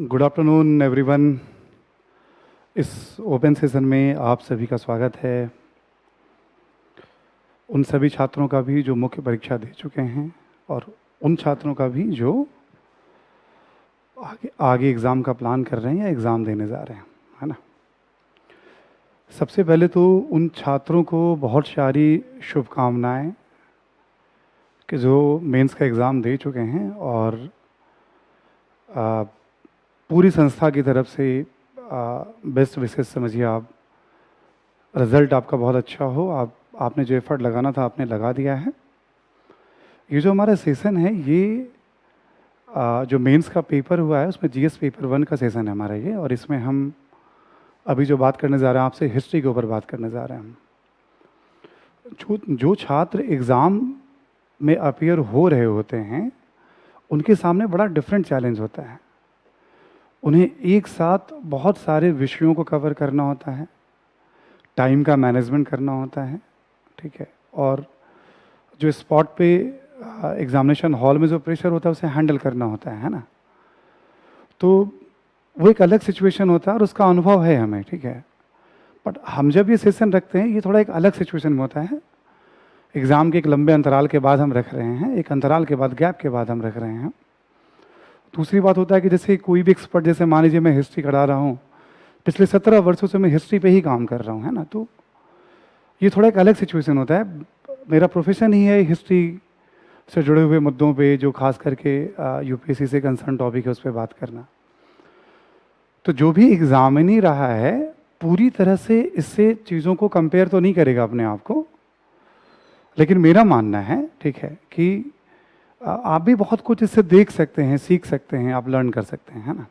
Good afternoon everyone. इस open session में आप सभी का स्वागत है। उन सभी छात्रों का भी जो मुख्य परीक्षा दे चुके हैं और उन छात्रों का भी जो आगे एग्ज़ाम का प्लान कर रहे हैं या एग्ज़ाम देने जा रहे हैं, है ना। सबसे पहले तो उन छात्रों को बहुत सारी शुभकामनाएं कि जो मेंस का एग्ज़ाम दे चुके हैं और पूरी संस्था की तरफ से बेस्ट विशेष समझिए आप। रिज़ल्ट आपका बहुत अच्छा हो। आपने जो एफर्ट लगाना था आपने लगा दिया है। ये जो हमारा सेशन है ये जो मेंस का पेपर हुआ है उसमें जीएस पेपर 1 का सेशन है हमारा ये, और इसमें हम अभी जो बात करने जा रहे हैं आपसे हिस्ट्री के ऊपर बात करने जा रहे हैं हम। जो छात्र एग्ज़ाम में अपीयर हो रहे होते हैं उनके सामने बड़ा डिफरेंट चैलेंज होता है। उन्हें एक साथ बहुत सारे विषयों को कवर करना होता है, टाइम का मैनेजमेंट करना होता है, ठीक है, और जो स्पॉट पे एग्जामिनेशन हॉल में जो प्रेशर होता है उसे हैंडल करना होता है ना। तो वो एक अलग सिचुएशन होता है और उसका अनुभव है हमें, ठीक है। बट हम जब ये सेशन रखते हैं ये थोड़ा एक अलग सिचुएशन में होता है। एग्ज़ाम के एक लंबे अंतराल के बाद हम रख रहे हैं, एक अंतराल के बाद, गैप के बाद हम रख रहे हैं। दूसरी बात होता है कि जैसे कोई भी एक्सपर्ट, जैसे मान लीजिए मैं हिस्ट्री करा रहा हूँ, पिछले 17 वर्षों से मैं हिस्ट्री पे ही काम कर रहा हूँ, है ना। तो ये थोड़ा एक अलग सिचुएशन होता है। मेरा प्रोफेशन ही है हिस्ट्री से जुड़े हुए मुद्दों पे, जो खास करके यूपीएससी से कंसर्न टॉपिक है उस पर बात करना। तो जो भी एग्जामिनी रहा है पूरी तरह से इससे चीज़ों को कंपेयर तो नहीं करेगा अपने आप को, लेकिन मेरा मानना है, ठीक है, कि आप भी बहुत कुछ इससे देख सकते हैं, सीख सकते हैं, आप लर्न कर सकते हैं, है ना।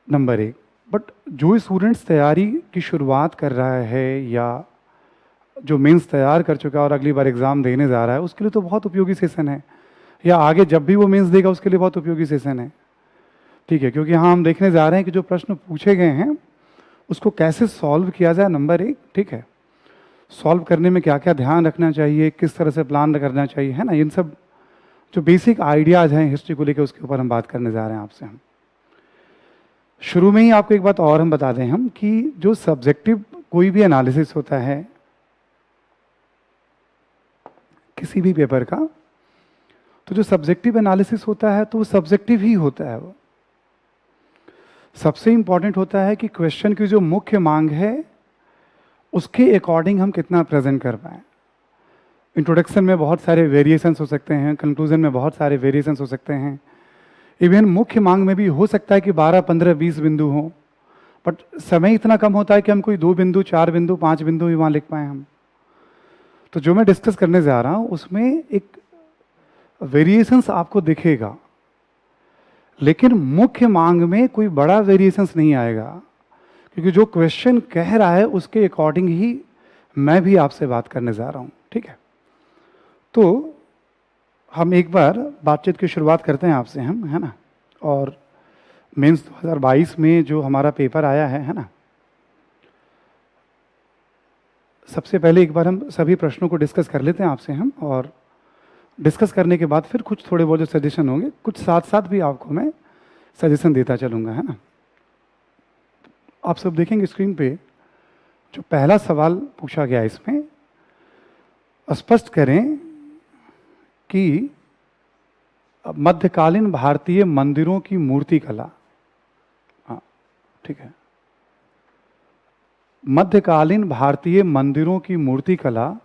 नंबर 1। बट जो स्टूडेंट्स तैयारी की शुरुआत कर रहा है या जो मेंस तैयार कर चुका है और अगली बार एग्ज़ाम देने जा रहा है उसके लिए तो बहुत उपयोगी सेशन है, या आगे जब भी वो मेंस देगा उसके लिए बहुत उपयोगी सेशन है, ठीक है। क्योंकि यहाँ हम देखने जा रहे हैं कि जो प्रश्न पूछे गए हैं उसको कैसे सॉल्व किया जाए, नंबर 1, ठीक है। सॉल्व करने में क्या क्या ध्यान रखना चाहिए, किस तरह से प्लान करना चाहिए, है ना। इन सब जो बेसिक आइडियाज़ हैं हिस्ट्री को लेकर उसके ऊपर हम बात करने जा रहे हैं आपसे। हम शुरू में ही आपको एक बात और हम बता दें हम कि जो सब्जेक्टिव कोई भी एनालिसिस होता है किसी भी पेपर का, तो जो सब्जेक्टिव एनालिसिस होता है तो वो सब्जेक्टिव ही होता है। वो सबसे इंपॉर्टेंट होता है कि क्वेश्चन की जो मुख्य मांग है उसके अकॉर्डिंग हम कितना प्रेजेंट कर पाएँ। इंट्रोडक्शन में बहुत सारे वेरिएशंस हो सकते हैं, कंक्लूजन में बहुत सारे वेरिएशंस हो सकते हैं, इवन मुख्य मांग में भी हो सकता है कि 12, 15, 20 बिंदु हों, बट समय इतना कम होता है कि हम कोई 2 बिंदु, 4 बिंदु, 5 बिंदु भी वहाँ लिख पाएँ हम। तो जो मैं डिस्कस करने जा रहा हूँ उसमें एक वेरिएशंस आपको दिखेगा, लेकिन मुख्य मांग में कोई बड़ा वेरिएशंस नहीं आएगा, क्योंकि जो क्वेश्चन कह रहा है उसके अकॉर्डिंग ही मैं भी आपसे बात करने जा रहा हूँ, ठीक है। तो हम एक बार बातचीत की शुरुआत करते हैं आपसे हम, है ना। और मेंस 2022 में जो हमारा पेपर आया है ना, सबसे पहले एक बार हम सभी प्रश्नों को डिस्कस कर लेते हैं आपसे हम, और डिस्कस करने के बाद फिर कुछ थोड़े बहुत जो सजेशन होंगे, कुछ साथ साथ भी आपको मैं सजेशन देता चलूँगा, है ना। आप सब देखेंगे स्क्रीन पे जो पहला सवाल पूछा गया, इसमें स्पष्ट करें कि मध्यकालीन भारतीय मंदिरों की मूर्ति कला, हाँ ठीक है, मध्यकालीन भारतीय मंदिरों की मूर्ति कला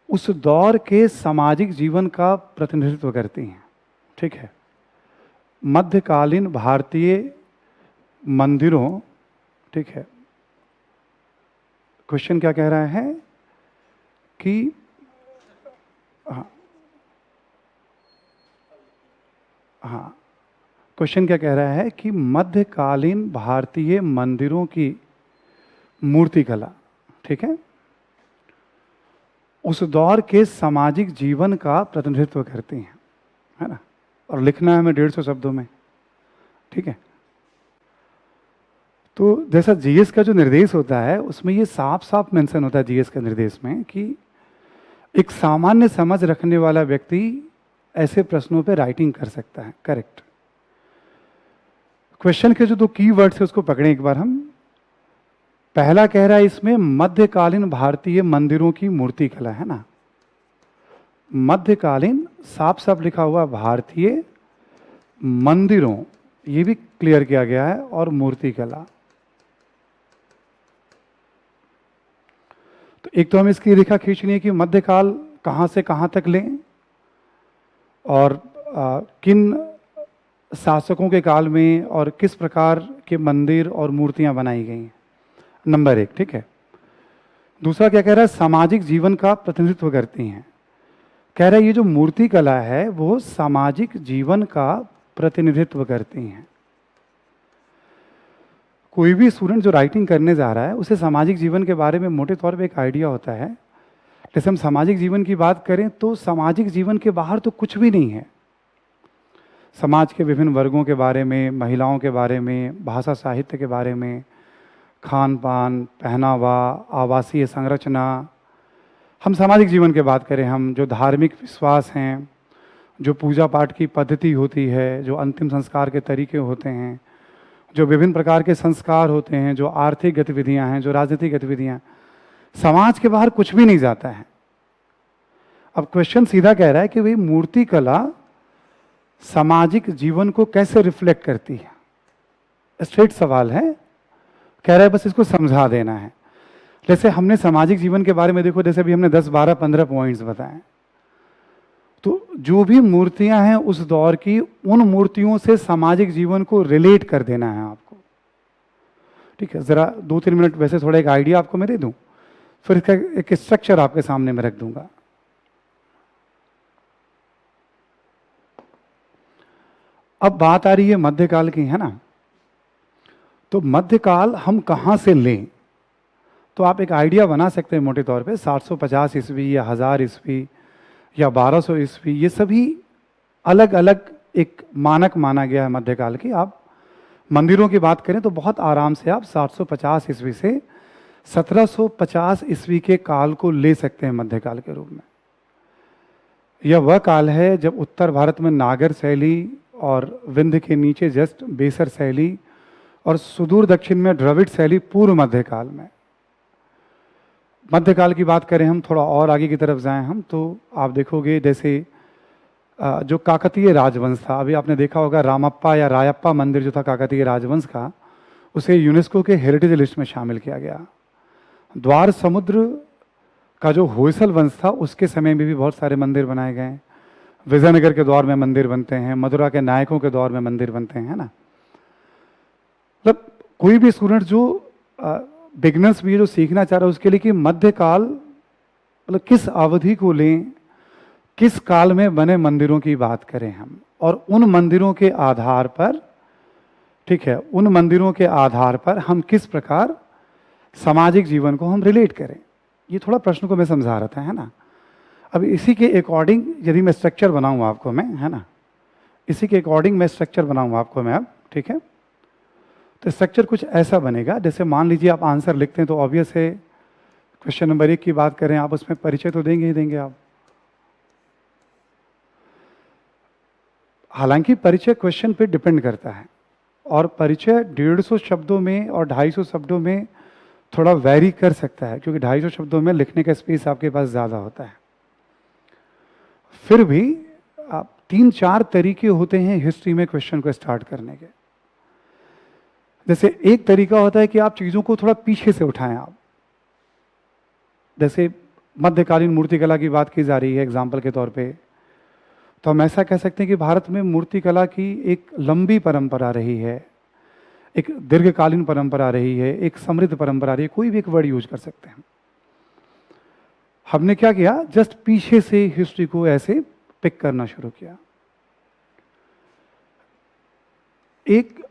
उस दौर के सामाजिक जीवन का प्रतिनिधित्व करती हैं, ठीक है। मध्यकालीन भारतीय मंदिरों, ठीक है। क्वेश्चन क्या कह रहा है कि हाँ, क्वेश्चन क्या कह रहा है कि मध्यकालीन भारतीय मंदिरों की मूर्ति कला, ठीक है, उस दौर के सामाजिक जीवन का प्रतिनिधित्व करती हैं, है ना। और लिखना है हमें 150 शब्दों में, ठीक है। तो जैसा जीएस का जो निर्देश होता है उसमें ये साफ साफ मेंशन होता है जीएस का निर्देश में कि एक सामान्य समझ रखने वाला व्यक्ति ऐसे प्रश्नों पे राइटिंग कर सकता है। करेक्ट। क्वेश्चन के जो दो कीवर्ड्स है उसको पकड़ें एक बार हम। पहला कह रहा है इसमें मध्यकालीन भारतीय मंदिरों की मूर्ति कला, है ना। मध्यकालीन साफ साफ लिखा हुआ भारतीय मंदिरों, ये भी क्लियर किया गया है, और मूर्ति कला। तो एक तो हमें इसकी रेखा खींचनी है कि मध्यकाल कहां से कहां तक लें और किन शासकों के काल में और किस प्रकार के मंदिर और मूर्तियां बनाई गई हैं, नंबर एक। ठीक है। दूसरा क्या कह रहा है, सामाजिक जीवन का प्रतिनिधित्व करती हैं। कह रहा है ये जो मूर्ति कला है वो सामाजिक जीवन का प्रतिनिधित्व करती हैं। कोई भी स्टूडेंट जो राइटिंग करने जा रहा है उसे सामाजिक जीवन के बारे में मोटे तौर पे एक आइडिया होता है। जैसे हम सामाजिक जीवन की बात करें तो सामाजिक जीवन के बाहर तो कुछ भी नहीं है। समाज के विभिन्न वर्गों के बारे में, महिलाओं के बारे में, भाषा साहित्य के बारे में, खान पान, पहनावा, आवासीय संरचना, हम सामाजिक जीवन की बात करें, हम जो धार्मिक विश्वास हैं, जो पूजा पाठ की पद्धति होती है, जो अंतिम संस्कार के तरीके होते हैं, जो विभिन्न प्रकार के संस्कार होते हैं, जो आर्थिक गतिविधियां हैं, जो राजनीतिक गतिविधियां, समाज के बाहर कुछ भी नहीं जाता है। अब क्वेश्चन सीधा कह रहा है कि भाई मूर्ति कला सामाजिक जीवन को कैसे रिफ्लेक्ट करती है। स्ट्रेट सवाल है, कह रहा है बस इसको समझा देना है। जैसे हमने सामाजिक जीवन के बारे में देखो, जैसे भी हमने 10, 12, 15 पॉइंट्स बताए, तो जो भी मूर्तियां हैं उस दौर की, उन मूर्तियों से सामाजिक जीवन को रिलेट कर देना है आपको। ठीक है। जरा 2-3 मिनट वैसे थोड़ा एक आइडिया आपको मैं दे दूं, फिर इसका एक स्ट्रक्चर आपके सामने में रख दूंगा। अब बात आ रही है मध्यकाल की, है ना। तो मध्यकाल हम कहां से लें, तो आप एक आइडिया बना सकते हैं मोटे तौर पे। 750 ईस्वी या 1000 ईस्वी या 1200 ईस्वी, ये सभी अलग अलग एक मानक माना गया है मध्यकाल की। आप मंदिरों की बात करें तो बहुत आराम से आप 750 ईस्वी से 1750 ईस्वी के काल को ले सकते हैं मध्यकाल के रूप में। यह वह काल है जब उत्तर भारत में नागर शैली और विंध्य के नीचे जस्ट बेसर शैली और सुदूर दक्षिण में द्रविड़ शैली पूर्व मध्यकाल में। मध्यकाल की बात करें हम, थोड़ा और आगे की तरफ जाएं हम, तो आप देखोगे जैसे जो काकतीय राजवंश था, अभी आपने देखा होगा रामप्पा या रायप्पा मंदिर जो था काकतीय राजवंश का, उसे यूनेस्को के हेरिटेज लिस्ट में शामिल किया गया। द्वार समुद्र का जो होयसल वंश था उसके समय में भी बहुत सारे मंदिर बनाए गए। विजयनगर के दौर में मंदिर बनते हैं, मदुरा के नायकों के दौर में मंदिर बनते हैं, है ना। मतलब कोई भी स्टूडेंट जो बिगनर्स भी जो सीखना चाह रहा है उसके लिए कि मध्यकाल मतलब किस अवधि को लें, किस काल में बने मंदिरों की बात करें हम, और उन मंदिरों के आधार पर, ठीक है, उन मंदिरों के आधार पर हम किस प्रकार सामाजिक जीवन को हम रिलेट करें। ये थोड़ा प्रश्न को मैं समझा रहा था, है ना। अब इसी के अकॉर्डिंग यदि मैं स्ट्रक्चर बनाऊं आपको मैं, है ना, इसी के अकॉर्डिंग मैं स्ट्रक्चर बनाऊं आपको मैं अब, ठीक है। तो स्ट्रक्चर कुछ ऐसा बनेगा, जैसे मान लीजिए आप आंसर लिखते हैं तो ऑब्वियस है क्वेश्चन नंबर 1 की बात करें, आप उसमें परिचय तो देंगे ही देंगे आप। हालांकि परिचय क्वेश्चन पे डिपेंड करता है, और परिचय 150 शब्दों में और 250 शब्दों में थोड़ा वैरी कर सकता है, क्योंकि 250 शब्दों में लिखने का स्पेस आपके पास ज़्यादा होता है। फिर भी आप 3-4 तरीके होते हैं हिस्ट्री में क्वेश्चन को स्टार्ट करने के। जैसे एक तरीका होता है कि आप चीज़ों को थोड़ा पीछे से उठाएं आप। जैसे मध्यकालीन मूर्तिकला की बात की जा रही है एग्जाम्पल के तौर पे, तो हम ऐसा कह सकते हैं कि भारत में मूर्तिकला की एक लंबी परंपरा रही है, एक दीर्घकालीन परंपरा रही है, एक समृद्ध परंपरा रही है, कोई भी एक वर्ड यूज कर सकते हैं। हमने क्या किया, जस्ट पीछे से हिस्ट्री को ऐसे पिक करना शुरू किया। एक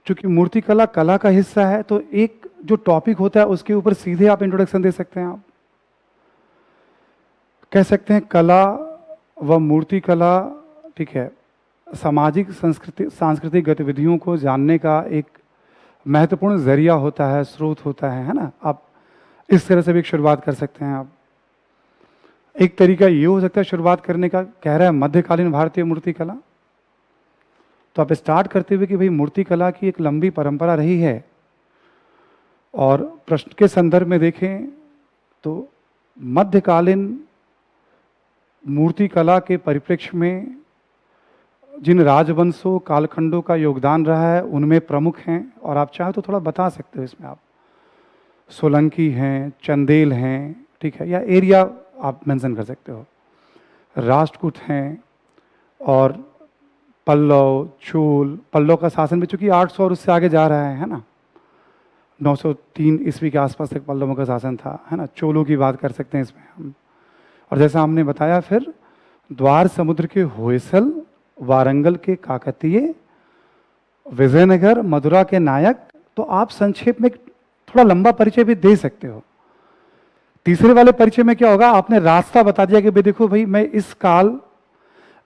चूंकि मूर्तिकला कला का हिस्सा है, तो एक जो टॉपिक होता है उसके ऊपर सीधे आप इंट्रोडक्शन दे सकते हैं। आप कह सकते हैं कला व मूर्तिकला, ठीक है, सामाजिक सांस्कृतिक गतिविधियों को जानने का एक महत्वपूर्ण जरिया होता है, स्रोत होता है ना। आप इस तरह से भी एक शुरुआत कर सकते हैं। आप एक तरीका ये हो सकता है शुरुआत करने का, कह रहा है मध्यकालीन भारतीय मूर्ति कला। तो आप स्टार्ट करते हुए कि भाई मूर्ति कला की एक लंबी परंपरा रही है, और प्रश्न के संदर्भ में देखें तो मध्यकालीन मूर्ति कला के परिप्रेक्ष्य में जिन राजवंशों कालखंडों का योगदान रहा है उनमें प्रमुख हैं, और आप चाहे तो थोड़ा बता सकते हो इसमें, आप सोलंकी हैं, चंदेल हैं, ठीक है, या एरिया आप मेंशन कर सकते हो, राष्ट्रकूट हैं, और पल्लव, चोल। पल्लव का शासन भी चूंकि 800 और उससे आगे जा रहा है ना, 903 ईस्वी के आसपास तक पल्लवों का शासन था, है ना। चोलों की बात कर सकते हैं इसमें हम, और जैसा हमने बताया फिर द्वार समुद्र के होयसल, वारंगल के काकतीय, विजयनगर मदुरा के नायक। तो आप संक्षेप में थोड़ा लंबा परिचय भी दे सकते हो। तीसरे वाले परिचय में क्या होगा, आपने रास्ता बता दिया कि भाई देखो भाई मैं इस काल,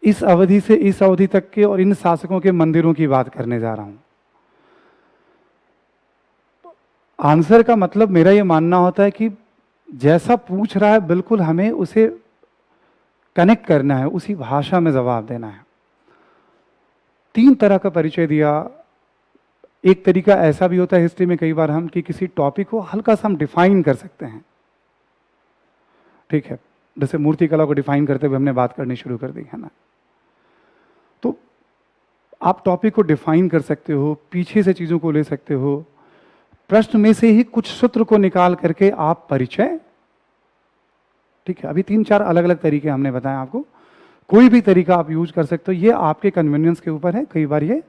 इस अवधि से इस अवधि तक के और इन शासकों के मंदिरों की बात करने जा रहा हूं। आंसर का मतलब मेरा ये मानना होता है कि जैसा पूछ रहा है बिल्कुल हमें उसे कनेक्ट करना है, उसी भाषा में जवाब देना है। 3 तरह का परिचय दिया। एक तरीका ऐसा भी होता है हिस्ट्री में कई बार हम कि किसी टॉपिक को हल्का सा हम डिफाइन कर सकते हैं, ठीक है। जैसे मूर्ति कला को डिफाइन करते हुए हमने बात करनी शुरू कर दी, है ना। तो आप टॉपिक को डिफाइन कर सकते हो, पीछे से चीजों को ले सकते हो, प्रश्न में से ही कुछ सूत्र को निकाल करके आप परिचय, ठीक है। अभी 3-4 अलग अलग तरीके हमने बताए आपको, कोई भी तरीका आप यूज कर सकते हो, ये आपके कन्वीनियंस के ऊपर है। कई बार ये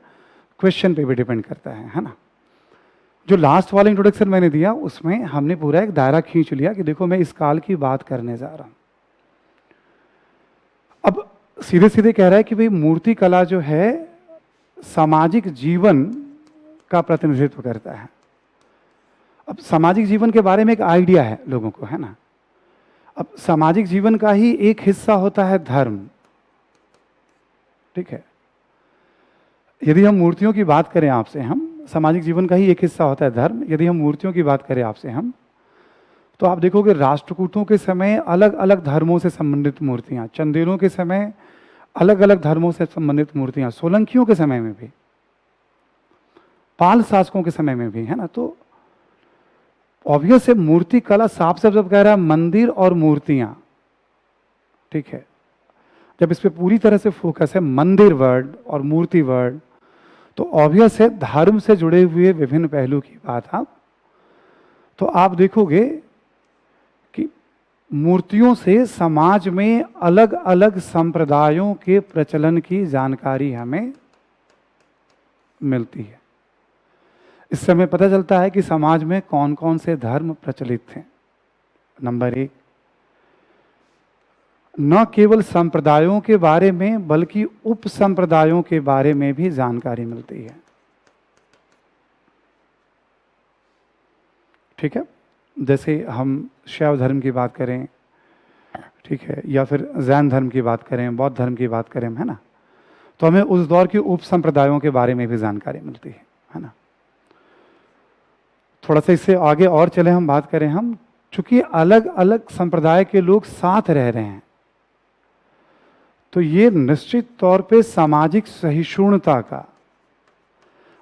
क्वेश्चन पे भी डिपेंड करता है ना। जो लास्ट वाला इंट्रोडक्शन मैंने दिया उसमें हमने पूरा एक दायरा खींच लिया कि देखो मैं इस काल की बात करने जा रहा हूं। अब सीधे सीधे कह रहा है कि भाई मूर्ति कला जो है सामाजिक जीवन का प्रतिनिधित्व करता है। अब सामाजिक जीवन के बारे में एक आइडिया है लोगों को, है ना। अब सामाजिक जीवन का ही एक हिस्सा होता है धर्म, ठीक है। यदि हम मूर्तियों की बात करें आपसे, हम सामाजिक जीवन का ही एक हिस्सा होता है धर्म। यदि हम मूर्तियों की बात करें आपसे हम, तो आप देखोगे राष्ट्रकूटों के समय अलग अलग धर्मों से संबंधित मूर्तियां, चंदेलों के समय अलग अलग धर्मों से संबंधित मूर्तियां, सोलंकियों के समय में भी, पाल शासकों के समय में भी, है ना। तो ऑब्वियस है मूर्ति कला साफ साफ जब कह रहा है मंदिर और मूर्तियां, ठीक है। जब इस पे पूरी तरह से फोकस है मंदिर वर्ड और मूर्ति वर्ड, तो ऑब्वियस है धर्म से जुड़े हुए विभिन्न पहलू की बात तो आप देखोगे कि मूर्तियों से समाज में अलग अलग संप्रदायों के प्रचलन की जानकारी हमें मिलती है। इससे हमें पता चलता है कि समाज में कौन कौन से धर्म प्रचलित थे। नंबर 1, न केवल संप्रदायों के बारे में बल्कि उप संप्रदायों के बारे में भी जानकारी मिलती है, ठीक है। जैसे हम शैव धर्म की बात करें, ठीक है, या फिर जैन धर्म की बात करें, बौद्ध धर्म की बात करें, है ना, तो हमें उस दौर के उप संप्रदायों के बारे में भी जानकारी मिलती है ना। थोड़ा सा इससे आगे और चले हम बात करें, हम चूंकि अलग अलग संप्रदाय के लोग साथ रह रहे हैं, तो ये निश्चित तौर पे सामाजिक सहिष्णुता का,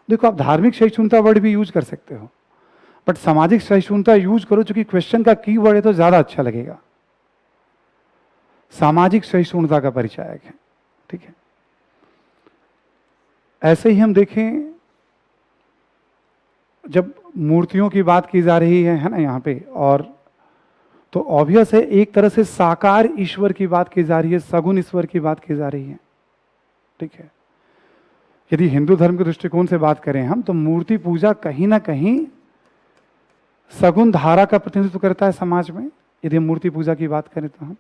देखो आप धार्मिक सहिष्णुता वर्ड भी यूज कर सकते हो, बट सामाजिक सहिष्णुता यूज करो, चूंकि क्वेश्चन का की वर्ड है तो ज्यादा अच्छा लगेगा। सामाजिक सहिष्णुता का परिचायक है, ठीक है। ऐसे ही हम देखें, जब मूर्तियों की बात की जा रही है ना यहाँ पे, और तो ऑब्वियस है एक तरह से साकार ईश्वर की बात की जा रही है, सगुण ईश्वर की बात की जा रही है, ठीक है। यदि हिंदू धर्म के दृष्टिकोण से बात करें हम, तो मूर्ति पूजा कहीं ना कहीं सगुण धारा का प्रतिनिधित्व करता है समाज में, यदि हम मूर्ति पूजा की बात करें तो हम।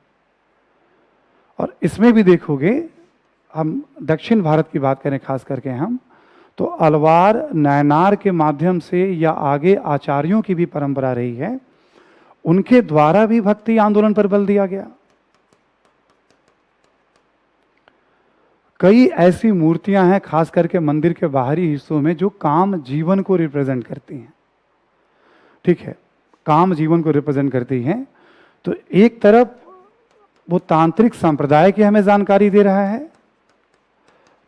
और इसमें भी देखोगे, हम दक्षिण भारत की बात करें खास करके हम, तो अलवार नयनार के माध्यम से या आगे आचार्यों की भी परंपरा रही है, उनके द्वारा भी भक्ति आंदोलन पर बल दिया गया। कई ऐसी मूर्तियां हैं खास करके मंदिर के बाहरी हिस्सों में जो काम जीवन को रिप्रेजेंट करती हैं, ठीक है, काम जीवन को रिप्रेजेंट करती हैं। तो एक तरफ वो तांत्रिक संप्रदाय की हमें जानकारी दे रहा है,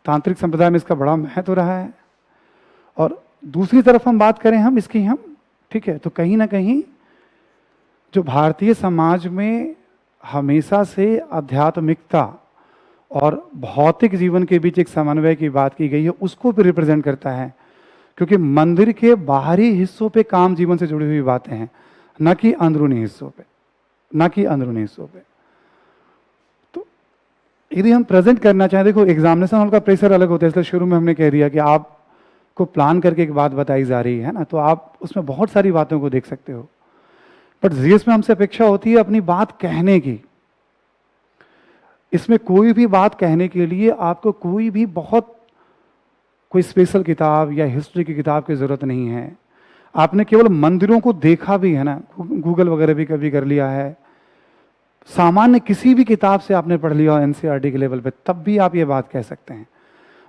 तांत्रिक संप्रदाय में इसका बड़ा महत्व रहा है। और दूसरी तरफ हम बात करें हम इसकी हम, ठीक है, तो कहीं ना कहीं जो भारतीय समाज में हमेशा से आध्यात्मिकता और भौतिक जीवन के बीच एक समन्वय की बात की गई है, उसको भी रिप्रेजेंट करता है, क्योंकि मंदिर के बाहरी हिस्सों पे काम जीवन से जुड़ी हुई बातें हैं, न कि अंदरूनी हिस्सों पे, न कि अंदरूनी हिस्सों पे। तो यदि हम प्रेजेंट करना चाहें, देखो एग्जामिनेशन हॉल का प्रेशर अलग होता है, इसलिए शुरू में हमने कह दिया कि आपको प्लान करके एक बात बताई जा रही है ना, तो आप उसमें बहुत सारी बातों को देख सकते हो। बट जीएस में हमसे अपेक्षा होती है अपनी बात कहने की। इसमें कोई भी बात कहने के लिए आपको कोई स्पेशल किताब या हिस्ट्री की किताब की जरूरत नहीं है। आपने केवल मंदिरों को देखा भी है ना, गूगल वगैरह भी कभी कर लिया है, सामान्य किसी भी किताब से आपने पढ़ लिया एनसीईआरटी के लेवल पे, तब भी आप ये बात कह सकते हैं।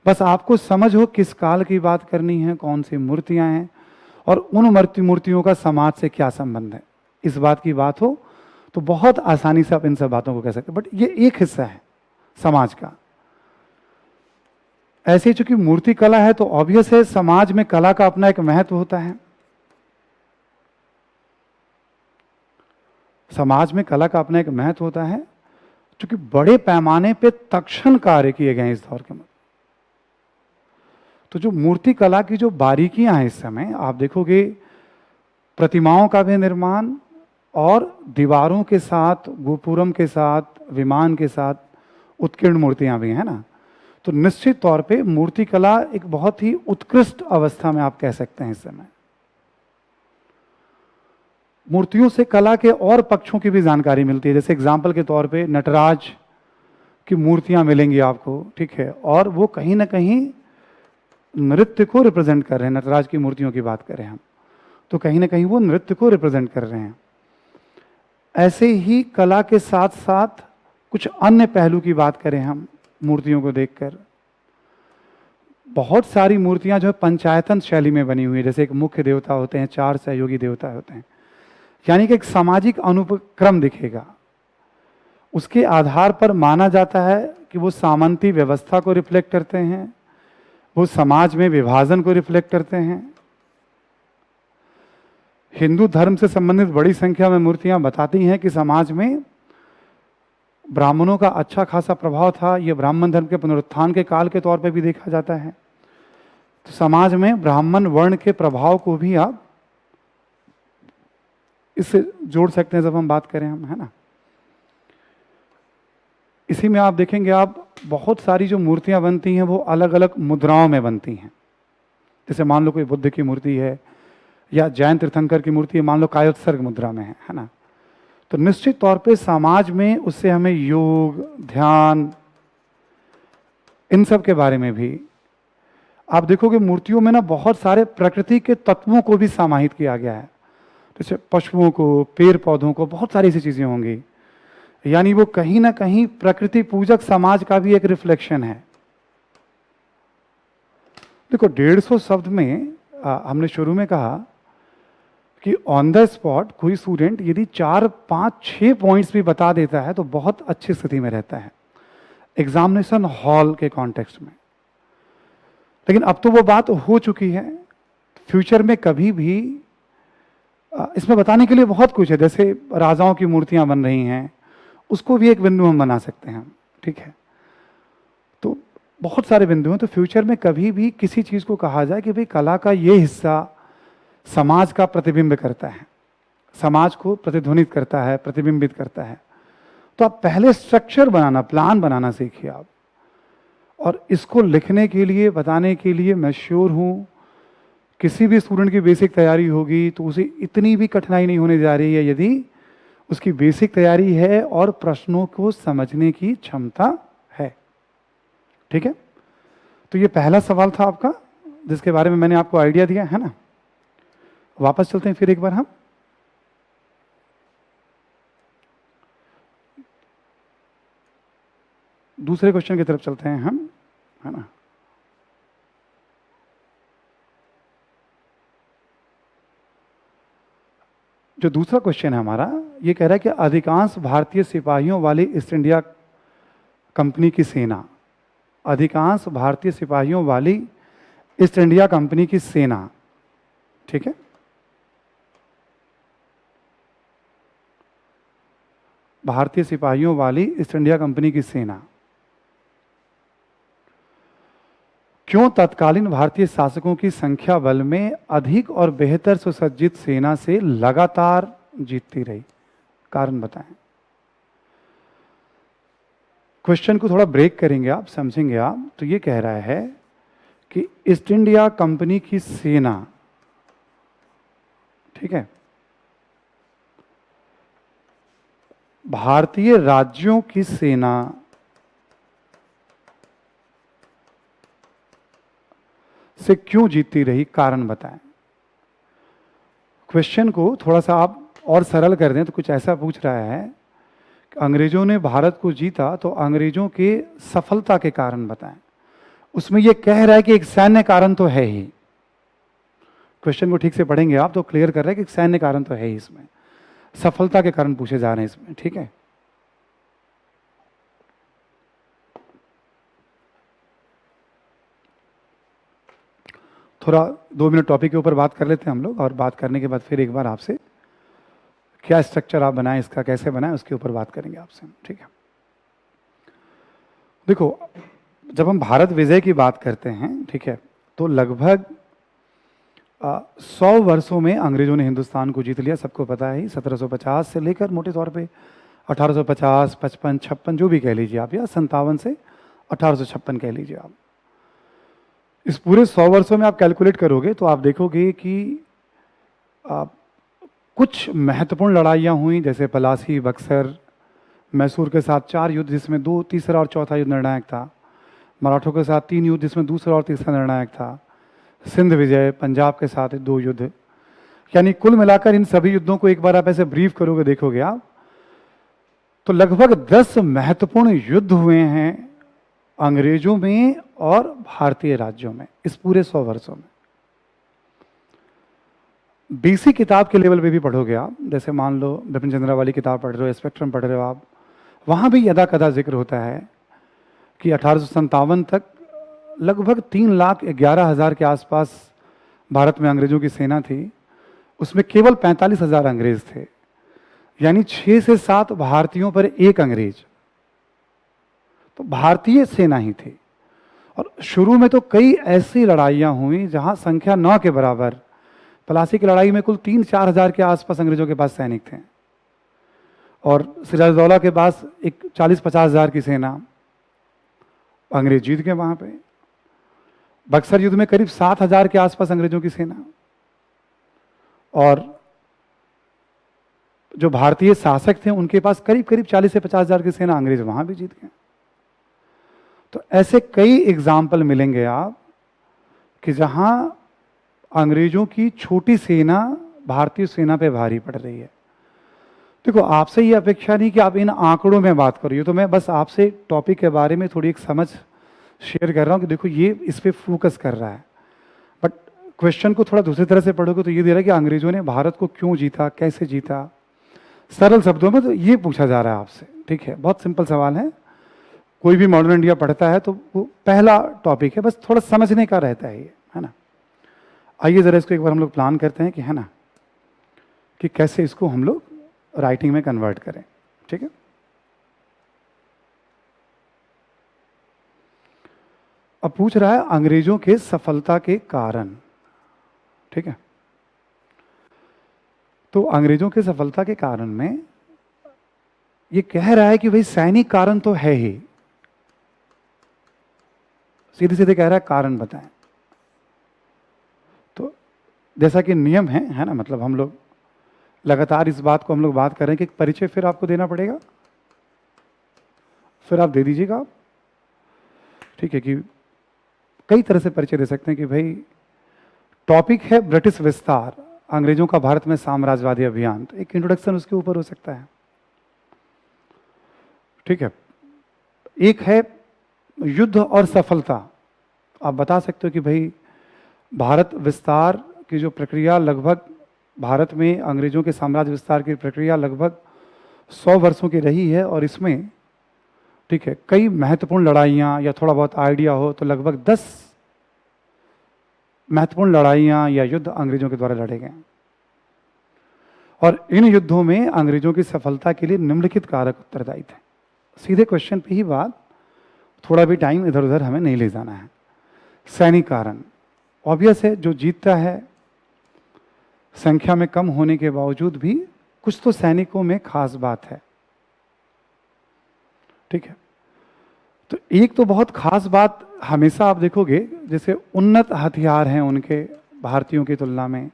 बस आपको समझ हो किस काल की बात करनी है, कौन सी मूर्तियां हैं और उन मूर्तियों का समाज से क्या संबंध है, इस बात की बात हो तो बहुत आसानी से आप इन सब बातों को कह सकते हैं। बट ये एक हिस्सा है समाज का। ऐसे ही चूंकि मूर्ति कला है तो ऑब्वियस है समाज में कला का अपना एक महत्व होता है। समाज में कला का अपना एक महत्व होता है, क्योंकि बड़े पैमाने पे तक्षण कार्य किए गए हैं इस दौर के में। तो जो मूर्ति कला की जो बारीकियां हैं इस समय आप देखोगे, प्रतिमाओं का भी निर्माण और दीवारों के साथ, गोपुरम के साथ, विमान के साथ उत्कीर्ण मूर्तियां भी हैं ना, तो निश्चित तौर पे मूर्ति कला एक बहुत ही उत्कृष्ट अवस्था में आप कह सकते हैं इस समय। मूर्तियों से कला के और पक्षों की भी जानकारी मिलती है, जैसे एग्जाम्पल के तौर पे नटराज की मूर्तियां मिलेंगी आपको, ठीक है, और वो कहीं ना कहीं नृत्य को रिप्रेजेंट कर रहे हैं। नटराज की मूर्तियों की बात करें हम तो कहीं ना कहीं वो नृत्य को रिप्रेजेंट कर रहे हैं। ऐसे ही कला के साथ साथ कुछ अन्य पहलू की बात करें हम मूर्तियों को देखकर, बहुत सारी मूर्तियां जो है पंचायतन शैली में बनी हुई है, जैसे एक मुख्य देवता होते हैं, 4 सहयोगी देवता होते हैं, यानी कि एक सामाजिक अनुक्रम दिखेगा। उसके आधार पर माना जाता है कि वो सामंती व्यवस्था को रिफ्लेक्ट करते हैं, वो समाज में विभाजन को रिफ्लेक्ट करते हैं। हिंदू धर्म से संबंधित बड़ी संख्या में मूर्तियां बताती हैं कि समाज में ब्राह्मणों का अच्छा खासा प्रभाव था। ये ब्राह्मण धर्म के पुनरुत्थान के काल के तौर पर भी देखा जाता है। तो समाज में ब्राह्मण वर्ण के प्रभाव को भी आप इससे जोड़ सकते हैं जब हम बात करें हम, है ना। इसी में आप देखेंगे, आप बहुत सारी जो मूर्तियां बनती हैं वो अलग अलग मुद्राओं में बनती हैं। जैसे मान लो कोई बुद्ध की मूर्ति है या जैन तीर्थंकर की मूर्ति है, मान लो कायोत्सर्ग मुद्रा में है ना, तो निश्चित तौर पे समाज में उससे हमें योग, ध्यान, इन सब के बारे में भी आप देखोगे मूर्तियों में ना बहुत सारे प्रकृति के तत्वों को भी समाहित किया गया है। जैसे पशुओं को, पेड़ पौधों को, बहुत सारी ऐसी चीजें होंगी, यानी वो कहीं ना कहीं प्रकृति पूजक समाज का भी एक रिफ्लेक्शन है। देखो 150 शब्द में हमने शुरू में कहा कि ऑन द स्पॉट कोई स्टूडेंट यदि 4, 5, 6 पॉइंट्स भी बता देता है तो बहुत अच्छी स्थिति में रहता है एग्जामिनेशन हॉल के कॉन्टेक्स्ट में। लेकिन अब तो वो बात हो चुकी है, फ्यूचर में कभी भी इसमें बताने के लिए बहुत कुछ है। जैसे राजाओं की मूर्तियां बन रही हैं, उसको भी एक बिंदु हम बना सकते हैं, ठीक है। तो बहुत सारे बिंदु हैं। तो फ्यूचर में कभी भी किसी चीज को कहा जाए कि भाई कला का ये हिस्सा समाज का प्रतिबिंब करता है, समाज को प्रतिध्वनित करता है, प्रतिबिंबित करता है, तो आप पहले स्ट्रक्चर बनाना, प्लान बनाना सीखिए आप। और इसको लिखने के लिए, बताने के लिए मैं श्योर हूं किसी भी स्टूडेंट की बेसिक तैयारी होगी तो उसे इतनी भी कठिनाई नहीं होने जा रही है यदि उसकी बेसिक तैयारी है और प्रश्नों को समझने की क्षमता है, ठीक है। तो ये पहला सवाल था आपका जिसके बारे में मैंने आपको आइडिया दिया है ना। वापस चलते हैं फिर एक बार हम दूसरे क्वेश्चन की तरफ चलते हैं हम, है ना। जो दूसरा क्वेश्चन है हमारा, ये कह रहा है कि अधिकांश भारतीय सिपाहियों वाली ईस्ट इंडिया कंपनी की सेना, अधिकांश भारतीय सिपाहियों वाली ईस्ट इंडिया कंपनी की सेना, ठीक है, भारतीय सिपाहियों वाली ईस्ट इंडिया कंपनी की सेना क्यों तत्कालीन भारतीय शासकों की संख्या बल में अधिक और बेहतर सुसज्जित सेना से लगातार जीतती रही? कारण बताएं। क्वेश्चन को थोड़ा ब्रेक करेंगे आप, समझेंगे आप। तो ये कह रहा है कि ईस्ट इंडिया कंपनी की सेना, ठीक है, भारतीय राज्यों की सेना से क्यों जीतती रही? कारण बताएं। क्वेश्चन को थोड़ा सा आप और सरल कर दें तो कुछ ऐसा पूछ रहा है कि अंग्रेजों ने भारत को जीता तो अंग्रेजों के सफलता के कारण बताएं। उसमें यह कह रहा है कि एक सैन्य कारण तो है ही। क्वेश्चन को ठीक से पढ़ेंगे आप तो क्लियर कर रहा है कि सैन्य कारण तो है ही, इसमें सफलता के कारण पूछे जा रहे हैं इसमें, ठीक है। थोड़ा 2 मिनट टॉपिक के ऊपर बात कर लेते हैं हम लोग, और बात करने के बाद फिर एक बार आपसे क्या स्ट्रक्चर आप बनाएं, इसका कैसे बनाएं, उसके ऊपर बात करेंगे आपसे, ठीक है। देखो, जब हम भारत विजय की बात करते हैं, ठीक है, तो लगभग 100 वर्षों में अंग्रेजों ने हिंदुस्तान को जीत लिया, सबको पता है। 1750 से लेकर मोटे तौर पे 1850, 55, 56 जो भी कह लीजिए आप, या 57 से 1856 कह लीजिए आप। इस पूरे 100 वर्षों में आप कैलकुलेट करोगे तो आप देखोगे कि कुछ महत्वपूर्ण लड़ाइयाँ हुई, जैसे पलासी, बक्सर, मैसूर के साथ 4 युद्ध जिसमें 2, तीसरा और चौथा युद्ध निर्णायक था। मराठों के साथ 3 युद्ध जिसमें दूसरा और तीसरा निर्णायक था। सिंध विजय, पंजाब के साथ 2 युद्ध। यानी कुल मिलाकर इन सभी युद्धों को एक बार आप ऐसे ब्रीफ करोगे, देखोगे आप, तो लगभग 10 महत्वपूर्ण युद्ध हुए हैं अंग्रेजों में और भारतीय राज्यों में इस पूरे 100 वर्षों में। बीसी किताब के लेवल पे भी पढ़ोगे आप, जैसे मान लो बिपिन चंद्रा वाली किताब पढ़ रहे हो, स्पेक्ट्रम पढ़ रहे हो आप, वहां भी यदा कदा जिक्र होता है कि 1857 तक लगभग 3,11,000 के आसपास भारत में अंग्रेजों की सेना थी। उसमें केवल 45,000 अंग्रेज थे, यानी 6 से 7 भारतीयों पर एक अंग्रेज, तो भारतीय सेना ही थी। और शुरू में तो कई ऐसी लड़ाइयां हुई जहां संख्या 9 के बराबर, पलासी की लड़ाई में कुल 3-4 हजार के आसपास अंग्रेजों के पास सैनिक थे, और सिराजदौला के पास एक 40-50 हजार की सेना, अंग्रेज जीत गए वहां पे। बक्सर युद्ध में करीब 7,000 के आसपास अंग्रेजों की सेना, और जो भारतीय शासक थे उनके पास करीब करीब 40 से 50 हजार की सेना, अंग्रेज वहां भी जीत गए। तो ऐसे कई एग्जाम्पल मिलेंगे आप कि जहां अंग्रेजों की छोटी सेना भारतीय सेना पे भारी पड़ रही है। देखो, आपसे ये अपेक्षा नहीं कि आप इन आंकड़ों में बात करिए, तो मैं बस आपसे टॉपिक के बारे में थोड़ी एक समझ शेयर कर रहा हूं कि देखो ये इस पे फोकस कर रहा है। बट क्वेश्चन को थोड़ा दूसरी तरह से पढ़ोगे तो ये दे रहा है कि अंग्रेजों ने भारत को क्यों जीता, कैसे जीता। सरल शब्दों में तो ये पूछा जा रहा है आपसे, ठीक है, बहुत सिंपल सवाल है। कोई भी मॉडर्न इंडिया पढ़ता है तो वो पहला टॉपिक है, बस थोड़ा समझने का रहता है ये, है ना। आइए जरा इसको एक बार हम लोग प्लान करते हैं कि, है ना, कि कैसे इसको हम लोग राइटिंग में कन्वर्ट करें, ठीक है। अब पूछ रहा है अंग्रेजों के सफलता के कारण, ठीक है। तो अंग्रेजों के सफलता के कारण में ये कह रहा है कि भाई सैनिक कारण तो है ही, सीधे सीधे कह रहा है कारण बताएं। तो जैसा कि नियम है ना, मतलब हम लोग लगातार इस बात को हम लोग बात कर रहे हैं कि परिचय फिर आपको देना पड़ेगा, फिर आप दे दीजिएगा आप, ठीक है। कि कई तरह से परिचय दे सकते हैं कि भाई टॉपिक है ब्रिटिश विस्तार, अंग्रेजों का भारत में साम्राज्यवादी अभियान, तो एक इंट्रोडक्शन उसके ऊपर हो सकता है, ठीक है। एक है युद्ध और सफलता, आप बता सकते हो कि भाई भारत विस्तार की जो प्रक्रिया लगभग भारत में अंग्रेजों के साम्राज्य विस्तार की प्रक्रिया लगभग 100 वर्षों की रही है और इसमें, ठीक है, कई महत्वपूर्ण लड़ाइयाँ या थोड़ा बहुत आइडिया हो तो लगभग 10 महत्वपूर्ण लड़ाइयाँ या युद्ध अंग्रेजों के द्वारा लड़े गए। और इन युद्धों में अंग्रेजों की सफलता के लिए निम्नलिखित कारक उत्तरदायी थे। सीधे क्वेश्चन पे ही बात, थोड़ा भी टाइम इधर उधर हमें नहीं ले जाना है। सैनिक कारण ऑब्वियस है, जो जीतता है संख्या में कम होने के बावजूद भी कुछ तो सैनिकों में खास बात है, ठीक है। तो एक तो बहुत खास बात हमेशा आप देखोगे, जैसे उन्नत हथियार हैं उनके भारतीयों की तुलना में,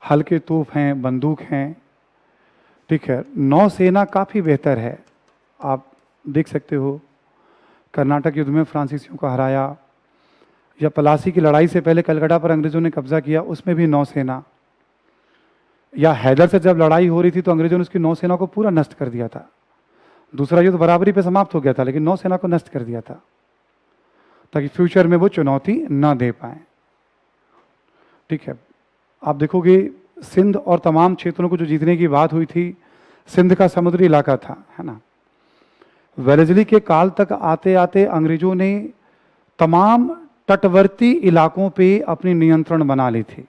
हल्के तोप हैं, बंदूक हैं, ठीक है। नौसेना काफ़ी बेहतर है। आप देख सकते हो कर्नाटक युद्ध में फ्रांसीसियों को हराया, या पलासी की लड़ाई से पहले कलकत्ता पर अंग्रेजों ने कब्जा किया, उसमें भी नौसेना, या हैदर से जब लड़ाई हो रही थी तो अंग्रेजों ने उसकी नौसेना को पूरा नष्ट कर दिया था। दूसरा युद्ध बराबरी पे समाप्त हो गया था, लेकिन नौसेना को नष्ट कर दिया था ताकि फ्यूचर में वो चुनौती ना दे पाए, ठीक है। आप देखोगे सिंध और तमाम क्षेत्रों को जो जीतने की बात हुई थी, सिंध का समुद्री इलाका था, है ना। वेलेस्ली के काल तक आते आते अंग्रेजों ने तमाम तटवर्ती इलाकों पे अपनी नियंत्रण बना ली थी।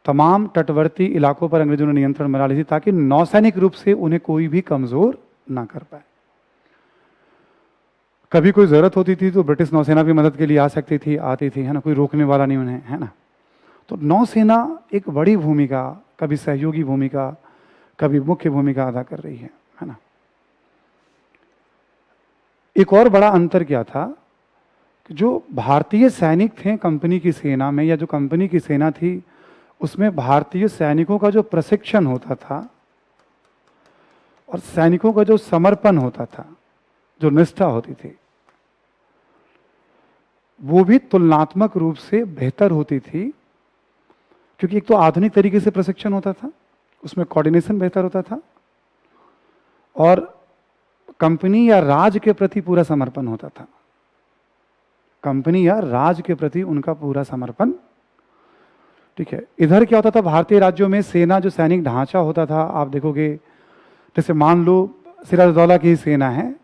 तमाम तटवर्ती इलाकों पर अंग्रेजों ने नियंत्रण बना ली थी ताकि नौसैनिक रूप से उन्हें कोई भी कमजोर ना कर पाए। कभी कोई जरूरत होती थी तो ब्रिटिश नौसेना भी मदद के लिए आ सकती थी, आती थी, है ना, कोई रोकने वाला नहीं उन्हें, है ना। तो नौसेना एक बड़ी भूमिका, कभी सहयोगी भूमिका, कभी मुख्य भूमिका अदा कर रही है ना। एक और बड़ा अंतर क्या था कि जो भारतीय सैनिक थे कंपनी की सेना में, या जो कंपनी की सेना थी उसमें भारतीय सैनिकों का जो प्रशिक्षण होता था और सैनिकों का जो समर्पण होता था, जो निष्ठा होती थी, वो भी तुलनात्मक रूप से बेहतर होती थी। क्योंकि एक तो आधुनिक तरीके से प्रशिक्षण होता था, उसमें कोऑर्डिनेशन बेहतर होता था, और कंपनी या राज के प्रति पूरा समर्पण होता था। कंपनी या राज के प्रति उनका पूरा समर्पण, ठीक है। इधर क्या होता था, भारतीय राज्यों में सेना जो सैनिक ढांचा होता था, आप देखोगे जैसे मान लो सिराजुद्दौला की ही सेना है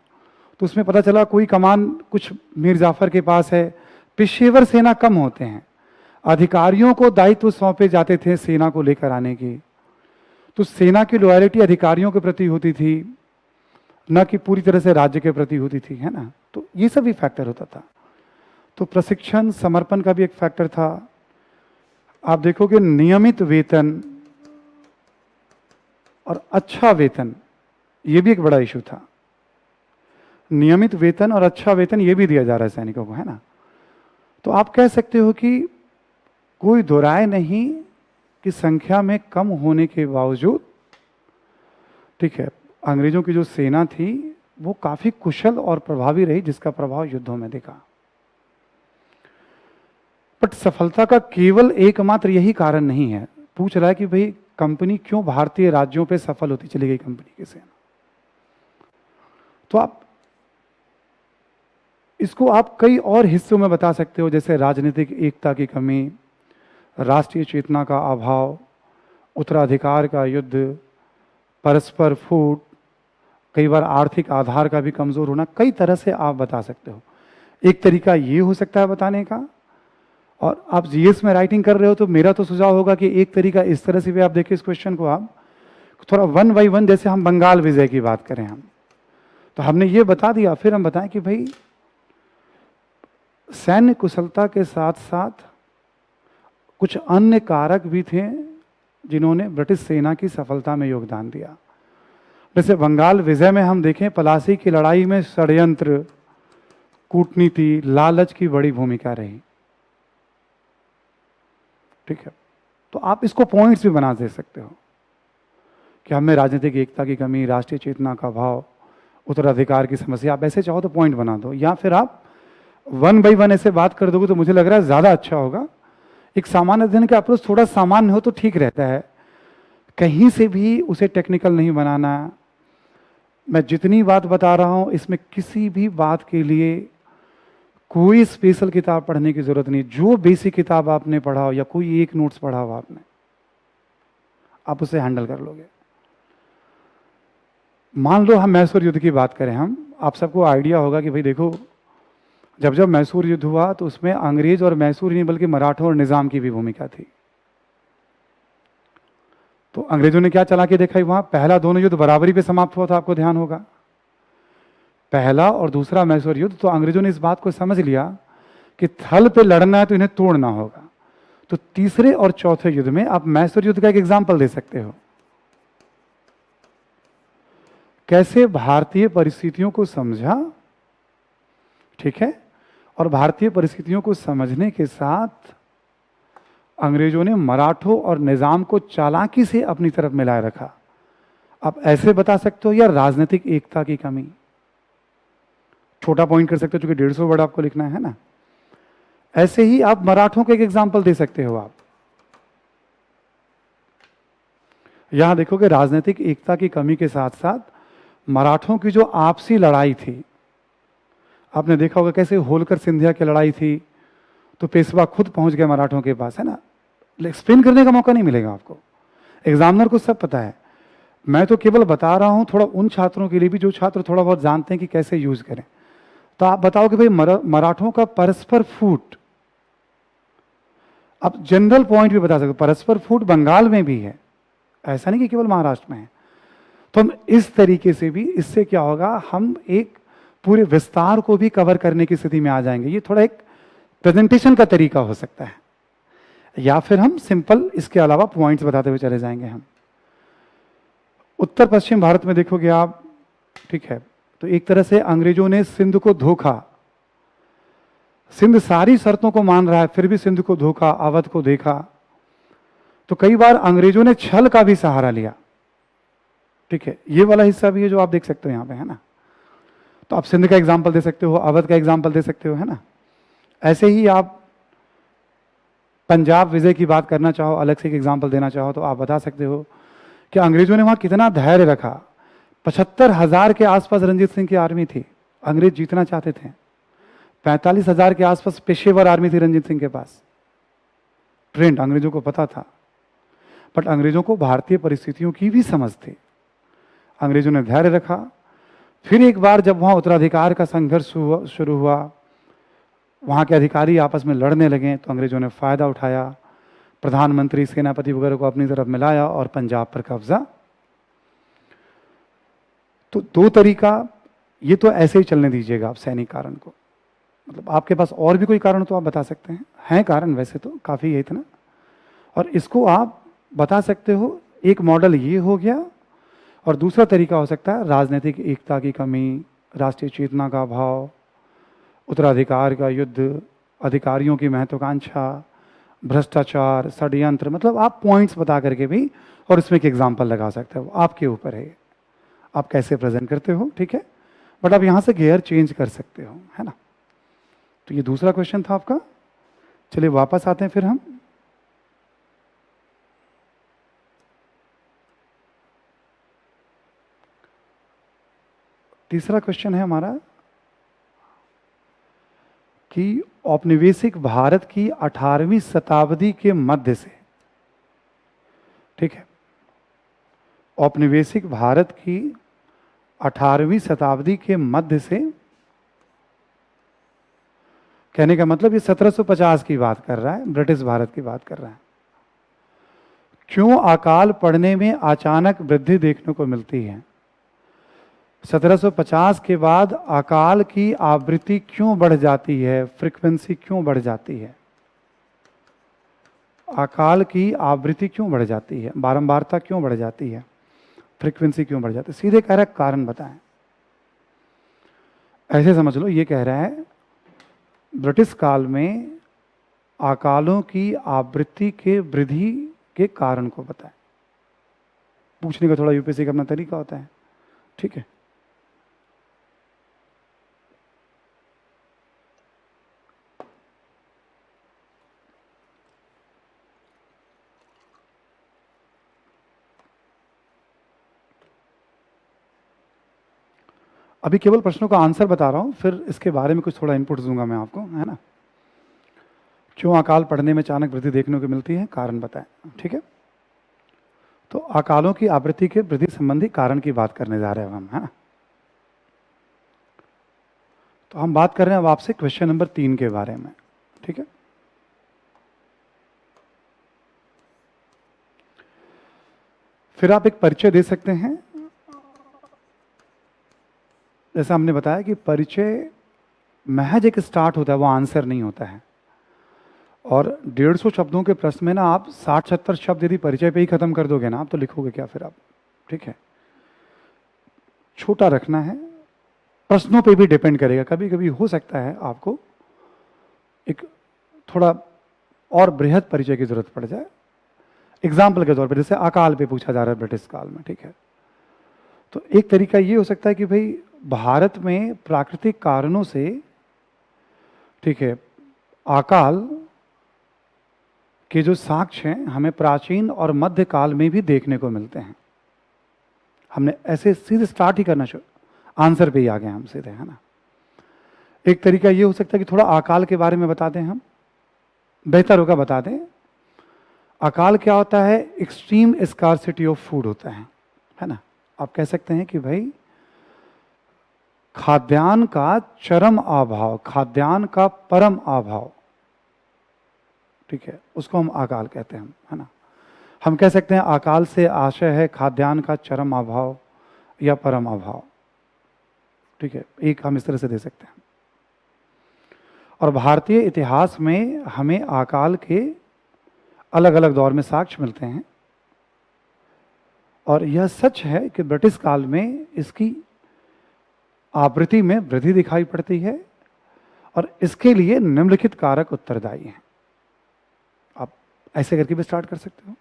तो उसमें पता चला कोई कमान कुछ मीर जाफर के पास है, पेशेवर सेना कम होते हैं, अधिकारियों को दायित्व सौंपे जाते थे सेना को लेकर आने की, तो सेना की लॉयल्टी अधिकारियों के प्रति होती थी, न कि पूरी तरह से राज्य के प्रति होती थी, है ना। तो ये सब भी फैक्टर होता था। तो प्रशिक्षण, समर्पण का भी एक फैक्टर था। आप देखोगे नियमित वेतन और अच्छा वेतन, ये भी एक बड़ा इशू था। नियमित वेतन और अच्छा वेतन ये भी दिया जा रहा है सैनिकों को, है ना। तो आप कह सकते हो कि कोई दो राय नहीं कि संख्या में कम होने के बावजूद, ठीक है, अंग्रेजों की जो सेना थी वो काफी कुशल और प्रभावी रही, जिसका प्रभाव युद्धों में दिखा। बट सफलता का केवल एकमात्र यही कारण नहीं है। पूछ रहा है कि भाई कंपनी क्यों भारतीय राज्यों पे सफल होती चली गई, कंपनी की सेना। तो आप कई और हिस्सों में बता सकते हो, जैसे राजनीतिक एकता की कमी, राष्ट्रीय चेतना का अभाव, उत्तराधिकार का युद्ध, परस्पर फूट, कई बार आर्थिक आधार का भी कमजोर होना, कई तरह से आप बता सकते हो। एक तरीका ये हो सकता है बताने का, और आप जीएस में राइटिंग कर रहे हो तो मेरा तो सुझाव होगा कि एक तरीका इस तरह से भी आप देखिए इस क्वेश्चन को, आप थोड़ा 1 बाय 1, जैसे हम बंगाल विजय की बात करें, हम तो हमने ये बता दिया, फिर हम बताएं कि भाई सैन्य कुशलता के साथ साथ कुछ अन्य कारक भी थे जिन्होंने ब्रिटिश सेना की सफलता में योगदान दिया। जैसे बंगाल विजय में हम देखें, पलासी की लड़ाई में षड्यंत्र, कूटनीति, लालच की बड़ी भूमिका रही, ठीक है। तो आप इसको पॉइंट्स भी बना दे सकते हो कि हमें राजनीतिक एकता की कमी, राष्ट्रीय चेतना का अभाव, उत्तराधिकार की समस्या, आप ऐसे चाहो तो पॉइंट बना दो, या फिर आप 1 बाय 1 ऐसे बात कर दोगे तो मुझे लग रहा है ज्यादा अच्छा होगा। एक सामान्य अध्ययन का अप्रोच थोड़ा सामान्य हो तो ठीक रहता है, कहीं से भी उसे टेक्निकल नहीं बनाना। मैं जितनी बात बता रहा हूं इसमें किसी भी बात के लिए कोई स्पेशल किताब पढ़ने की जरूरत नहीं, जो बेसिक किताब आपने पढ़ा हो या कोई एक नोट्स पढ़ा हो आपने, आप उसे हैंडल कर लोगे। मान लो हम मैसूर युद्ध की बात करें, हम आप सबको आइडिया होगा कि भाई देखो, जब जब मैसूर युद्ध हुआ तो उसमें अंग्रेज और मैसूर ही नहीं बल्कि मराठों और निजाम की भी भूमिका थी। तो अंग्रेजों ने क्या चला के देखा वहां, पहला दोनों युद्ध बराबरी पे समाप्त हुआ था, आपको ध्यान होगा, पहला और दूसरा मैसूर युद्ध। तो अंग्रेजों ने इस बात को समझ लिया कि थल पे लड़ना है तो इन्हें तोड़ना होगा। तो तीसरे और चौथे युद्ध में आप मैसूर युद्ध का एक एग्जाम्पल दे सकते हो, कैसे भारतीय परिस्थितियों को समझा, ठीक है, और भारतीय परिस्थितियों को समझने के साथ अंग्रेजों ने मराठों और निजाम को चालाकी से अपनी तरफ मिलाए रखा। आप ऐसे बता सकते हो, या राजनीतिक एकता की कमी, छोटा पॉइंट कर सकते हो क्योंकि 150 वर्ड आपको लिखना है ना। ऐसे ही आप मराठों का एक एग्जाम्पल दे सकते हो। आप यहां देखोगे राजनीतिक एकता की कमी के साथ साथ मराठों की जो आपसी लड़ाई थी, आपने देखा होगा कैसे होलकर सिंधिया की लड़ाई थी, तो पेशवा खुद पहुंच गए मराठों के पास, है ना। एक्सप्लेन करने का मौका नहीं मिलेगा आपको, एग्जामिनर को सब पता है। मैं तो केवल बता रहा हूं थोड़ा उन छात्रों के लिए भी जो छात्र थोड़ा बहुत जानते हैं कि कैसे यूज करें। तो आप बताओ कि भाई मराठों का परस्पर फूट, आप जनरल पॉइंट भी बता सकते हो, परस्पर फूट बंगाल में भी है, ऐसा नहीं कि केवल महाराष्ट्र में है। तो हम इस तरीके से भी, इससे क्या होगा, हम एक पूरे विस्तार को भी कवर करने की स्थिति में आ जाएंगे। ये थोड़ा एक प्रेजेंटेशन का तरीका हो सकता है, या फिर हम सिंपल इसके अलावा पॉइंट्स बताते हुए चले जाएंगे। हम उत्तर पश्चिम भारत में देखोगे आप, ठीक है, तो एक तरह से अंग्रेजों ने सिंध को धोखा, सिंध सारी शर्तों को मान रहा है फिर भी सिंध को धोखा, अवध को देखा। तो कई बार अंग्रेजों ने छल का भी सहारा लिया, ठीक है, ये वाला हिस्सा भी है जो आप देख सकते हो यहां पे, है ना। तो आप सिंध का एग्जाम्पल दे सकते हो, अवध का एग्जाम्पल दे सकते हो, है ना। ऐसे ही आप पंजाब विजय की बात करना चाहो, अलग से एक एग्जाम्पल देना चाहो, तो आप बता सकते हो कि अंग्रेजों ने वहां कितना धैर्य रखा। 75,000 के आसपास रंजीत सिंह की आर्मी थी, अंग्रेज जीतना चाहते थे। 45,000 के आसपास पेशेवर आर्मी थी रंजीत सिंह के पास, ट्रेंड, अंग्रेजों को पता था। बट अंग्रेजों को भारतीय परिस्थितियों की भी समझ थी, अंग्रेजों ने धैर्य रखा। फिर एक बार जब वहां उत्तराधिकार का संघर्ष शुरू हुआ, वहां के अधिकारी आपस में लड़ने लगे, तो अंग्रेजों ने फायदा उठाया, प्रधानमंत्री, सेनापति वगैरह को अपनी तरफ मिलाया और पंजाब पर कब्जा। तो दो तरीका, ये तो ऐसे ही चलने दीजिएगा आप सैनिक कारण को, मतलब आपके पास और भी कोई कारण तो आप बता सकते हैं कारण वैसे तो काफी है इतना, और इसको आप बता सकते हो। एक मॉडल ये हो गया, और दूसरा तरीका हो सकता है राजनीतिक एकता की कमी, राष्ट्रीय चेतना का अभाव, उत्तराधिकार का युद्ध, अधिकारियों की महत्वाकांक्षा, भ्रष्टाचार, षड्यंत्र, मतलब आप पॉइंट्स बता करके भी और इसमें एक एग्जाम्पल लगा सकते हो। आपके ऊपर है आप कैसे प्रेजेंट करते हो, ठीक है, बट आप यहां से गियर चेंज कर सकते हो, है ना। तो ये दूसरा क्वेश्चन था आपका। चलिए वापस आते हैं फिर हम। तीसरा क्वेश्चन है हमारा कि औपनिवेशिक भारत की 18वीं शताब्दी के मध्य से, ठीक है, औपनिवेशिक भारत की 18वीं शताब्दी के मध्य से, कहने का मतलब ये 1750 की बात कर रहा है, ब्रिटिश भारत की बात कर रहा है। क्यों अकाल पड़ने में अचानक वृद्धि देखने को मिलती है? 1750 के बाद अकाल की आवृत्ति क्यों बढ़ जाती है, फ्रीक्वेंसी क्यों बढ़ जाती है, अकाल की आवृत्ति क्यों बढ़ जाती है, बारंबारता क्यों बढ़ जाती है, फ्रीक्वेंसी क्यों बढ़ जाती है? सीधे कह रहा है कारण बताएं। ऐसे समझ लो, ये कह रहा है ब्रिटिश काल में अकालों की आवृत्ति के वृद्धि के कारण को बताएं। पूछने का थोड़ा यूपीएससी का अपना तरीका होता है, ठीक है। अभी केवल प्रश्नों का आंसर बता रहा हूं, फिर इसके बारे में कुछ थोड़ा इनपुट दूंगा मैं आपको, है ना। क्यों अकाल पढ़ने में अचानक वृद्धि देखने को मिलती है, कारण बताएं, ठीक है। तो अकालों की आवृत्ति के वृद्धि संबंधी कारण की बात करने जा रहे हैं हम, है ना। तो हम बात कर रहे हैं अब आपसे क्वेश्चन नंबर 3 के बारे में, ठीक है। फिर आप एक परिचय दे सकते हैं। जैसा हमने बताया कि परिचय महज एक स्टार्ट होता है, वो आंसर नहीं होता है। और 150 शब्दों के प्रश्न में ना आप 60-70 शब्द यदि परिचय पे ही खत्म कर दोगे ना, आप तो लिखोगे क्या फिर आप, ठीक है। छोटा रखना है, प्रश्नों पे भी डिपेंड करेगा। कभी कभी हो सकता है आपको एक थोड़ा और बृहद परिचय की जरूरत पड़ जाए। एग्जाम्पल के तौर पर जैसे अकाल पे पूछा जा रहा है ब्रिटिश काल में, ठीक है। तो एक तरीका ये हो सकता है कि भाई भारत में प्राकृतिक कारणों से, ठीक है, अकाल के जो साक्ष्य हैं हमें प्राचीन और मध्य काल में भी देखने को मिलते हैं। हमने ऐसे सीधे स्टार्ट ही करना शुरू, आंसर पे ही आ गए हम सीधे, है ना। एक तरीका ये हो सकता है कि थोड़ा अकाल के बारे में बता दें हम, बेहतर होगा बता दें। अकाल क्या होता है, एक्सट्रीम स्कार्सिटी ऑफ फूड होता है ना। आप कह सकते हैं कि भाई खाद्यान्न का चरम अभाव, खाद्यान्न का परम अभाव, ठीक है, उसको हम अकाल कहते हैं, है ना। हम कह सकते हैं अकाल से आशय है खाद्यान्न का चरम अभाव या परम अभाव, ठीक है, एक हम इस तरह से दे सकते हैं। और भारतीय इतिहास में हमें अकाल के अलग अलग दौर में साक्ष्य मिलते हैं। और यह सच है कि ब्रिटिश काल में इसकी आवृत्ति में वृद्धि दिखाई पड़ती है और इसके लिए निम्नलिखित कारक उत्तरदायी हैं। आप ऐसे करके भी स्टार्ट कर सकते हो।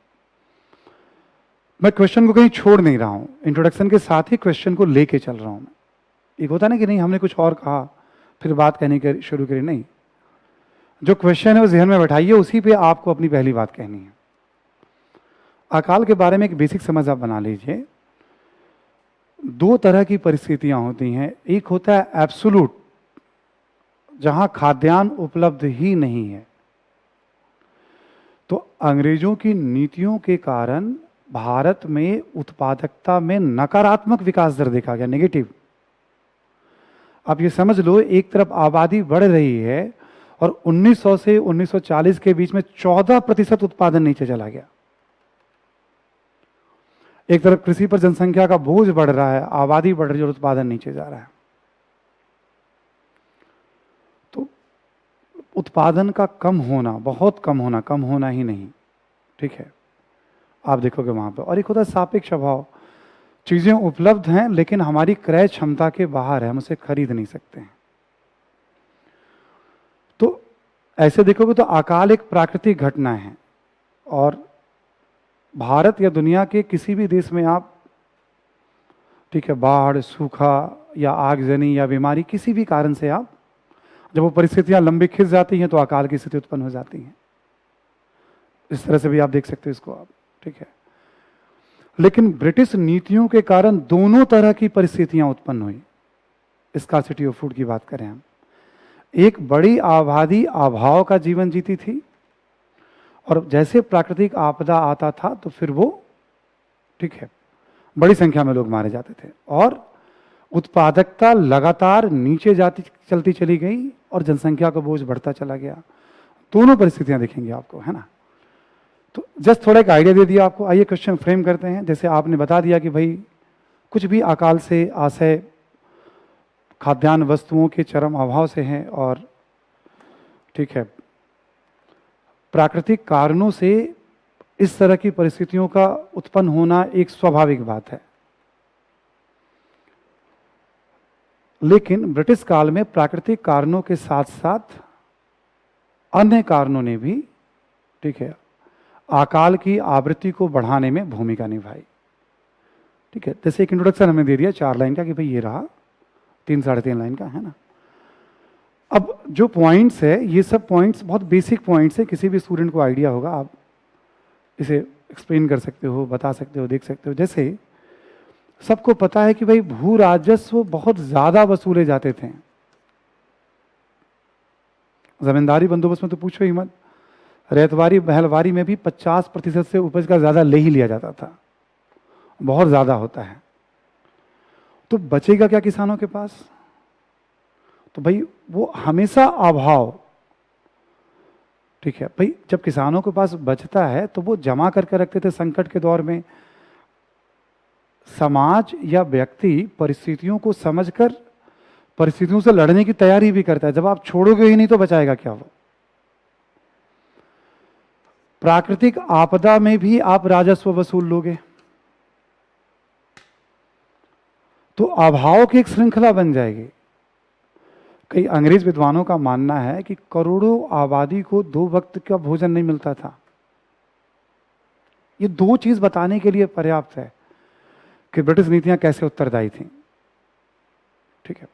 मैं क्वेश्चन को कहीं छोड़ नहीं रहा हूं, इंट्रोडक्शन के साथ ही क्वेश्चन को लेके चल रहा हूं मैं। एक होता ना कि नहीं हमने कुछ और कहा फिर बात कहने के शुरू करी, नहीं, जो क्वेश्चन है वो जहन में बैठाइए, उसी पे आपको अपनी पहली बात कहनी है। अकाल के बारे में एक बेसिक समझ आप बना लीजिए। दो तरह की परिस्थितियां होती हैं। एक होता है एब्सोल्यूट, जहां खाद्यान्न उपलब्ध ही नहीं है। तो अंग्रेजों की नीतियों के कारण भारत में उत्पादकता में नकारात्मक विकास दर देखा गया, नेगेटिव। आप ये समझ लो, एक तरफ आबादी बढ़ रही है और 1900 से 1940 के बीच में 14% उत्पादन नीचे चला गया। एक तरफ कृषि पर जनसंख्या का बोझ बढ़ रहा है, आबादी बढ़ रही है और उत्पादन नीचे जा रहा है। तो उत्पादन का कम होना, बहुत कम होना, कम होना ही नहीं, ठीक है, आप देखोगे वहां पर। और एक होता है सापेक्ष अभाव, चीजें उपलब्ध हैं लेकिन हमारी क्रय क्षमता के बाहर है, हम उसे खरीद नहीं सकते हैं। तो ऐसे देखोगे तो अकाल एक प्राकृतिक घटना है और भारत या दुनिया के किसी भी देश में आप, ठीक है, बाढ़, सूखा या आगजनी या बीमारी, किसी भी कारण से आप, जब वो परिस्थितियां लंबी खिंच जाती हैं तो अकाल की स्थिति उत्पन्न हो जाती है। इस तरह से भी आप देख सकते हो इसको आप, ठीक है। लेकिन ब्रिटिश नीतियों के कारण दोनों तरह की परिस्थितियां उत्पन्न हुई। स्कार्सिटी ऑफ फूड की बात करें हम, एक बड़ी आबादी अभाव का जीवन जीती थी और जैसे प्राकृतिक आपदा आता था तो फिर वो, ठीक है, बड़ी संख्या में लोग मारे जाते थे और उत्पादकता लगातार नीचे जाती चलती चली गई और जनसंख्या का बोझ बढ़ता चला गया। दोनों परिस्थितियां दिखेंगी आपको, है ना। तो जस्ट थोड़ा एक आइडिया दे दिया आपको। आइए क्वेश्चन फ्रेम करते हैं। जैसे आपने बता दिया कि भाई कुछ भी अकाल से आशय खाद्यान्न वस्तुओं के चरम अभाव से है और, ठीक है, प्राकृतिक कारणों से इस तरह की परिस्थितियों का उत्पन्न होना एक स्वाभाविक बात है। लेकिन ब्रिटिश काल में प्राकृतिक कारणों के साथ साथ अन्य कारणों ने भी, ठीक है, अकाल की आवृत्ति को बढ़ाने में भूमिका निभाई, ठीक है। जैसे एक इंट्रोडक्शन हमने दे दिया 4 लाइन का कि भाई ये रहा 3-3.5 लाइन का, है ना। अब जो पॉइंट्स है, ये सब पॉइंट्स बहुत बेसिक पॉइंट्स है, किसी भी स्टूडेंट को आइडिया होगा, आप इसे एक्सप्लेन कर सकते हो, बता सकते हो, देख सकते हो। जैसे सबको पता है कि भाई भू राजस्व बहुत ज्यादा वसूले जाते थे। जमींदारी बंदोबस्त में तो पूछो ही मत, रैतवारी महलवारी में भी 50% से उपज का ज्यादा ले ही लिया जाता था, बहुत ज्यादा होता है। तो बचेगा क्या किसानों के पास? तो भाई वो हमेशा अभाव, ठीक है भाई, जब किसानों के पास बचता है तो वो जमा करके रखते थे। संकट के दौर में समाज या व्यक्ति परिस्थितियों को समझकर परिस्थितियों से लड़ने की तैयारी भी करता है। जब आप छोड़ोगे ही नहीं तो बचाएगा क्या वो? प्राकृतिक आपदा में भी आप राजस्व वसूल लोगे तो अभाव की एक श्रृंखला बन जाएगी। कई अंग्रेज विद्वानों का मानना है कि करोड़ों आबादी को 2 वक्त का भोजन नहीं मिलता था। ये 2 चीज बताने के लिए पर्याप्त है कि ब्रिटिश नीतियां कैसे उत्तरदायी थीं। ठीक है,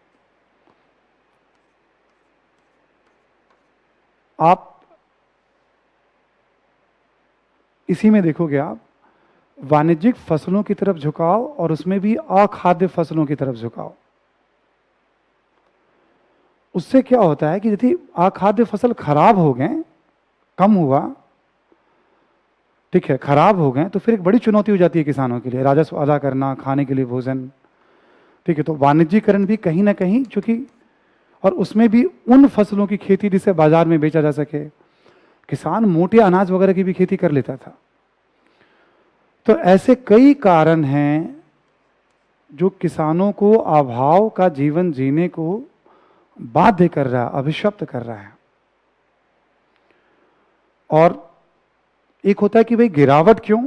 आप इसी में देखोगे आप वाणिज्यिक फसलों की तरफ झुकाव और उसमें भी अखाद्य फसलों की तरफ झुकाव। उससे क्या होता है कि यदि अखाद्य फसल खराब हो गए, कम हुआ, ठीक है, खराब हो गए तो फिर एक बड़ी चुनौती हो जाती है किसानों के लिए, राजस्व अदा करना, खाने के लिए भोजन। ठीक है, तो वाणिज्यिकरण भी कहीं ना कहीं, चूंकि और उसमें भी उन फसलों की खेती जिसे बाजार में बेचा जा सके। किसान मोटे अनाज वगैरह की भी खेती कर लेता था। तो ऐसे कई कारण हैं जो किसानों को अभाव का जीवन जीने को बाध्य कर रहा है, अभिशप्त कर रहा है। और एक होता है कि भाई गिरावट क्यों?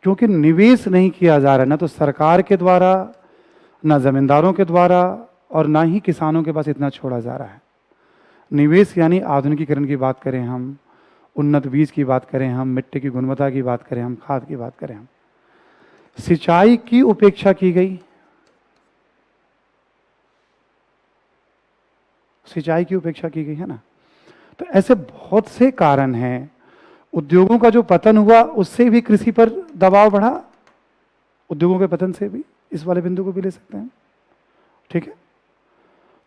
क्योंकि निवेश नहीं किया जा रहा है, ना तो सरकार के द्वारा, ना जमींदारों के द्वारा, और ना ही किसानों के पास इतना छोड़ा जा रहा है। निवेश यानी आधुनिकीकरण की बात करें हम, उन्नत बीज की बात करें हम, मिट्टी की गुणवत्ता की बात करें हम, खाद की बात करें हम, सिंचाई की उपेक्षा की गई। सिंचाई की उपेक्षा की गई है ना। तो ऐसे बहुत से कारण हैं। उद्योगों का जो पतन हुआ उससे भी कृषि पर दबाव बढ़ा, उद्योगों के पतन से भी, इस वाले बिंदु को भी ले सकते हैं। ठीक है,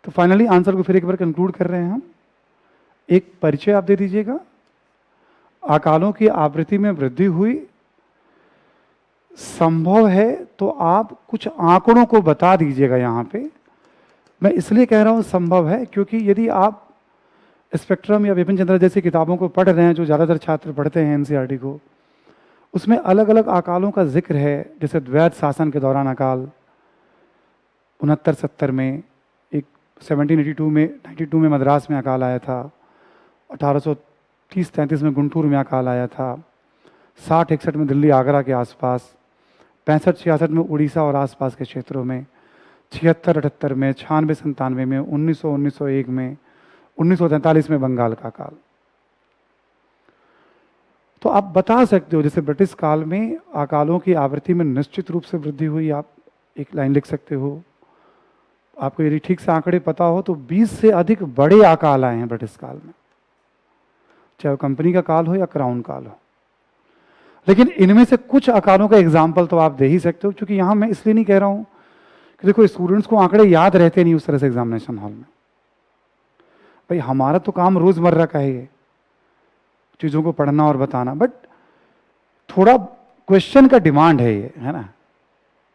तो फाइनली आंसर को फिर एक बार कंक्लूड कर रहे हैं हम। एक परिचय आप दे दीजिएगा। अकालों की आवृत्ति में वृद्धि हुई, संभव है तो आप कुछ आंकड़ों को बता दीजिएगा यहां पे। मैं इसलिए कह रहा हूं संभव है क्योंकि यदि आप स्पेक्ट्रम या विपिन चंद्रा जैसी किताबों को पढ़ रहे हैं, जो ज़्यादातर छात्र पढ़ते हैं एनसीईआरटी को, उसमें अलग अलग अकालों का जिक्र है। जैसे द्वैत शासन के दौरान अकाल 69-70 में, एक 1782 में, 92 में मद्रास में अकाल आया था, 1830-33 में गुंटूर में अकाल आया था, 60-61 में दिल्ली आगरा के आसपास, 65-66 में उड़ीसा और आसपास के क्षेत्रों में, 76-78 में, 96-97 में, 1900-1901 में, 1943 में बंगाल का काल। तो आप बता सकते हो, जैसे ब्रिटिश काल में अकालों की आवृत्ति में निश्चित रूप से वृद्धि हुई, आप एक लाइन लिख सकते हो। आपको यदि ठीक से आंकड़े पता हो तो 20 से अधिक बड़े अकाल आए हैं ब्रिटिश काल में, चाहे वो कंपनी का काल हो या क्राउन काल हो। लेकिन इनमें से कुछ अकालों का एग्जाम्पल तो आप दे ही सकते हो, क्योंकि यहां मैं इसलिए नहीं कह रहा हूं कि देखो स्टूडेंट्स को आंकड़े याद रहते नहीं उस तरह से एग्जामिनेशन हॉल में। भाई हमारा तो काम रोजमर्रा का है ये चीजों को पढ़ना और बताना, बट थोड़ा क्वेश्चन का डिमांड है ये, है ना,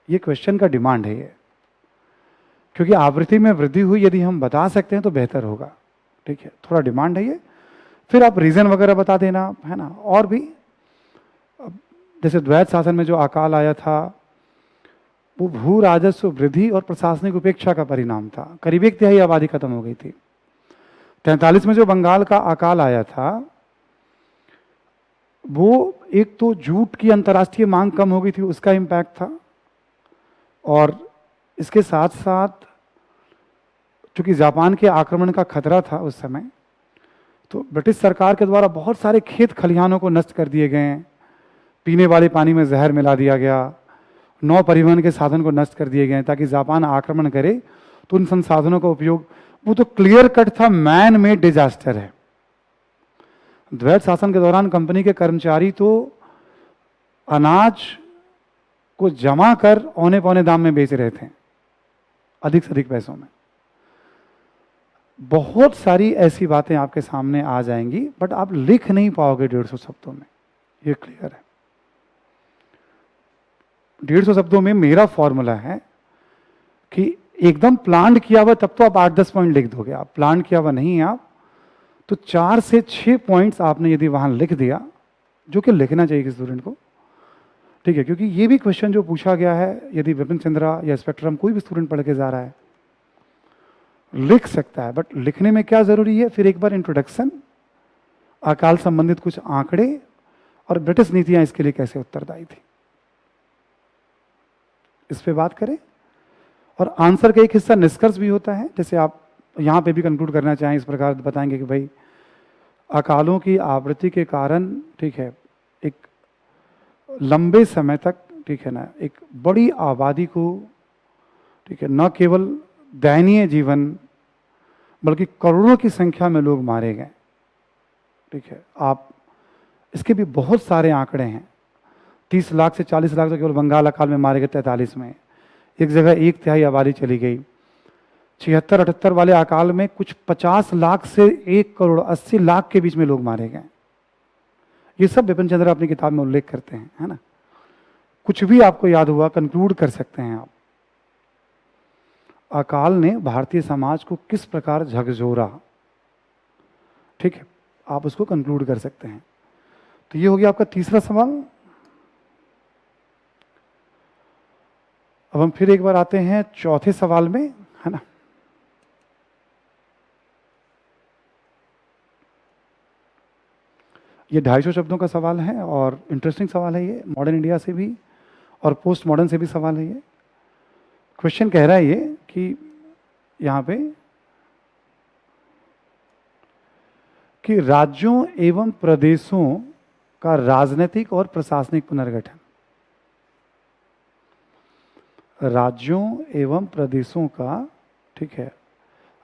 ये क्वेश्चन का डिमांड है ये, क्योंकि आवृत्ति में वृद्धि हुई यदि हम बता सकते हैं तो बेहतर होगा। ठीक है, थोड़ा डिमांड है ये। फिर आप रीजन वगैरह बता देना, है ना। और भी जैसे द्वैत शासन में जो अकाल आया था वो भू राजस्व वृद्धि और प्रशासनिक उपेक्षा का परिणाम था। करीब 1/3 आबादी खत्म हो गई थी। 43 में जो बंगाल का अकाल आया था वो एक तो जूट की अंतर्राष्ट्रीय मांग कम हो गई थी, उसका इम्पैक्ट था, और इसके साथ साथ चूंकि जापान के आक्रमण का खतरा था उस समय, तो ब्रिटिश सरकार के द्वारा बहुत सारे खेत खलिहानों को नष्ट कर दिए गए, पीने वाले पानी में जहर मिला दिया गया, नौ परिवहन के साधन को नष्ट कर दिए गए ताकि जापान आक्रमण करे तो उन संसाधनों का उपयोग, वो तो क्लियर कट था मैन मेड डिजास्टर है। द्वैत शासन के दौरान कंपनी के कर्मचारी तो अनाज को जमा कर औने पौने दाम में बेच रहे थे, अधिक से अधिक पैसों में। बहुत सारी ऐसी बातें आपके सामने आ जाएंगी, बट आप लिख नहीं पाओगे 150 शब्दों में, ये क्लियर है। 150 शब्दों में मेरा फॉर्मूला है कि एकदम प्लान किया हुआ तब तो आप 8-10 पॉइंट लिख दोगे, आप प्लान किया हुआ नहीं है आप तो 4 से 6 पॉइंट्स आपने यदि वहां लिख दिया, जो कि लिखना चाहिए स्टूडेंट को, ठीक है, क्योंकि ये भी क्वेश्चन जो पूछा गया है, यदि विपिन चंद्रा या स्पेक्ट्रम कोई भी स्टूडेंट पढ़ के जा रहा है लिख सकता है, बट लिखने में क्या जरूरी है, फिर एक बार इंट्रोडक्शन, अकाल संबंधित कुछ आंकड़े और ब्रिटिश नीतियां इसके लिए कैसे उत्तरदायी थी, इस पे बात करें। और आंसर का एक हिस्सा निष्कर्ष भी होता है, जैसे आप यहां पे भी कंक्लूड करना चाहें इस प्रकार बताएंगे कि भाई अकालों की आवृत्ति के कारण, ठीक है, एक लंबे समय तक, ठीक है ना, एक बड़ी आबादी को, ठीक है, न केवल दयनीय जीवन बल्कि करोड़ों की संख्या में लोग मारे गए, ठीक है। आप इसके भी बहुत सारे आंकड़े हैं, 30 लाख से 40 लाख तो केवल बंगाल अकाल में मारे गए 43 में, एक जगह 1/3 आबादी चली गई। 76-78 वाले अकाल में कुछ 50 लाख से 1 करोड़ 80 लाख के बीच में लोग मारे गए। ये सब विपिन चंद्र अपनी किताब में उल्लेख करते हैं, है ना। कुछ भी आपको याद हुआ कंक्लूड कर सकते हैं आप। अकाल ने भारतीय समाज को किस प्रकार झकझोरा, ठीक है, आप उसको कंक्लूड कर सकते हैं। तो ये हो गया आपका तीसरा सवाल। अब हम फिर एक बार आते हैं चौथे सवाल में, है ना। ये 250 शब्दों का सवाल है और इंटरेस्टिंग सवाल है ये, मॉडर्न इंडिया से भी और पोस्ट मॉडर्न से भी सवाल है ये। क्वेश्चन कह रहा है ये कि यहां पे कि राज्यों एवं प्रदेशों का राजनीतिक और प्रशासनिक पुनर्गठन, राज्यों एवं प्रदेशों का, ठीक है,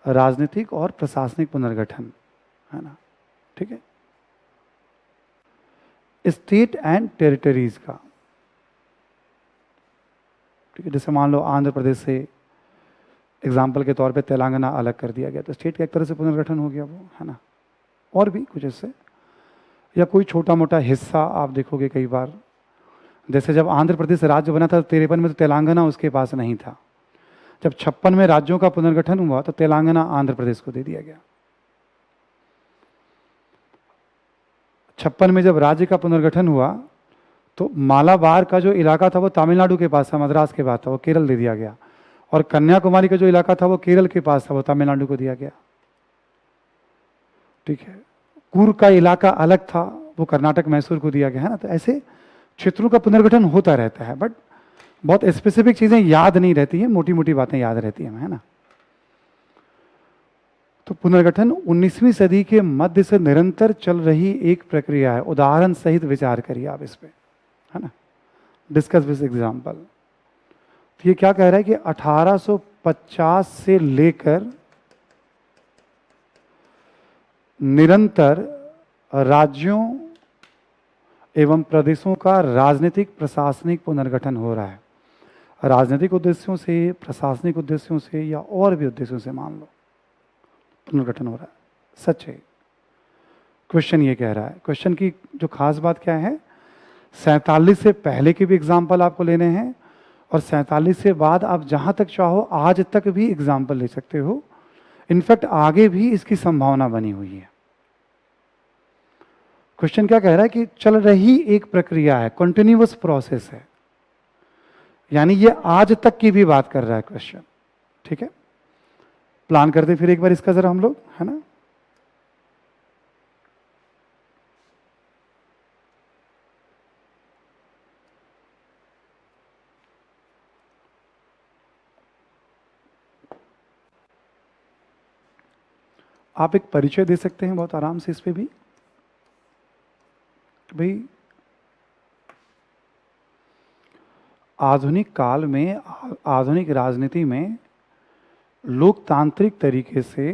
राजनीतिक और प्रशासनिक पुनर्गठन, है ना, ठीक है। स्टेट एंड टेरिटरीज का, ठीक है, जैसे मान लो आंध्र प्रदेश से एग्जाम्पल के तौर पे तेलंगाना अलग कर दिया गया, तो स्टेट का एक तरह से पुनर्गठन हो गया वो, है ना। और भी कुछ ऐसे, या कोई छोटा मोटा हिस्सा आप देखोगे कई बार, जैसे जब आंध्र प्रदेश राज्य बना था 53 में, तो तेलंगाना उसके पास नहीं था। जब 56 में राज्यों का पुनर्गठन हुआ तो तेलंगाना आंध्र प्रदेश को दे दिया गया। 56 में जब राज्य का पुनर्गठन हुआ तो मालाबार का जो इलाका था वो तमिलनाडु के पास था, मद्रास के पास था, वो केरल दे दिया गया। और कन्याकुमारी का जो इलाका था वो केरल के पास था, वो तमिलनाडु को दिया गया, ठीक है। कूर्ग का इलाका अलग था, वो कर्नाटक मैसूर को दिया गया, है ना। तो ऐसे क्षेत्रों का पुनर्गठन होता रहता है, बट बहुत स्पेसिफिक चीजें याद नहीं रहती हैं, मोटी मोटी बातें याद रहती हैं, है ना। तो पुनर्गठन 19वीं सदी के मध्य से निरंतर चल रही एक प्रक्रिया है। उदाहरण सहित विचार करिए आप इस पे, है ना। Discuss with example. तो ये क्या कह रहा है कि 1850 से लेकर निरंतर राज्यों एवं प्रदेशों का राजनीतिक प्रशासनिक पुनर्गठन हो रहा है। राजनीतिक उद्देश्यों से, प्रशासनिक उद्देश्यों से, या और भी उद्देश्यों से मान लो पुनर्गठन हो रहा है। सच है। क्वेश्चन ये कह रहा है, क्वेश्चन की जो खास बात क्या है, 47 से पहले के भी एग्जाम्पल आपको लेने हैं और 47 से बाद आप जहां तक चाहो आज तक भी एग्जाम्पल ले सकते हो। इनफैक्ट आगे भी इसकी संभावना बनी हुई है। क्वेश्चन क्या कह रहा है कि चल रही एक प्रक्रिया है, कंटिन्यूअस प्रोसेस है, यानी ये आज तक की भी बात कर रहा है क्वेश्चन, ठीक है। प्लान करते फिर एक बार इसका जरा हम लोग, है ना। आप एक परिचय दे सकते हैं बहुत आराम से इस पे भी, भाई आधुनिक काल में, आधुनिक राजनीति में लोकतांत्रिक तरीके से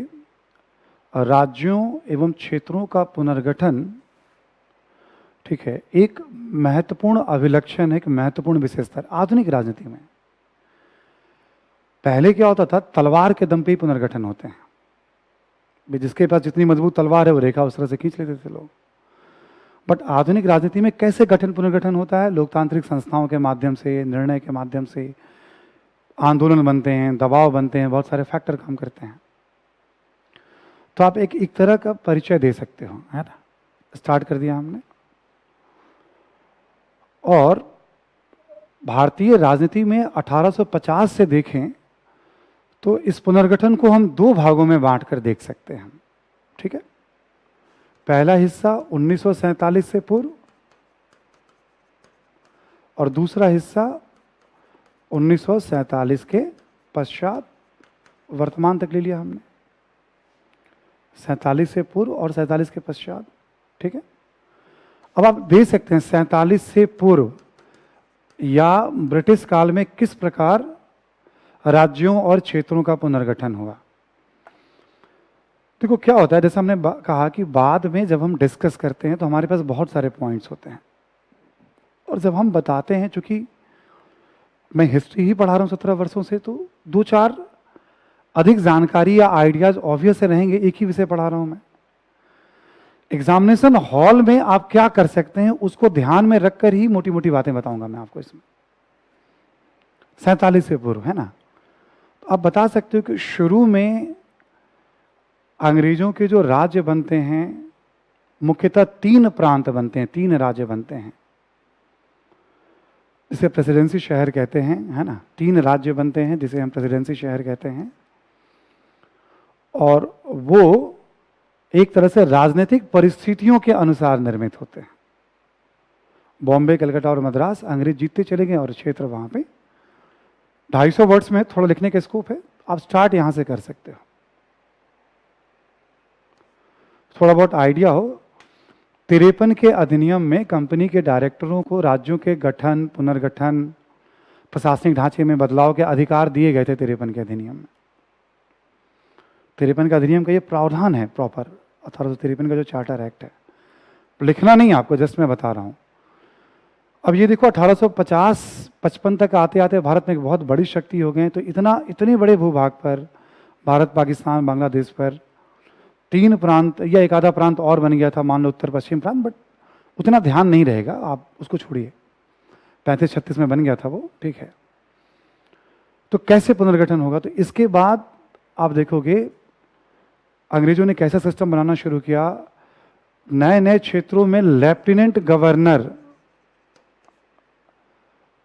राज्यों एवं क्षेत्रों का पुनर्गठन, ठीक है, एक महत्वपूर्ण अभिलक्षण है, एक महत्वपूर्ण विशेषता आधुनिक राजनीति में। पहले क्या होता था, तलवार के दम पे ही पुनर्गठन होते हैं, जिसके पास जितनी मजबूत तलवार है वो रेखा उस तरह से खींच लेते थे लोग। बट आधुनिक राजनीति में कैसे गठन पुनर्गठन होता है? लोकतांत्रिक संस्थाओं के माध्यम से, निर्णय के माध्यम से, आंदोलन बनते हैं, दबाव बनते हैं, बहुत सारे फैक्टर काम करते हैं। तो आप एक तरह का परिचय दे सकते हो, है ना। स्टार्ट कर दिया हमने। और भारतीय राजनीति में 1850 से देखें तो इस पुनर्गठन को हम दो भागों में बांटकर देख सकते हैं, ठीक है। पहला हिस्सा 1947 से पूर्व और दूसरा हिस्सा 1947 के पश्चात, वर्तमान तक ले लिया हमने, 47 से पूर्व और 47 के पश्चात, ठीक है। अब आप देख सकते हैं 47 से पूर्व या ब्रिटिश काल में किस प्रकार राज्यों और क्षेत्रों का पुनर्गठन हुआ। देखो क्या होता है, जैसे हमने कहा कि बाद में जब हम डिस्कस करते हैं तो हमारे पास बहुत सारे पॉइंट्स होते हैं, और जब हम बताते हैं, चूंकि मैं हिस्ट्री ही पढ़ा रहा हूँ 17 वर्षों से, तो दो चार अधिक जानकारी या आइडियाज ऑब्वियस रहेंगे। एक ही विषय पढ़ा रहा हूं मैं। एग्जामिनेशन हॉल में आप क्या कर सकते हैं उसको ध्यान में रखकर ही मोटी मोटी बातें बताऊंगा मैं आपको इसमें। 47 से पूर्व, है ना। तो आप बता सकते हो कि शुरू में अंग्रेजों के जो राज्य बनते हैं, मुख्यतः 3 प्रांत बनते हैं, 3 राज्य बनते हैं, जिसे प्रेसिडेंसी शहर कहते हैं, है ना। 3 राज्य बनते हैं जिसे हम प्रेसिडेंसी शहर कहते हैं, और वो एक तरह से राजनीतिक परिस्थितियों के अनुसार निर्मित होते हैं। बॉम्बे, कलकत्ता और मद्रास अंग्रेज जीतते चले गए, और क्षेत्र वहां पे 250 वर्ड्स में थोड़ा लिखने का स्कोप है, आप स्टार्ट यहां से कर सकते हो, थोड़ा बहुत आइडिया हो। 53 के अधिनियम में कंपनी के डायरेक्टरों को राज्यों के गठन, पुनर्गठन, प्रशासनिक ढांचे में बदलाव के अधिकार दिए गए थे 53 के अधिनियम में। 53 का अधिनियम का ये प्रावधान है प्रॉपर, 1853 का जो चार्टर एक्ट है। लिखना नहीं आपको, जस्ट मैं बता रहा हूं। अब ये देखो 1850-55 तक आते आते भारत में एक बहुत बड़ी शक्ति हो गए, तो इतने बड़े भूभाग पर, भारत, पाकिस्तान, बांग्लादेश पर 3 प्रांत या एक आधा प्रांत और बन गया था, मान लो उत्तर पश्चिम प्रांत, बट उतना ध्यान नहीं रहेगा, आप उसको छोड़िए। 35-36 में बन गया था वो, ठीक है। तो कैसे पुनर्गठन होगा? तो इसके बाद आप देखोगे अंग्रेजों ने कैसा सिस्टम बनाना शुरू किया। नए नए क्षेत्रों में लेफ्टिनेंट गवर्नर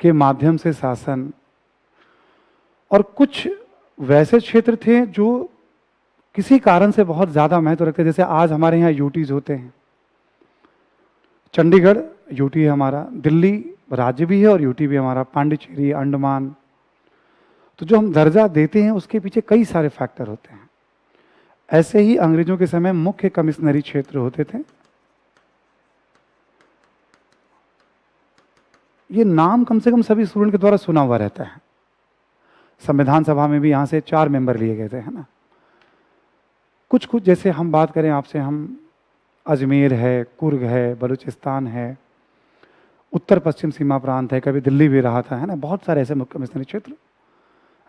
के माध्यम से शासन, और कुछ वैसे क्षेत्र थे जो किसी कारण से बहुत ज्यादा महत्व रखते हैं, जैसे आज हमारे यहाँ यूटीज होते हैं। चंडीगढ़ यूटी है हमारा, दिल्ली राज्य भी है और यूटी भी हमारा, पांडिचेरी, अंडमान। तो जो हम दर्जा देते हैं उसके पीछे कई सारे फैक्टर होते हैं। ऐसे ही अंग्रेजों के समय मुख्य कमिश्नरी क्षेत्र होते थे। ये नाम कम से कम सभी स्टूडेंट के द्वारा सुना हुआ रहता है। संविधान सभा में भी यहां से 4 मेंबर लिए गए थे, है ना। कुछ कुछ जैसे हम बात करें आपसे, हम अजमेर है, कुर्ग है, बलूचिस्तान है, उत्तर पश्चिम सीमा प्रांत है, कभी दिल्ली भी रहा था, है ना। बहुत सारे ऐसे मुख्य कमिश्नरी क्षेत्र,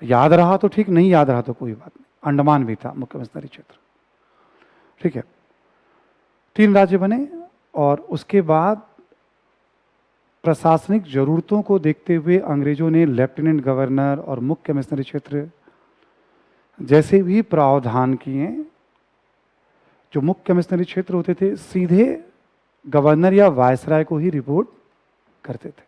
याद रहा तो ठीक, नहीं याद रहा तो कोई बात नहीं। अंडमान भी था मुख्य कमिश्नरी क्षेत्र, ठीक है। 3 राज्य बने, और उसके बाद प्रशासनिक जरूरतों को देखते हुए अंग्रेजों ने लेफ्टिनेंट गवर्नर और मुख्य कमिश्नरी क्षेत्र जैसे भी प्रावधान किए। जो मुख्य कमिश्नरी क्षेत्र होते थे सीधे गवर्नर या वायसराय को ही रिपोर्ट करते थे।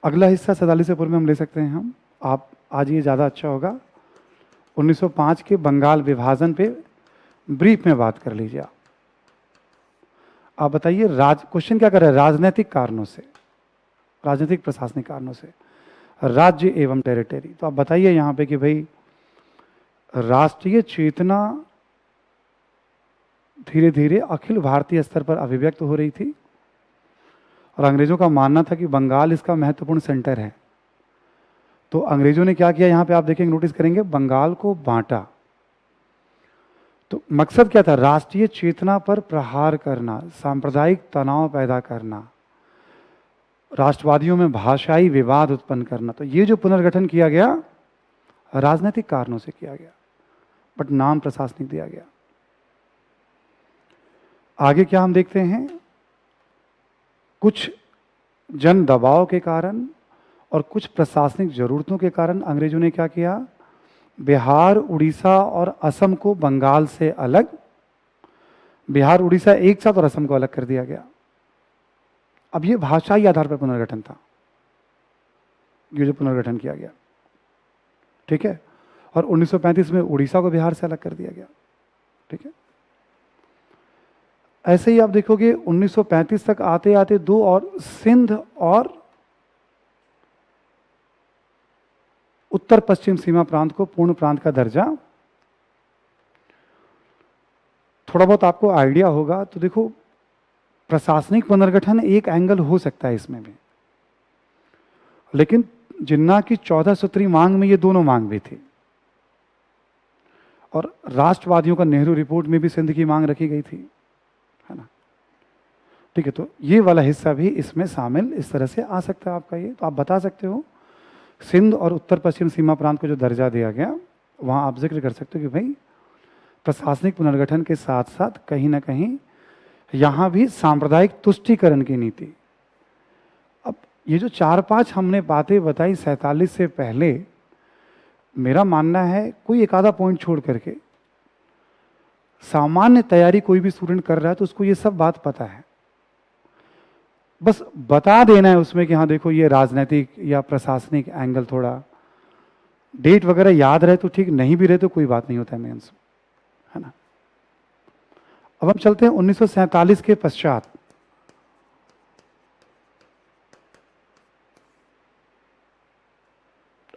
अगला हिस्सा 47 से पूर्व में हम ले सकते हैं हम, आप आज ये ज़्यादा अच्छा होगा। 1905 के बंगाल विभाजन पे ब्रीफ में बात कर लीजिए आप बताइए क्वेश्चन क्या कर रहे हैं? राजनीतिक कारणों से, राजनीतिक प्रशासनिक कारणों से राज्य एवं टेरिटरी। तो आप बताइए यहाँ पे कि भाई राष्ट्रीय चेतना धीरे धीरे अखिल भारतीय स्तर पर अभिव्यक्त हो रही थी, और अंग्रेजों का मानना था कि बंगाल इसका महत्वपूर्ण सेंटर है। तो अंग्रेजों ने क्या किया, यहाँ पे आप देखेंगे, नोटिस करेंगे, बंगाल को बांटा। तो मकसद क्या था? राष्ट्रीय चेतना पर प्रहार करना, सांप्रदायिक तनाव पैदा करना, राष्ट्रवादियों में भाषाई विवाद उत्पन्न करना। तो ये जो पुनर्गठन किया गया राजनीतिक कारणों से किया गया, बट नाम प्रशासनिक दिया गया। आगे क्या हम देखते हैं? कुछ जन दबाव के कारण और कुछ प्रशासनिक जरूरतों के कारण अंग्रेजों ने क्या किया? बिहार, उड़ीसा और असम को बंगाल से अलग, बिहार उड़ीसा एक साथ और असम को अलग कर दिया गया। अब ये भाषाई आधार पर पुनर्गठन था, ये जो पुनर्गठन किया गया, ठीक है। और 1935 में उड़ीसा को बिहार से अलग कर दिया गया, ठीक है। ऐसे ही आप देखोगे 1935 तक आते आते दो और सिंध और उत्तर पश्चिम सीमा प्रांत को पूर्ण प्रांत का दर्जा। थोड़ा बहुत आपको आइडिया होगा तो देखो, प्रशासनिक पुनर्गठन एक एंगल हो सकता है इसमें भी, लेकिन जिन्ना की 14 सूत्री मांग में ये दोनों मांग भी थी, और राष्ट्रवादियों का नेहरू रिपोर्ट में भी सिंध की मांग रखी गई थी, है ना, ठीक है। तो ये वाला हिस्सा भी इसमें शामिल इस तरह से आ सकता है आपका। ये तो आप बता सकते हो सिंध और उत्तर पश्चिम सीमा प्रांत को जो दर्जा दिया गया, वहां आप जिक्र कर सकते हो कि भाई प्रशासनिक पुनर्गठन के साथ साथ कहीं ना कहीं यहां भी सांप्रदायिक तुष्टीकरण की नीति। अब ये जो 4-5 हमने बातें बताई 47 से पहले, मेरा मानना है कोई एक आधा पॉइंट छोड़ करके सामान्य तैयारी कोई भी स्टूडेंट कर रहा है तो उसको ये सब बात पता है। बस बता देना है उसमें कि हाँ देखो ये राजनीतिक या प्रशासनिक एंगल, थोड़ा डेट वगैरह याद रहे तो ठीक, नहीं भी रहे तो कोई बात नहीं होता है मेंस, है ना। अब हम चलते हैं 1947 के पश्चात।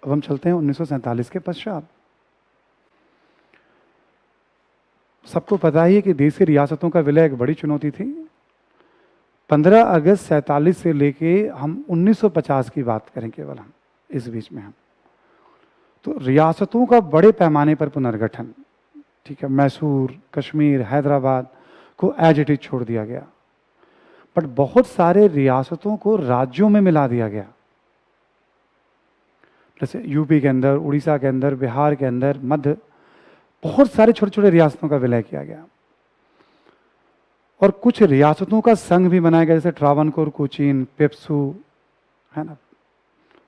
अब हम चलते हैं 1947 के पश्चात। सबको पता ही है कि देशी रियासतों का विलय एक बड़ी चुनौती थी। 15 अगस्त 47 से लेके हम 1950 की बात करें केवल, हम इस बीच में हम तो रियासतों का बड़े पैमाने पर पुनर्गठन, ठीक है। मैसूर, कश्मीर, हैदराबाद को एज इट इज छोड़ दिया गया, बट बहुत सारे रियासतों को राज्यों में मिला दिया गया, जैसे यूपी के अंदर, उड़ीसा के अंदर, बिहार के अंदर, मध्य, बहुत सारे छोटे छोटे रियासतों का विलय किया गया। और कुछ रियासतों का संघ भी बनाया गया, जैसे ट्रावनकोर, कोचीन, पेप्सू, है ना,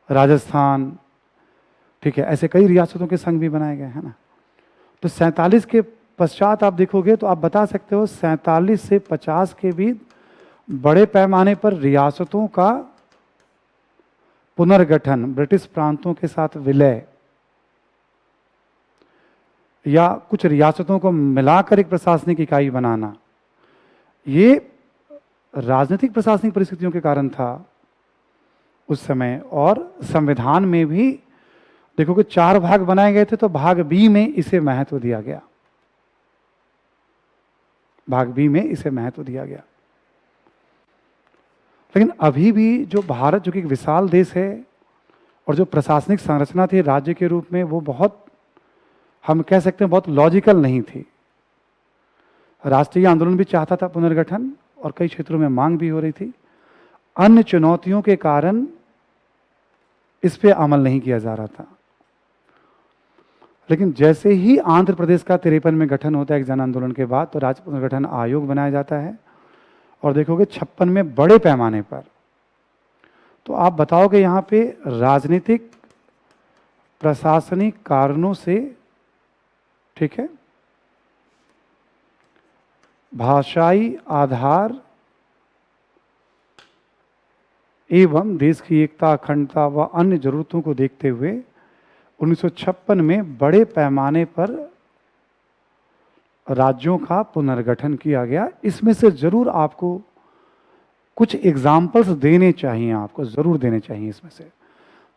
राजस्थान, ठीक है। ऐसे कई रियासतों के संघ भी बनाए गए, है ना। तो 47 के पश्चात आप देखोगे तो आप बता सकते हो 47 से 50 के बीच बड़े पैमाने पर रियासतों का पुनर्गठन, ब्रिटिश प्रांतों के साथ विलय, या कुछ रियासतों को मिलाकर एक प्रशासनिक इकाई बनाना, ये राजनीतिक प्रशासनिक परिस्थितियों के कारण था उस समय। और संविधान में भी देखो कि 4 भाग बनाए गए थे, तो भाग बी में इसे महत्व दिया गया, भाग बी में इसे महत्व दिया गया। लेकिन अभी भी जो भारत, जो कि एक विशाल देश है, और जो प्रशासनिक संरचना थी राज्य के रूप में, वो बहुत, हम कह सकते हैं बहुत लॉजिकल नहीं थी। राष्ट्रीय आंदोलन भी चाहता था पुनर्गठन, और कई क्षेत्रों में मांग भी हो रही थी। अन्य चुनौतियों के कारण इस पे अमल नहीं किया जा रहा था। लेकिन जैसे ही आंध्र प्रदेश का 53 में गठन होता है एक जन आंदोलन के बाद, तो राज्य पुनर्गठन आयोग बनाया जाता है, और देखोगे 56 में बड़े पैमाने पर। तो आप बताओगे यहाँ पे राजनीतिक प्रशासनिक कारणों से, ठीक है, भाषाई आधार एवं देश की एकता, अखंडता व अन्य जरूरतों को देखते हुए 1956 में बड़े पैमाने पर राज्यों का पुनर्गठन किया गया। इसमें से जरूर आपको कुछ एग्जाम्पल्स देने चाहिए, आपको जरूर देने चाहिए इसमें से,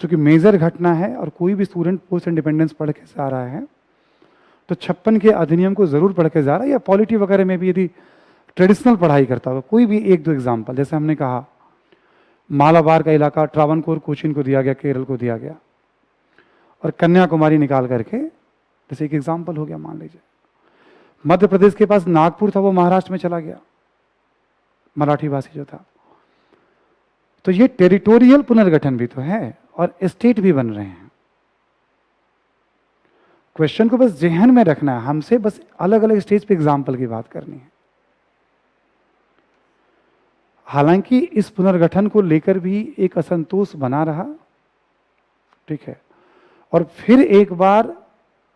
क्योंकि मेजर घटना है। और कोई भी स्टूडेंट पोस्ट इंडिपेंडेंस पढ़ के जा रहा है तो 56 के अधिनियम को जरूर पढ़ के जा रहा है, या पॉलिटी वगैरह में भी यदि ट्रेडिशनल पढ़ाई करता होगा, कोई भी 1-2 एग्जाम्पल, जैसे हमने कहा मालाबार का इलाका ट्रावनकोर, कोचीन को दिया गया, केरल को दिया गया, और कन्याकुमारी निकाल करके जैसे एक एग्जाम्पल हो गया मान लीजिए। मध्य प्रदेश के पास नागपुर था, वो महाराष्ट्र में चला गया, मराठी भाषी जो था। तो ये टेरिटोरियल पुनर्गठन भी तो है और स्टेट भी बन रहे हैं। क्वेश्चन को बस जहन में रखना है, हमसे बस अलग अलग स्टेज पे एग्जाम्पल की बात करनी है। हालांकि इस पुनर्गठन को लेकर भी एक असंतोष बना रहा, ठीक है, और फिर एक बार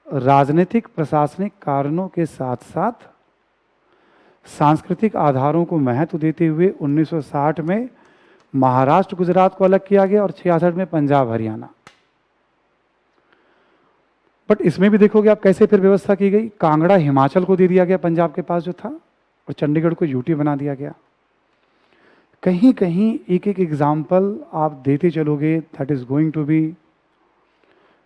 राजनीतिक प्रशासनिक कारणों के साथ साथ सांस्कृतिक आधारों को महत्व देते हुए 1960 में महाराष्ट्र गुजरात को अलग किया गया और 66 में पंजाब हरियाणा। बट इसमें भी देखोगे आप कैसे फिर व्यवस्था की गई, कांगड़ा हिमाचल को दे दिया गया पंजाब के पास जो था, और चंडीगढ़ को यूटी बना दिया गया। कहीं कहीं एक एक एग्जाम्पल आप देते चलोगे, that is going to be,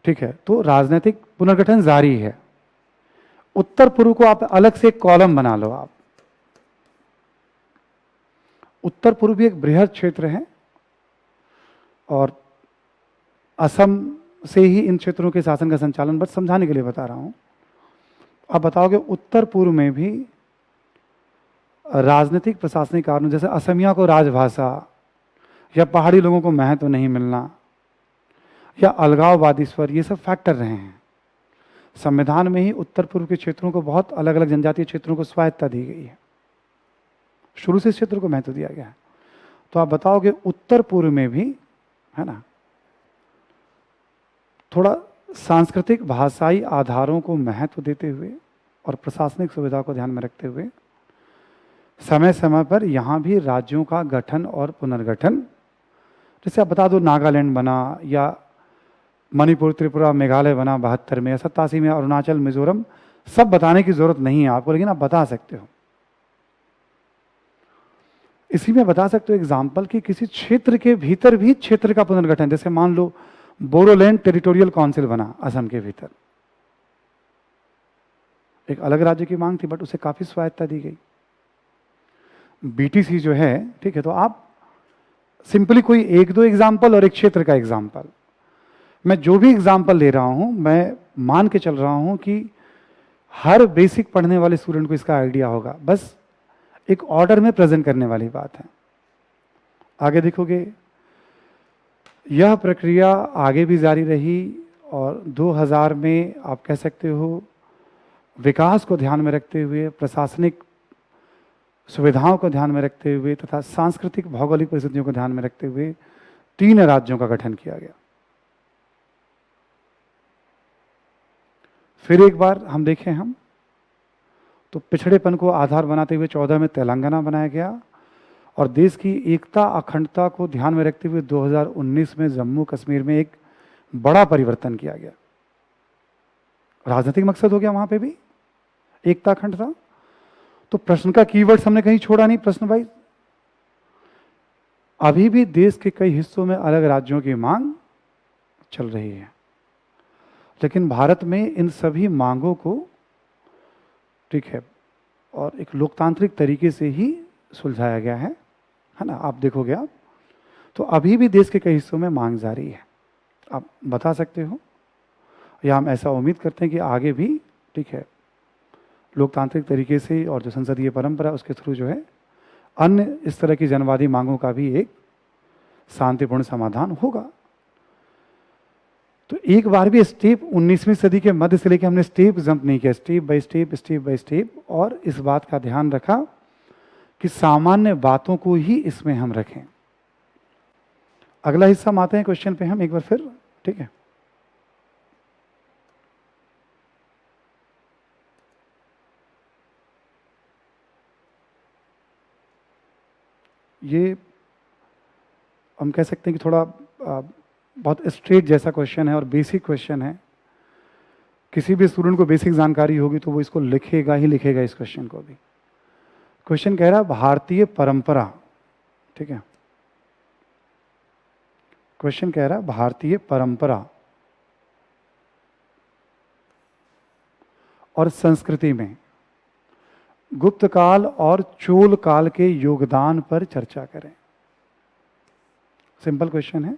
ठीक है। तो राजनीतिक पुनर्गठन जारी है। उत्तर पूर्व को आप अलग से एक कॉलम बना लो आप। उत्तर पूर्व भी एक बृहद क्षेत्र है और असम से ही इन क्षेत्रों के शासन का संचालन, बस समझाने के लिए बता रहा हूं। आप बताओगे उत्तर पूर्व में भी राजनीतिक प्रशासनिक कारणों, जैसे असमिया को राजभाषा या पहाड़ी लोगों को महत्व नहीं मिलना या अलगाववादी स्वर, ये सब फैक्टर रहे हैं। संविधान में ही उत्तर पूर्व के क्षेत्रों को, बहुत अलग अलग जनजातीय क्षेत्रों को स्वायत्तता दी गई है, शुरू से इस क्षेत्र को महत्व दिया गया है। तो आप बताओगे उत्तर पूर्व में भी, है ना, थोड़ा सांस्कृतिक भाषाई आधारों को महत्व देते हुए और प्रशासनिक सुविधा को ध्यान में रखते हुए समय समय पर यहाँ भी राज्यों का गठन और पुनर्गठन, जैसे आप बता दो नागालैंड बना या मणिपुर त्रिपुरा मेघालय बना 72 में या 87 में, अरुणाचल मिजोरम, सब बताने की जरूरत नहीं है आपको, लेकिन आप बता सकते हो। इसी में बता सकते हो एग्जाम्पल कि किसी क्षेत्र के भीतर भी क्षेत्र का पुनर्गठन, जैसे मान लो बोडोलैंड टेरिटोरियल काउंसिल बना असम के भीतर, एक अलग राज्य की मांग थी बट उसे काफी स्वायत्तता दी गई। बीटीसी जो है, ठीक है, तो आप सिंपली कोई एक दो एग्जाम्पल और एक क्षेत्र का एग्जाम्पल, मैं जो भी एग्जाम्पल ले रहा हूं मैं मान के चल रहा हूं कि हर बेसिक पढ़ने वाले स्टूडेंट को इसका आइडिया होगा, बस एक ऑर्डर में प्रेजेंट करने वाली बात है। आगे देखोगे यह प्रक्रिया आगे भी जारी रही और 2000 में आप कह सकते हो विकास को ध्यान में रखते हुए, प्रशासनिक सुविधाओं को ध्यान में रखते हुए तथा सांस्कृतिक भौगोलिक परिस्थितियों को ध्यान में रखते हुए 3 राज्यों का गठन किया गया। फिर एक बार हम देखें तो पिछड़ेपन को आधार बनाते हुए 14 में तेलंगाना बनाया गया और देश की एकता अखंडता को ध्यान में रखते हुए 2019 में जम्मू कश्मीर में एक बड़ा परिवर्तन किया गया। राजनीतिक मकसद हो गया वहां पे भी, एकता अखंडता। तो प्रश्न का कीवर्ड्स हमने कहीं छोड़ा नहीं प्रश्न भाई। अभी भी देश के कई हिस्सों में अलग राज्यों की मांग चल रही है, लेकिन भारत में इन सभी मांगों को, ठीक है, और एक लोकतांत्रिक तरीके से ही सुलझाया गया है ना। आप देखोगे आप तो अभी भी देश के कई हिस्सों में मांग जारी है, आप बता सकते हो, या हम ऐसा उम्मीद करते हैं कि आगे भी, ठीक है, लोकतांत्रिक तरीके से और जो संसदीय परंपरा उसके थ्रू जो है अन्य इस तरह की जनवादी मांगों का भी एक शांतिपूर्ण समाधान होगा। तो एक बार भी स्टेप 19वीं सदी के मध्य से लेकर हमने स्टेप जंप नहीं किया, स्टेप बाय स्टेप, और इस बात का ध्यान रखा कि सामान्य बातों को ही इसमें हम रखें। अगला हिस्सा में आते हैं क्वेश्चन पे हम एक बार फिर, ठीक है। ये हम कह सकते हैं कि थोड़ा बहुत स्ट्रेट जैसा क्वेश्चन है और बेसिक क्वेश्चन है। किसी भी स्टूडेंट को बेसिक जानकारी होगी तो वो इसको लिखेगा ही लिखेगा इस क्वेश्चन को भी। क्वेश्चन कह रहा है भारतीय परंपरा, ठीक है, क्वेश्चन कह रहा है भारतीय परंपरा और संस्कृति में गुप्त काल और चोल काल के योगदान पर चर्चा करें। सिंपल क्वेश्चन है,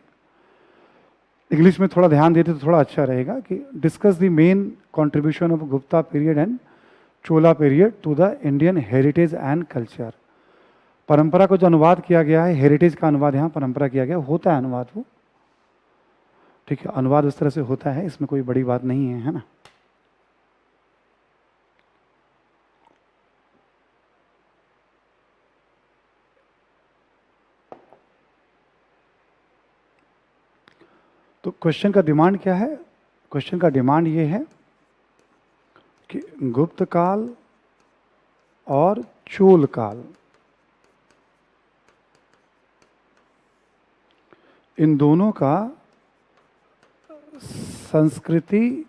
इंग्लिश में थोड़ा ध्यान देते तो थोड़ा अच्छा रहेगा कि discuss the main contribution of Gupta period and Chola period to the Indian heritage and culture. परंपरा को जो अनुवाद किया गया है, हेरिटेज का अनुवाद यहाँ परंपरा किया गया, होता है अनुवाद वो, ठीक है, अनुवाद उस तरह से होता है, इसमें कोई बड़ी बात नहीं है ना। तो क्वेश्चन का डिमांड क्या है? क्वेश्चन का डिमांड ये है कि गुप्त काल और चोल काल, इन दोनों का संस्कृति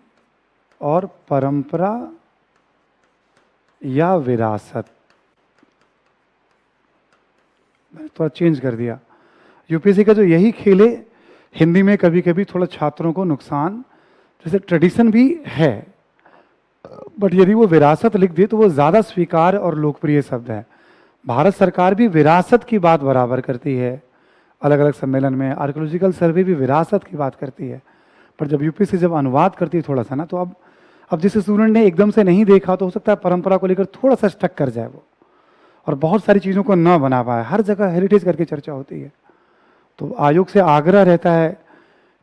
और परंपरा या विरासत, मैंने थोड़ा चेंज कर दिया। यूपीएससी का जो यही खेल है, हिंदी में कभी कभी थोड़ा छात्रों को नुकसान, जैसे ट्रेडिशन भी है, बट यदि वो विरासत लिख दे तो वो ज़्यादा स्वीकार और लोकप्रिय शब्द है। भारत सरकार भी विरासत की बात बराबर करती है, अलग अलग सम्मेलन में आर्कियोलॉजिकल सर्वे भी विरासत की बात करती है, पर जब यूपीएससी जब अनुवाद करती है थोड़ा सा ना, तो अब जिस स्टूडेंट ने एकदम से नहीं देखा तो हो सकता है परंपरा को लेकर थोड़ा सा स्टक कर जाए वो, और बहुत सारी चीज़ों को ना बना पाए। हर जगह हेरिटेज करके चर्चा होती है, तो आयोग से आग्रह रहता है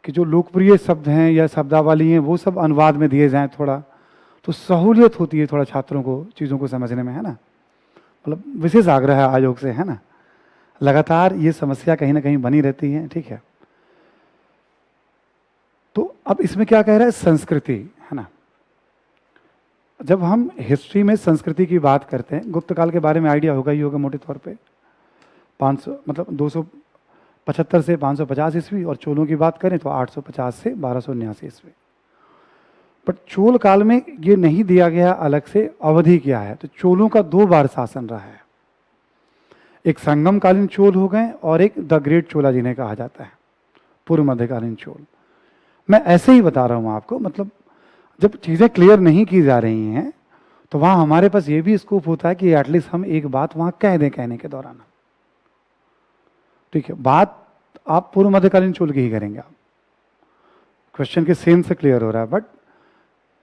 कि जो लोकप्रिय शब्द हैं या शब्दावली हैं वो सब अनुवाद में दिए जाएं, थोड़ा तो सहूलियत होती है थोड़ा छात्रों को चीज़ों को समझने में, है ना। मतलब विशेष आग्रह है आयोग से, है ना। लगातार ये समस्या कहीं ना कहीं बनी रहती है, ठीक है। तो अब इसमें क्या कह रहा है? संस्कृति, है ना। जब हम हिस्ट्री में संस्कृति की बात करते हैं, गुप्त काल के बारे में आइडिया होगा ही होगा मोटे तौर पे, 500 मतलब 275 से 550 ईस्वी, और चोलों की बात करें तो 850 से 1279 ईस्वी। बट चोल काल में ये नहीं दिया गया अलग से अवधि क्या है, तो चोलों का 2 बार शासन रहा है। एक संगमकालीन चोल हो गए और एक द ग्रेट चोला जिन्हें कहा जाता है, पूर्व मध्यकालीन चोल। मैं ऐसे ही बता रहा हूँ आपको, मतलब जब चीज़ें क्लियर नहीं की जा रही हैं तो वहाँ हमारे पास ये भी स्कोप होता है कि एटलीस्ट हम एक बात वहाँ कह दें कहने के दौरान, ठीक है। बात आप पूर्व मध्यकालीन चोल की ही करेंगे, आप क्वेश्चन के सेम से क्लियर हो रहा है, बट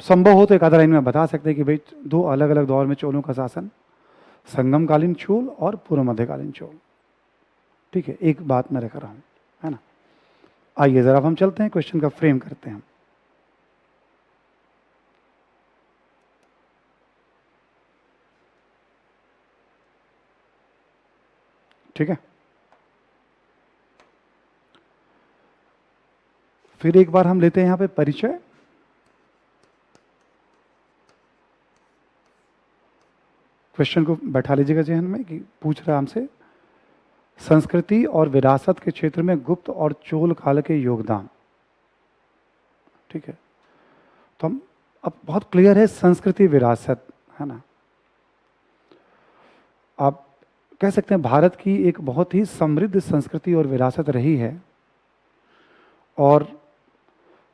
संभव हो तो एक आधा लाइन में बता सकते हैं कि भाई 2 अलग अलग दौर में चोलों का शासन, संगमकालीन चोल और पूर्व मध्यकालीन चोल, ठीक है। एक बात मैं रख रहा हूँ, है ना। आइए जरा हम चलते हैं, क्वेश्चन का फ्रेम करते हैं। ठीक है, फिर एक बार हम लेते हैं यहाँ पे परिचय। क्वेश्चन को बैठा लीजिएगा जहन में कि पूछ रहा है हमसे संस्कृति और विरासत के क्षेत्र में गुप्त और चोल काल के योगदान, ठीक है। तो हम अब बहुत क्लियर है संस्कृति विरासत, है ना। आप कह सकते हैं भारत की एक बहुत ही समृद्ध संस्कृति और विरासत रही है, और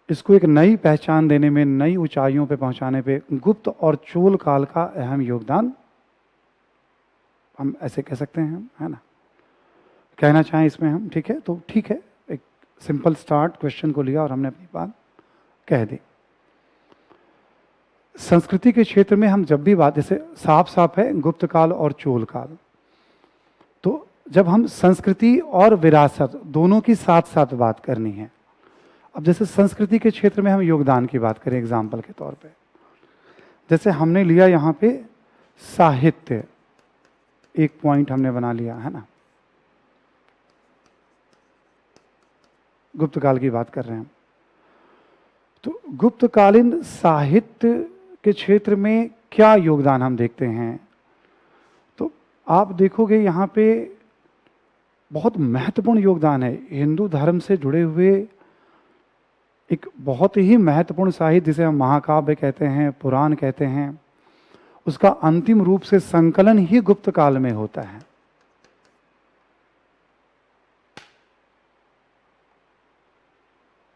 इसको एक नई पहचान देने में, नई ऊंचाइयों पे पहुंचाने पे गुप्त और चोल काल का अहम योगदान, हम ऐसे कह सकते हैं, है ना, कहना चाहें इसमें हम, ठीक है। तो ठीक है, एक सिंपल स्टार्ट क्वेश्चन को लिया और हमने अपनी बात कह दी। संस्कृति के क्षेत्र में हम जब भी बात, जैसे साफ साफ है गुप्त काल और चोल काल, तो जब हम संस्कृति और विरासत दोनों की साथ साथ बात करनी है। अब जैसे संस्कृति के क्षेत्र में हम योगदान की बात करें एग्जाम्पल के तौर पे, जैसे हमने लिया यहाँ पे साहित्य, एक पॉइंट हमने बना लिया, है ना। गुप्त काल की बात कर रहे हैं हम, तो गुप्तकालीन साहित्य के क्षेत्र में क्या योगदान हम देखते हैं, तो आप देखोगे यहाँ पे बहुत महत्वपूर्ण योगदान है। हिंदू धर्म से जुड़े हुए एक बहुत ही महत्वपूर्ण साहित्य, जिसे हम महाकाव्य कहते हैं, पुराण कहते हैं, उसका अंतिम रूप से संकलन ही गुप्त काल में होता है।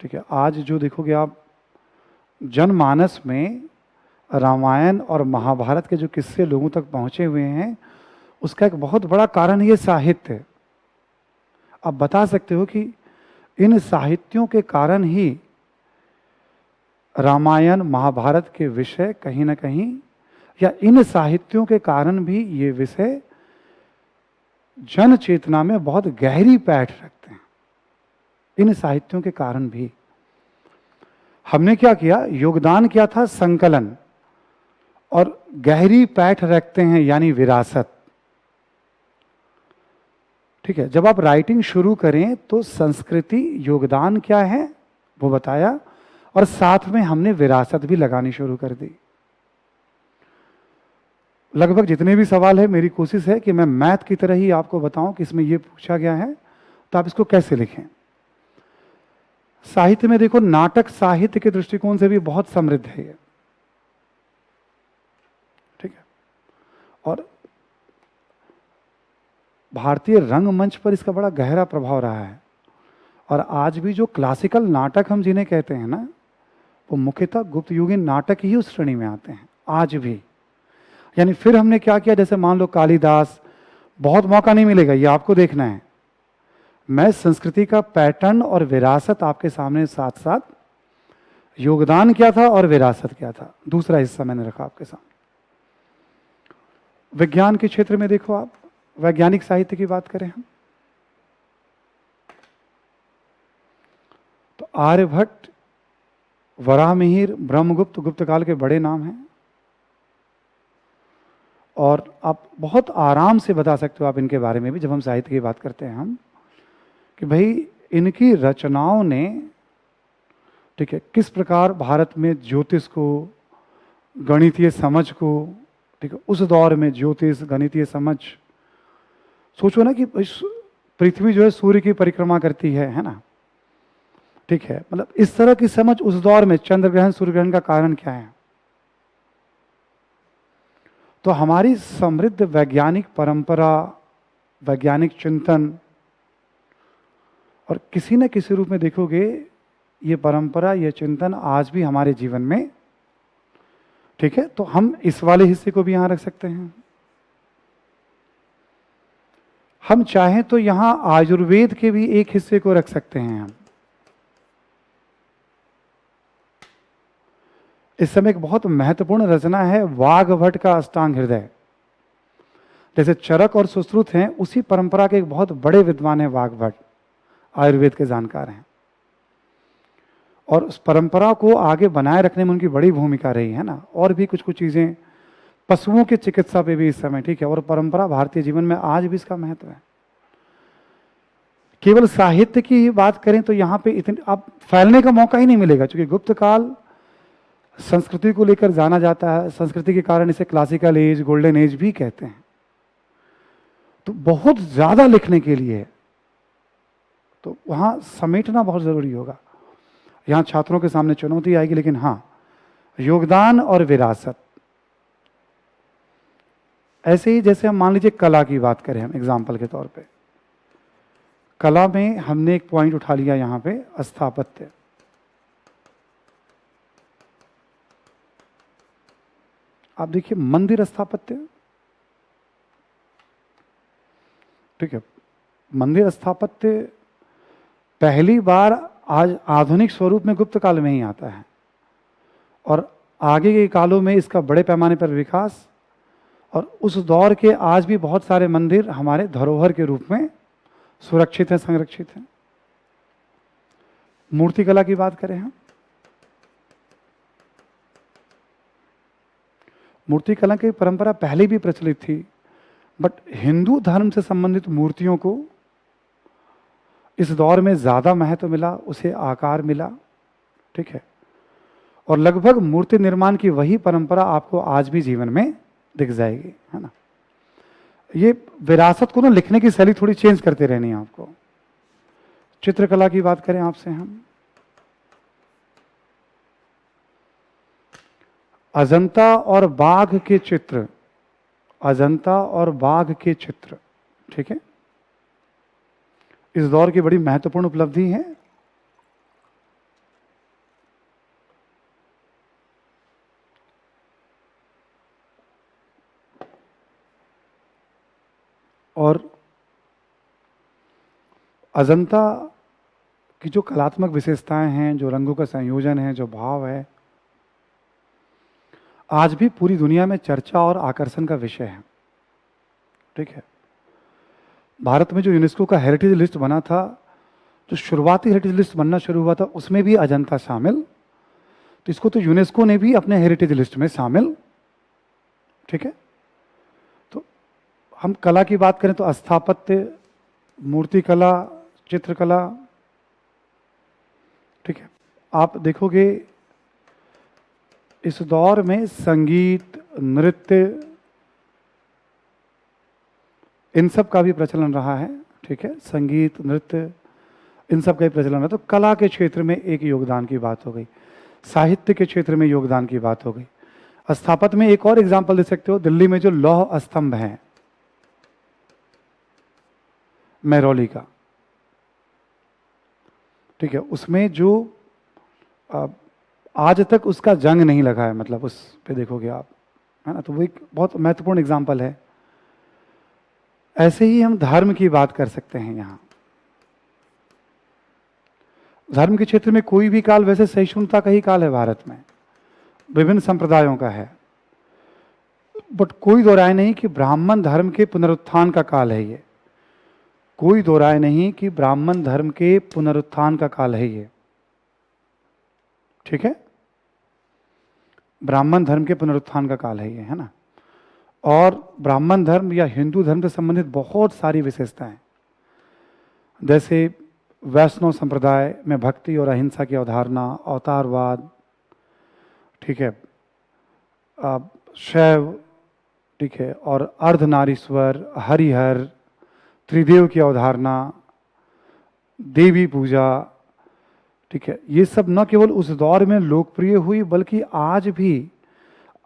ठीक है, आज जो देखोगे आप जनमानस में रामायण और महाभारत के जो किस्से लोगों तक पहुंचे हुए हैं, उसका एक बहुत बड़ा कारण ये साहित्य। आप बता सकते हो कि इन साहित्यों के कारण ही रामायण महाभारत के विषय कहीं ना कहीं या इन साहित्यों के कारण भी ये विषय जन चेतना में बहुत गहरी पैठ रखते हैं। इन साहित्यों के कारण भी हमने क्या किया, योगदान किया था संकलन, और गहरी पैठ रखते हैं यानी विरासत। ठीक है, जब आप राइटिंग शुरू करें तो संस्कृति योगदान क्या है वो बताया, और साथ में हमने विरासत भी लगानी शुरू कर दी। लगभग जितने भी सवाल है, मेरी कोशिश है कि मैं मैथ की तरह ही आपको बताऊं कि इसमें ये पूछा गया है तो आप इसको कैसे लिखें। साहित्य में देखो, नाटक साहित्य के दृष्टिकोण से भी बहुत समृद्ध है ये, ठीक है, और भारतीय रंगमंच पर इसका बड़ा गहरा प्रभाव रहा है। और आज भी जो क्लासिकल नाटक हम जिन्हें कहते हैं ना, वो मुख्यतः गुप्त युगीन नाटक ही उस श्रेणी में आते हैं आज भी। यानी फिर हमने क्या किया, जैसे मान लो कालिदास, बहुत मौका नहीं मिलेगा, ये आपको देखना है। मैं संस्कृति का पैटर्न और विरासत आपके सामने साथ साथ योगदान क्या था और विरासत क्या था, दूसरा हिस्सा मैंने रखा आपके सामने। विज्ञान के क्षेत्र में देखो आप, वैज्ञानिक साहित्य की बात करें हम, तो आर्यभट्ट, वराहमिहिर, ब्रह्मगुप्त गुप्त काल के बड़े नाम हैं, और आप बहुत आराम से बता सकते हो आप इनके बारे में भी, जब हम साहित्य की बात करते हैं हम, कि भाई इनकी रचनाओं ने, ठीक है, किस प्रकार भारत में ज्योतिष को, गणितीय समझ को, ठीक है, उस दौर में ज्योतिष गणितीय समझ, सोचो ना कि पृथ्वी जो है सूर्य की परिक्रमा करती है ना, ठीक है, मतलब इस तरह की समझ उस दौर में, चंद्र ग्रहण सूर्य ग्रहण का कारण क्या है। तो हमारी समृद्ध वैज्ञानिक परंपरा, वैज्ञानिक चिंतन, और किसी न किसी रूप में देखोगे ये परंपरा, ये चिंतन आज भी हमारे जीवन में, ठीक है, तो हम इस वाले हिस्से को भी यहां रख सकते हैं। हम चाहें तो यहां आयुर्वेद के भी एक हिस्से को रख सकते हैं हम। इस समय एक बहुत महत्वपूर्ण रचना है वाग्भट का अष्टांग हृदय। जैसे चरक और सुश्रुत हैं, उसी परंपरा के एक बहुत बड़े विद्वान हैं वाग्भट, आयुर्वेद के जानकार हैं, और उस परंपरा को आगे बनाए रखने में उनकी बड़ी भूमिका रही है ना। और भी कुछ कुछ चीजें, पशुओं की चिकित्सा पे भी इस समय, ठीक है, और परंपरा भारतीय जीवन में आज भी इसका महत्व है। केवल साहित्य की बात करें तो यहाँ पे इतनी अब फैलने का मौका ही नहीं मिलेगा, क्योंकि गुप्त काल संस्कृति को लेकर जाना जाता है, संस्कृति के कारण इसे क्लासिकल एज, गोल्डन एज भी कहते हैं। तो बहुत ज्यादा लिखने के लिए तो वहां समेटना बहुत जरूरी होगा। यहां छात्रों के सामने चुनौती आएगी, लेकिन हाँ, योगदान और विरासत। ऐसे ही जैसे हम मान लीजिए कला की बात करें हम एग्जाम्पल के तौर पे, कला में हमने एक पॉइंट उठा लिया यहां पे, स्थापत्य। आप देखिए मंदिर स्थापत्य, ठीक है, मंदिर स्थापत्य पहली बार आज आधुनिक स्वरूप में गुप्त काल में ही आता है, और आगे के कालों में इसका बड़े पैमाने पर विकास, और उस दौर के आज भी बहुत सारे मंदिर हमारे धरोहर के रूप में सुरक्षित हैं, संरक्षित हैं। मूर्तिकला की बात करें हम, मूर्तिकला की परंपरा पहले भी प्रचलित थी, बट हिंदू धर्म से संबंधित मूर्तियों को इस दौर में ज्यादा महत्व मिला, उसे आकार मिला, ठीक है, और लगभग मूर्ति निर्माण की वही परंपरा आपको आज भी जीवन में दिख जाएगी, है ना। ये विरासत को ना लिखने की शैली थोड़ी चेंज करते रहनी है आपको। चित्रकला की बात करें आपसे हम, अजंता और बाघ के चित्र, अजंता और बाघ के चित्र, ठीक है, इस दौर की बड़ी महत्वपूर्ण उपलब्धि है। और अजंता की जो कलात्मक विशेषताएं हैं, जो रंगों का संयोजन है, जो भाव है, आज भी पूरी दुनिया में चर्चा और आकर्षण का विषय है। ठीक है, भारत में जो यूनेस्को का हेरिटेज लिस्ट बना था, जो शुरुआती हेरिटेज लिस्ट बनना शुरू हुआ था, उसमें भी अजंता शामिल, तो इसको तो यूनेस्को ने भी अपने हेरिटेज लिस्ट में शामिल। ठीक है, तो हम कला की बात करें तो स्थापत्य, मूर्तिकला, चित्रकला। ठीक है, आप देखोगे इस दौर में संगीत, नृत्य, इन सब का भी प्रचलन रहा है। ठीक है, संगीत, नृत्य, इन सब का भी प्रचलन है। तो कला के क्षेत्र में एक योगदान की बात हो गई, साहित्य के क्षेत्र में योगदान की बात हो गई। स्थापत्य में एक और एग्जाम्पल दे सकते हो, दिल्ली में जो लौह स्तंभ है मेहरौली का, ठीक है, उसमें जो आज तक उसका जंग नहीं लगा है, मतलब उस पे देखोगे आप, है ना, तो वो एक बहुत महत्वपूर्ण एग्जाम्पल है। ऐसे ही हम धर्म की बात कर सकते हैं। यहाँ धर्म के क्षेत्र में कोई भी काल वैसे सहिष्णुता का ही काल है, भारत में विभिन्न संप्रदायों का है, बट कोई दो राय नहीं कि ब्राह्मण धर्म के पुनरुत्थान का काल है ये। कोई दो राय नहीं कि ब्राह्मण धर्म के पुनरुत्थान का काल है ये। ठीक है, ब्राह्मण धर्म के पुनरुत्थान का काल है ये, है ना। और ब्राह्मण धर्म या हिंदू धर्म से संबंधित बहुत सारी विशेषताएं, जैसे वैष्णव संप्रदाय में भक्ति और अहिंसा की अवधारणा, अवतारवाद, ठीक है, शैव, ठीक है, और अर्धनारीश्वर, हरिहर, त्रिदेव की अवधारणा, देवी पूजा, ठीक है, ये सब न केवल उस दौर में लोकप्रिय हुई, बल्कि आज भी,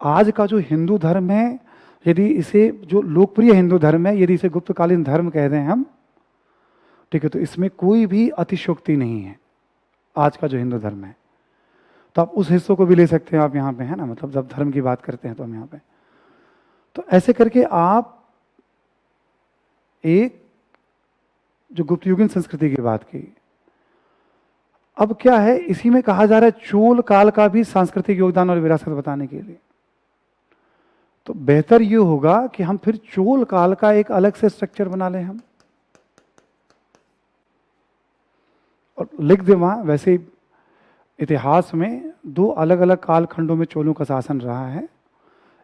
आज का जो हिंदू धर्म है, यदि इसे, जो लोकप्रिय हिंदू धर्म है, यदि इसे गुप्तकालीन धर्म कह दें हम, ठीक है, तो इसमें कोई भी अतिशयोक्ति नहीं है। आज का जो हिंदू धर्म है, तो आप उस हिस्सों को भी ले सकते हैं आप यहाँ पे, है ना, मतलब जब धर्म की बात करते हैं तो हम यहाँ पे, तो ऐसे करके आप एक जो गुप्तयुगीन संस्कृति की बात की, अब क्या है, इसी में कहा जा रहा है चोल काल का भी सांस्कृतिक योगदान और विरासत बताने के लिए। तो बेहतर ये होगा कि हम फिर चोल काल का एक अलग से स्ट्रक्चर बना लें हम, और लिख दें वहां। वैसे इतिहास में दो अलग अलग कालखंडों में चोलों का शासन रहा है,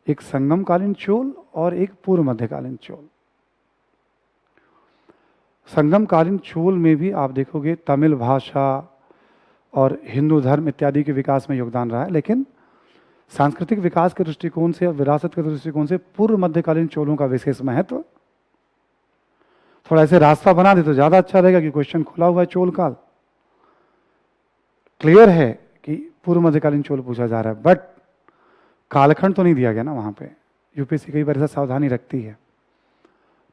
एक संगमकालीन चोल और एक पूर्व मध्यकालीन चोल। संगमकालीन चोल में भी आप देखोगे तमिल भाषा और हिंदू धर्म इत्यादि के विकास में योगदान रहा है, लेकिन सांस्कृतिक विकास के दृष्टिकोण से और विरासत के दृष्टिकोण से पूर्व मध्यकालीन चोलों का विशेष महत्व। थोड़ा ऐसे रास्ता बना दे तो ज्यादा अच्छा रहेगा कि क्वेश्चन खुला हुआ है, चोल काल क्लियर है कि पूर्व मध्यकालीन चोल पूछा जा रहा है, बट कालखंड तो नहीं दिया गया ना वहां पे। यूपीएससी कई बार ऐसा सावधानी रखती है,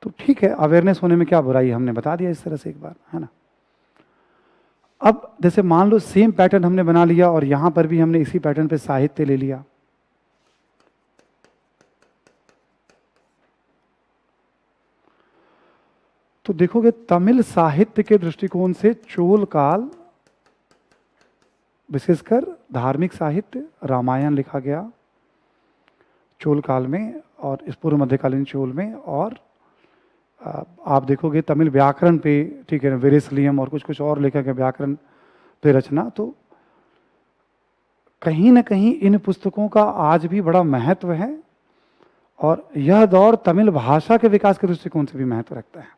तो ठीक है, अवेयरनेस होने में क्या बुराई, हमने बता दिया इस तरह से एक बार, है ना। अब जैसे मान लो सेम पैटर्न हमने बना लिया और यहां पर भी हमने इसी पैटर्न पे साहित्य ले लिया, तो देखोगे तमिल साहित्य के दृष्टिकोण से चोल काल, विशेषकर धार्मिक साहित्य, रामायण लिखा गया चोल काल में और इस पूर्व मध्यकालीन चोल में। और आप देखोगे तमिल व्याकरण पे, ठीक है, वेरेसलियम और कुछ कुछ और लेखक है व्याकरण पे रचना, तो कहीं ना कहीं इन पुस्तकों का आज भी बड़ा महत्व है, और यह दौर तमिल भाषा के विकास के दृष्टिकोण से भी महत्व रखता है।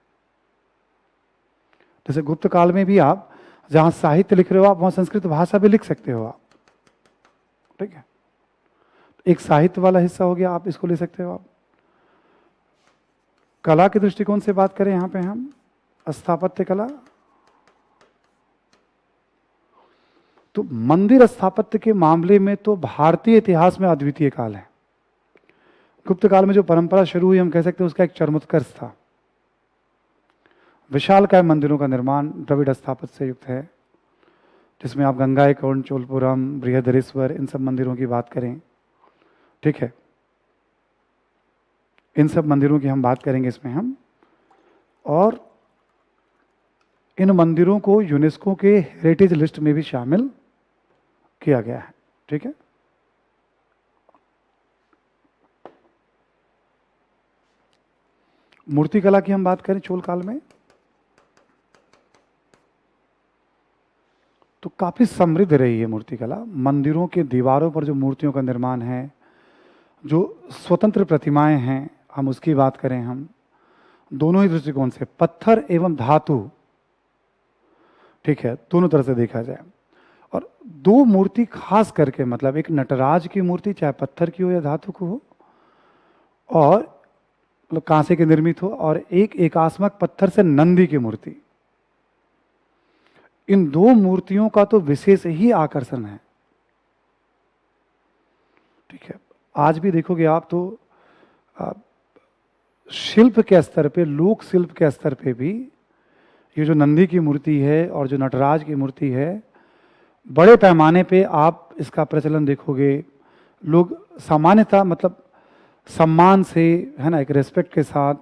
जैसे गुप्त काल में भी आप जहां साहित्य लिख रहे हो, आप वहां संस्कृत भाषा भी लिख सकते हो आप, ठीक है, एक साहित्य वाला हिस्सा हो गया, आप इसको ले सकते हो आप। कला के दृष्टिकोण से बात करें यहां पे हम, स्थापत्य कला, तो मंदिर स्थापत्य के मामले में तो भारतीय इतिहास में अद्वितीय काल है। गुप्त काल में जो परंपरा शुरू हुई, हम कह सकते हैं उसका एक चरमोत्कर्ष था। विशालकाय मंदिरों का निर्माण द्रविड़ स्थापत्य से युक्त है, जिसमें आप गंगाईकोंड, चोलपुरम, बृहदरेश्वर, इन सब मंदिरों की बात करें, ठीक है, इन सब मंदिरों की हम बात करेंगे इसमें हम। और इन मंदिरों को यूनेस्को के हेरिटेज लिस्ट में भी शामिल किया गया है, ठीक है। मूर्तिकला की हम बात करें चोल काल में तो काफी समृद्ध रही है मूर्तिकला। मंदिरों के दीवारों पर जो मूर्तियों का निर्माण है, जो स्वतंत्र प्रतिमाएं हैं, हम उसकी बात करें, हम दोनों ही दृष्टिकोण से, पत्थर एवं धातु, ठीक है, दोनों तरह से देखा जाए। और दो मूर्ति खास करके, मतलब एक नटराज की मूर्ति चाहे पत्थर की हो या धातु को हो, और मतलब कांसे के निर्मित हो, और एक एकास्मक पत्थर से नंदी की मूर्ति, इन दो मूर्तियों का तो विशेष ही आकर्षण है। ठीक है, आज भी देखोगे आप तो शिल्प के स्तर पे, लोक शिल्प के स्तर पे भी ये जो नंदी की मूर्ति है और जो नटराज की मूर्ति है, बड़े पैमाने पे आप इसका प्रचलन देखोगे। लोग सामान्यतः मतलब सम्मान से, है ना, एक रेस्पेक्ट के साथ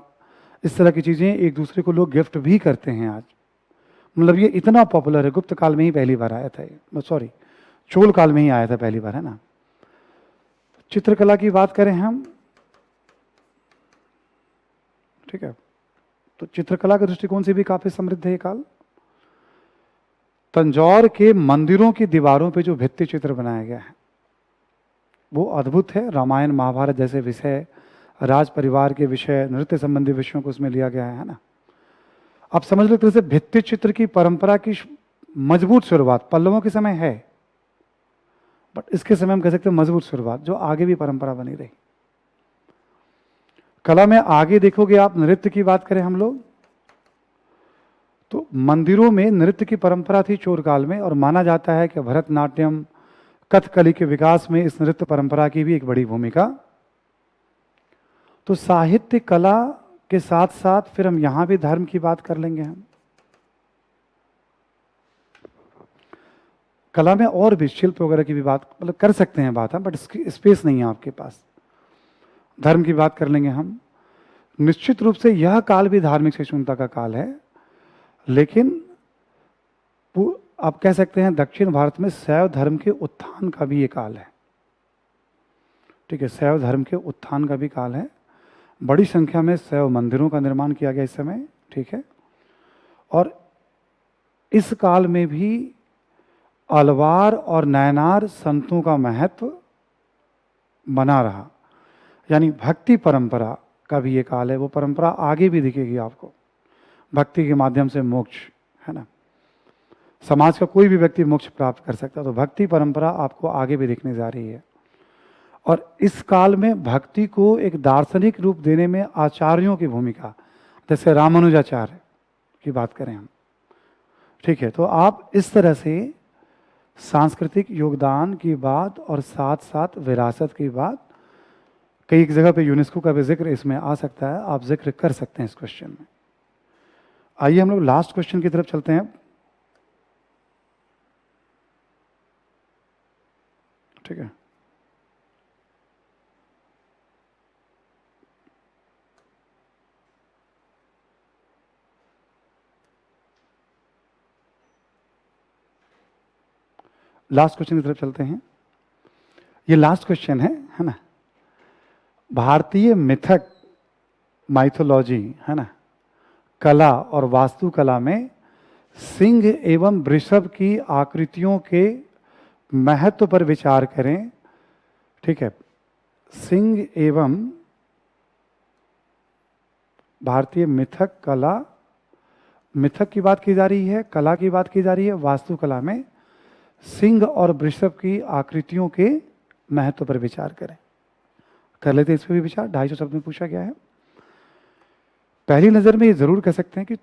इस तरह की चीज़ें एक दूसरे को लोग गिफ्ट भी करते हैं आज। मतलब ये इतना पॉपुलर है। गुप्त काल में ही पहली बार आया था ये, सॉरी चोल काल में ही आया था पहली बार, है ना। चित्रकला की बात करें हम, ठीक है, तो चित्रकला के दृष्टिकोण से भी काफी समृद्ध है ये काल। तंजौर के मंदिरों की दीवारों पे जो भित्ति चित्र बनाया गया है वो अद्भुत है। रामायण महाभारत जैसे विषय, राज परिवार के विषय, नृत्य संबंधी विषयों को उसमें लिया गया है ना। आप समझ लो, तरह से भित्ति चित्र की परंपरा की मजबूत शुरुआत पल्लवों के समय है, बट इसके समय हम कह सकते हैं मजबूत शुरुआत, जो आगे भी परंपरा बनी रही। कला में आगे देखोगे आप, नृत्य की बात करें हम लोग तो मंदिरों में नृत्य की परंपरा थी चोल काल में, और माना जाता है कि भरतनाट्यम, कथकली के विकास में इस नृत्य परंपरा की भी एक बड़ी भूमिका। तो साहित्य कला के साथ साथ फिर हम यहां भी धर्म की बात कर लेंगे। हम कला में और भी शिल्प वगैरह की भी बात मतलब कर सकते हैं बात हम, बट इसकी स्पेस नहीं है आपके पास। धर्म की बात कर लेंगे हम। निश्चित रूप से यह काल भी धार्मिक सहिष्णुता का काल है, लेकिन आप कह सकते हैं दक्षिण भारत में शैव धर्म के उत्थान का भी ये काल है। ठीक है, शैव धर्म के उत्थान का भी काल है। बड़ी संख्या में शैव मंदिरों का निर्माण किया गया इस समय, ठीक है। और इस काल में भी अलवार और नयनार संतों का महत्व बना रहा, यानी भक्ति परंपरा का भी ये काल है। वो परंपरा आगे भी दिखेगी आपको, भक्ति के माध्यम से मोक्ष, है ना। समाज का कोई भी व्यक्ति मोक्ष प्राप्त कर सकता है, तो भक्ति परंपरा आपको आगे भी दिखने जा रही है। और इस काल में भक्ति को एक दार्शनिक रूप देने में आचार्यों की भूमिका, जैसे रामानुजाचार्य की बात करें हम, ठीक है। तो आप इस तरह से सांस्कृतिक योगदान की बात और साथ साथ विरासत की बात, कई जगह पे यूनेस्को का भी जिक्र इसमें आ सकता है, आप जिक्र कर सकते हैं इस क्वेश्चन में। आइए हम लोग लास्ट क्वेश्चन की तरफ चलते हैं, ठीक है। लास्ट क्वेश्चन की तरफ चलते हैं। ये लास्ट क्वेश्चन है ना। भारतीय मिथक, माइथोलॉजी, है ना, कला और वास्तुकला में सिंह एवं वृषभ की आकृतियों के महत्व पर विचार करें, ठीक है। सिंह एवं भारतीय मिथक, कला, मिथक की बात की जा रही है, कला की बात की जा रही है, वास्तुकला में सिंह और वृषभ की आकृतियों के महत्व पर विचार करें। कर लेते हैं इस पर भी विचार। 250 शब्द में पूछा गया है। पहली नजर में ये जरूर कह सकते हैं कि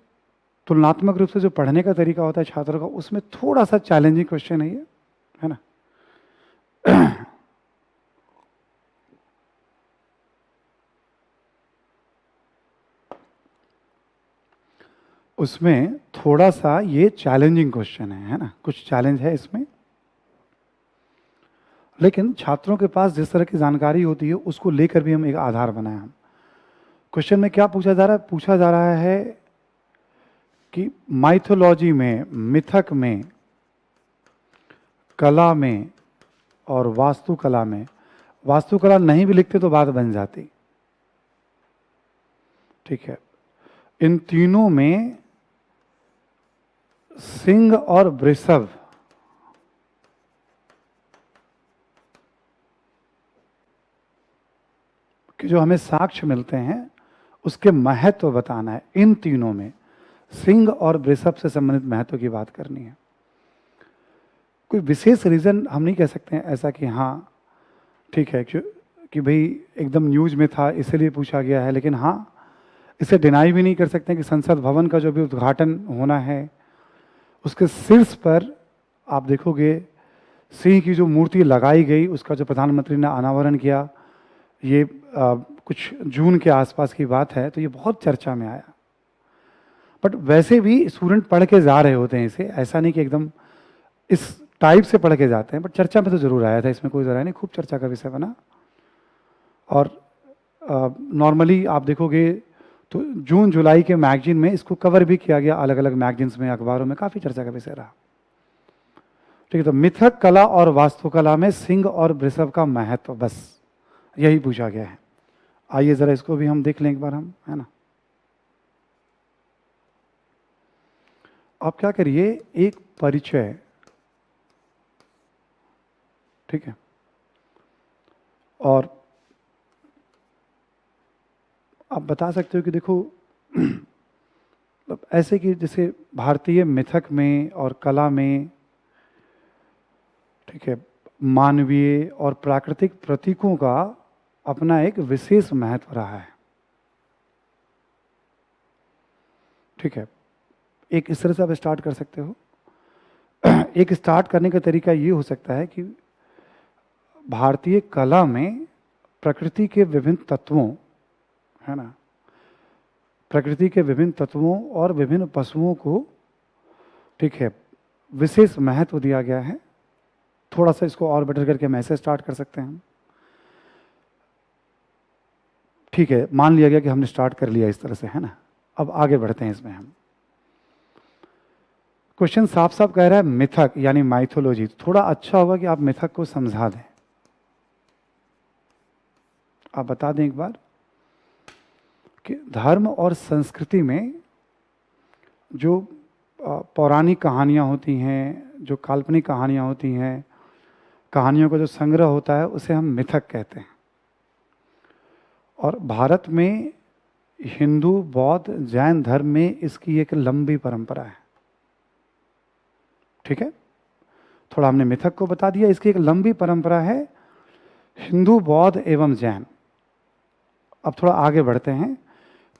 तुलनात्मक रूप से जो पढ़ने का तरीका होता है छात्रों का, उसमें थोड़ा सा चैलेंजिंग क्वेश्चन है ये, है ना। उसमें थोड़ा सा ये चैलेंजिंग क्वेश्चन है ना, कुछ चैलेंज है इसमें। लेकिन छात्रों के पास जिस तरह की जानकारी होती है उसको लेकर भी हम एक आधार बनाए। हम क्वेश्चन में क्या पूछा जा रहा है? पूछा जा रहा है कि माइथोलॉजी में, मिथक में, कला में और वास्तुकला में, वास्तुकला नहीं भी लिखते तो बात बन जाती, ठीक है। इन तीनों में सिंह और वृषभ कि जो हमें साक्ष्य मिलते हैं उसके महत्व बताना है। इन तीनों में सिंह और वृषभ से संबंधित महत्व की बात करनी है। कोई विशेष रीजन हम नहीं कह सकते हैं ऐसा कि हाँ ठीक है कि भाई एकदम न्यूज में था इसलिए पूछा गया है, लेकिन हाँ इसे डिनाई भी नहीं कर सकते कि संसद भवन का जो भी उद्घाटन होना है उसके शीर्ष पर आप देखोगे सिंह की जो मूर्ति लगाई गई, उसका जो प्रधानमंत्री ने अनावरण किया, ये कुछ जून के आसपास की बात है, तो ये बहुत चर्चा में आया। बट वैसे भी स्टूडेंट पढ़ के जा रहे होते हैं इसे, ऐसा नहीं कि एकदम इस टाइप से पढ़ के जाते हैं, बट चर्चा में तो जरूर आया था, इसमें कोई जरा नहीं, खूब चर्चा का विषय बना। और नॉर्मली आप देखोगे तो जून जुलाई के मैगजीन में इसको कवर भी किया गया, अलग अलग मैगजीन्स में, अखबारों में, काफ़ी चर्चा का विषय रहा। ठीक है, तो मिथक कला और वास्तुकला में सिंह और वृषभ का महत्व, बस यही पूछा गया है। आइए ज़रा इसको भी हम देख लें एक बार हम, है ना। आप क्या करिए, एक परिचय, ठीक है, और आप बता सकते हो कि देखो ऐसे कि जैसे भारतीय मिथक में और कला में, ठीक है, मानवीय और प्राकृतिक प्रतीकों का अपना एक विशेष महत्व रहा है। ठीक है, एक इस तरह से आप स्टार्ट कर सकते हो। एक स्टार्ट करने का तरीका ये हो सकता है कि भारतीय कला में प्रकृति के विभिन्न तत्वों, है ना, प्रकृति के विभिन्न तत्वों और विभिन्न पशुओं को, ठीक है, विशेष महत्व दिया गया है। थोड़ा सा इसको और बेटर करके हम ऐसे स्टार्ट कर सकते हैं। ठीक है, मान लिया गया कि हमने स्टार्ट कर लिया इस तरह से, है ना। अब आगे बढ़ते हैं इसमें हम। क्वेश्चन साफ साफ कह रहा है मिथक यानी माइथोलॉजी। थोड़ा अच्छा होगा कि आप मिथक को समझा दें। आप बता दें एक बार कि धर्म और संस्कृति में जो पौराणिक कहानियाँ होती हैं, जो काल्पनिक कहानियाँ होती हैं, कहानियों का जो संग्रह होता है, उसे हम मिथक कहते हैं। और भारत में हिंदू, बौद्ध, जैन धर्म में इसकी एक लंबी परंपरा है। ठीक है, थोड़ा हमने मिथक को बता दिया, इसकी एक लंबी परंपरा है, हिंदू, बौद्ध एवं जैन। अब थोड़ा आगे बढ़ते हैं।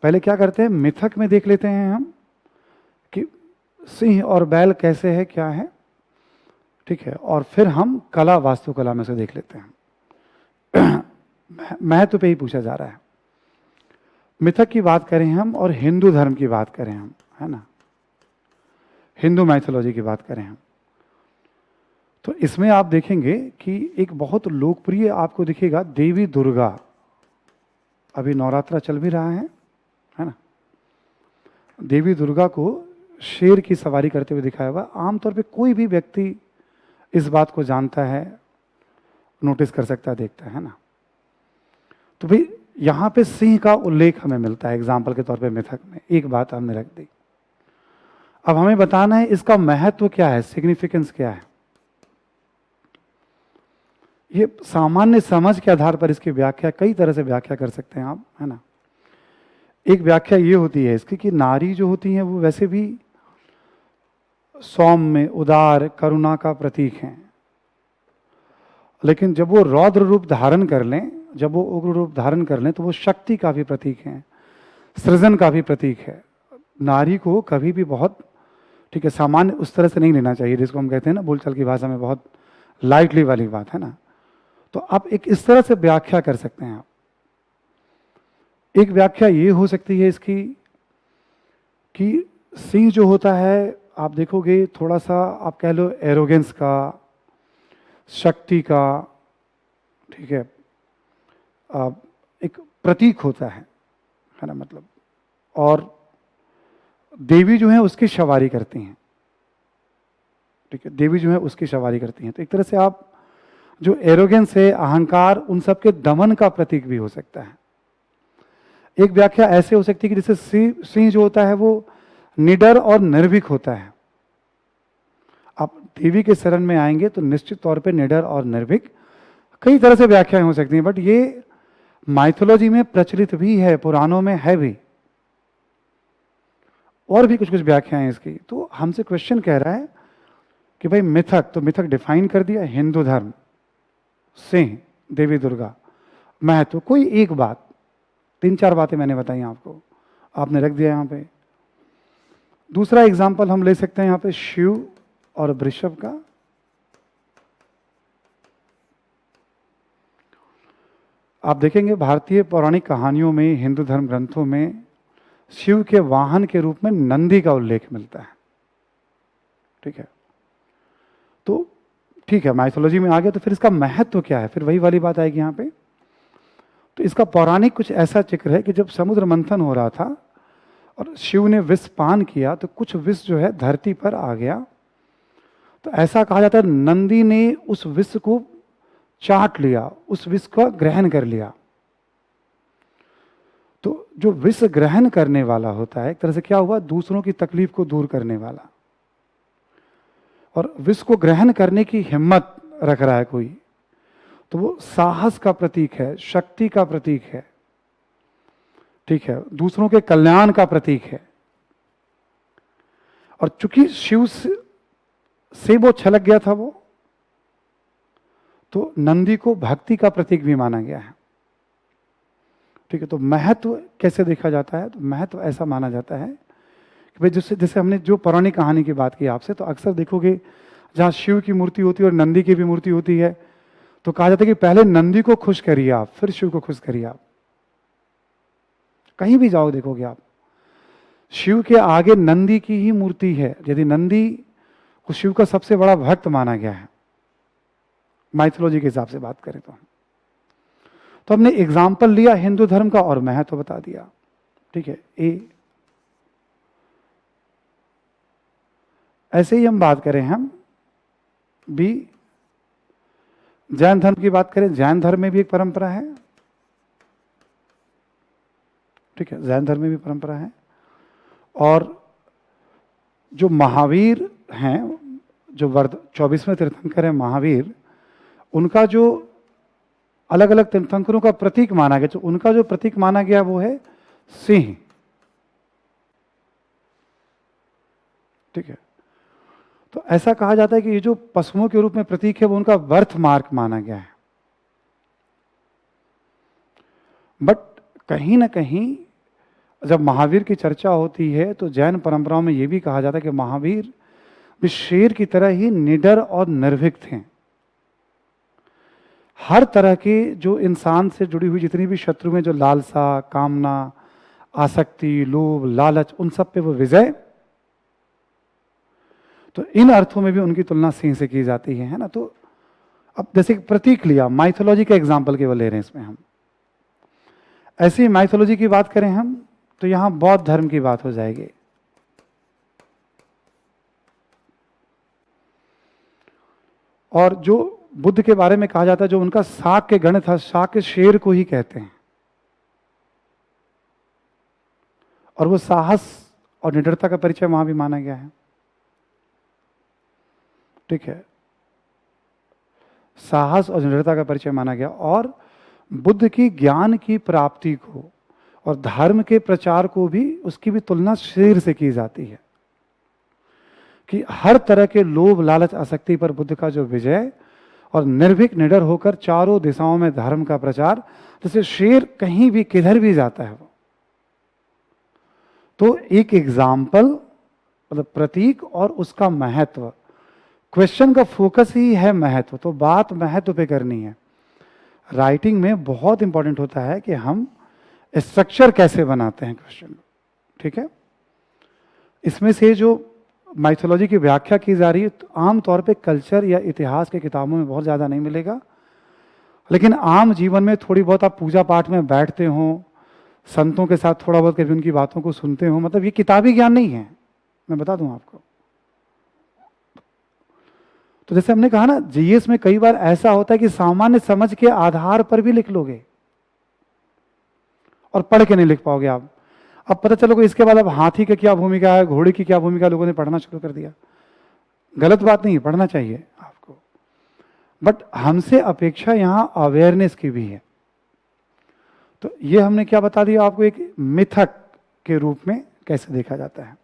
पहले क्या करते हैं, मिथक में देख लेते हैं हम कि सिंह और बैल कैसे है, क्या है। ठीक है, और फिर हम कला वास्तुकला में से देख लेते हैं। महत्व पे ही पूछा जा रहा है। मिथक की बात करें हम और हिंदू धर्म की बात करें हम, है ना, हिंदू माइथोलॉजी की बात करें हम, तो इसमें आप देखेंगे कि एक बहुत लोकप्रिय आपको दिखेगा देवी दुर्गा। अभी नवरात्रा चल भी रहा है ना। देवी दुर्गा को शेर की सवारी करते हुए दिखाया हुआ। आमतौर पे कोई भी व्यक्ति इस बात को जानता है, नोटिस कर सकता है, देखता है ना। तो भाई यहाँ पे सिंह का उल्लेख हमें मिलता है एग्जाम्पल के तौर पे मिथक में। एक बात हमने रख दी। अब हमें बताना है इसका महत्व क्या है, सिग्निफिकेंस क्या है। ये सामान्य समझ के आधार पर इसकी व्याख्या कई तरह से व्याख्या कर सकते हैं आप, है ना। एक व्याख्या ये होती है इसकी कि नारी जो होती हैं वो वैसे भी सौम्य, उदार, करुणा का प्रतीक हैं, लेकिन जब वो रौद्र रूप धारण कर लें, जब वो उग्र रूप धारण कर लें, तो वो शक्ति का भी प्रतीक हैं, सृजन का भी प्रतीक है। नारी को कभी भी बहुत, ठीक है, सामान्य उस तरह से नहीं लेना चाहिए, जिसको हम कहते हैं ना बोलचाल की भाषा में बहुत लाइटली वाली बात, है ना। तो आप एक इस तरह से व्याख्या कर सकते हैं। आप एक व्याख्या ये हो सकती है इसकी कि सिंह जो होता है, आप देखोगे थोड़ा सा आप कह लो एरोगेंस का, शक्ति का, ठीक है, एक प्रतीक होता है ना, मतलब। और देवी जो है उसकी सवारी करती हैं, ठीक है, देवी जो है उसकी सवारी करती हैं। तो एक तरह से आप जो एरोगेंस है, अहंकार, उन सब के दमन का प्रतीक भी हो सकता है। एक व्याख्या ऐसे हो सकती है कि जैसे सिंह जो होता है वो निडर और निर्भीक होता है। आप देवी के शरण में आएंगे तो निश्चित तौर पे निडर और निर्भीक, कई तरह से व्याख्याएं हो सकती हैं, बट ये माइथोलॉजी में प्रचलित भी है, पुराणों में है भी, और भी कुछ कुछ व्याख्याएं इसकी। तो हमसे क्वेश्चन कह रहा है कि भाई मिथक, तो मिथक डिफाइन कर दिया, हिंदू धर्म, सिंह, देवी दुर्गा, महत्व, कोई एक बात, 3-4 बातें मैंने बताई आपको, आपने रख दिया यहां पे। दूसरा एग्जाम्पल हम ले सकते हैं यहां पे शिव और वृषभ का। आप देखेंगे भारतीय पौराणिक कहानियों में, हिंदू धर्म ग्रंथों में शिव के वाहन के रूप में नंदी का उल्लेख मिलता है। ठीक है, तो ठीक है, माइथोलॉजी में आ गया, तो फिर इसका महत्व क्या है? फिर वही वाली बात आएगी यहाँ पे। तो इसका पौराणिक कुछ ऐसा जिक्र है कि जब समुद्र मंथन हो रहा था और शिव ने विष पान किया तो कुछ विष जो है धरती पर आ गया। तो ऐसा कहा जाता है नंदी ने उस विष को चाट लिया, उस विष का ग्रहण कर लिया। तो जो विष ग्रहण करने वाला होता है, एक तरह से क्या हुआ, दूसरों की तकलीफ को दूर करने वाला, और विष को ग्रहण करने की हिम्मत रख रहा है कोई, तो वो साहस का प्रतीक है, शक्ति का प्रतीक है। ठीक है, दूसरों के कल्याण का प्रतीक है। और चूंकि शिव से वो छलक गया था वो, तो नंदी को भक्ति का प्रतीक भी माना गया है। ठीक है, तो महत्व कैसे देखा जाता है? तो महत्व ऐसा माना जाता है कि भाई जैसे हमने जो पौराणिक कहानी की बात की आपसे, तो अक्सर देखोगे जहां शिव की मूर्ति होती है और नंदी की भी मूर्ति होती है, तो कहा जाता है कि पहले नंदी को खुश करिए आप, फिर शिव को खुश करिए आप। कहीं भी जाओ देखोगे आप, शिव के आगे नंदी की ही मूर्ति है। यदि नंदी को शिव का सबसे बड़ा भक्त माना गया है माइथोलॉजी के हिसाब से बात करें तो हमने एग्जाम्पल लिया हिंदू धर्म का और महत्व बता दिया। ठीक है, ऐसे ही हम बात करें, हम भी जैन धर्म की बात करें, जैन धर्म में भी एक परंपरा है। ठीक है, जैन धर्म में भी परंपरा है। और जो महावीर हैं, जो 24वें तीर्थंकर हैं महावीर, उनका जो अलग अलग तीर्थंकरों का प्रतीक माना गया, तो उनका जो प्रतीक माना गया वो है सिंह। ठीक है, तो ऐसा कहा जाता है कि ये जो पशुओं के रूप में प्रतीक है वो उनका बर्थ मार्क माना गया है। बट कहीं ना कहीं जब महावीर की चर्चा होती है तो जैन परंपराओं में यह भी कहा जाता है कि महावीर भी शेर की तरह ही निडर और निर्भीक थे। हर तरह के जो इंसान से जुड़ी हुई जितनी भी शत्रु में जो लालसा, कामना, आसक्ति, लोभ, लालच, उन सब पे वो विजय। तो इन अर्थों में भी उनकी तुलना सिंह से की जाती है ना। तो अब जैसे प्रतीक लिया, माइथोलॉजी का एग्जाम्पल केवल ले रहे हैं इसमें हम। ऐसी माइथोलॉजी की बात करें हम तो यहां बौद्ध धर्म की बात हो जाएगी। और जो बुद्ध के बारे में कहा जाता है, जो उनका शाक्य गण था, शाक्य शेर को ही कहते हैं। और वो साहस और निडरता का परिचय वहां भी माना गया है। ठीक है, साहस और निडरता का परिचय माना गया। और बुद्ध की ज्ञान की प्राप्ति को और धर्म के प्रचार को भी, उसकी भी तुलना शेर से की जाती है कि हर तरह के लोभ, लालच, आसक्ति पर बुद्ध का जो विजय और निर्भीक निडर होकर चारों दिशाओं में धर्म का प्रचार, जैसे शेर कहीं भी किधर भी जाता है वो। तो एक एग्जाम्पल, मतलब प्रतीक और उसका महत्व। क्वेश्चन का फोकस ही है महत्व, तो बात महत्व पे करनी है। राइटिंग में बहुत इंपॉर्टेंट होता है कि हम स्ट्रक्चर कैसे बनाते हैं क्वेश्चन। ठीक है, इसमें से जो माइथोलॉजी की व्याख्या की जा रही है तो आमतौर पे कल्चर या इतिहास के किताबों में बहुत ज़्यादा नहीं मिलेगा, लेकिन आम जीवन में थोड़ी बहुत आप पूजा पाठ में बैठते हो, संतों के साथ थोड़ा बहुत कभी उनकी बातों को सुनते हो, मतलब ये किताबी ज्ञान नहीं है, मैं बता दूं आपको। तो जैसे हमने कहा ना, जीएस में कई बार ऐसा होता है कि सामान्य समझ के आधार पर भी लिख लोगे और पढ़ के नहीं लिख पाओगे आप। अब पता चलो कि इसके बाद अब हाथी की क्या भूमिका है, घोड़े की क्या भूमिका, लोगों ने पढ़ना शुरू कर दिया। गलत बात नहीं, पढ़ना चाहिए आपको, बट हमसे अपेक्षा यहां अवेयरनेस की भी है। तो ये हमने क्या बता दिया आपको, एक मिथक के रूप में कैसे देखा जाता है।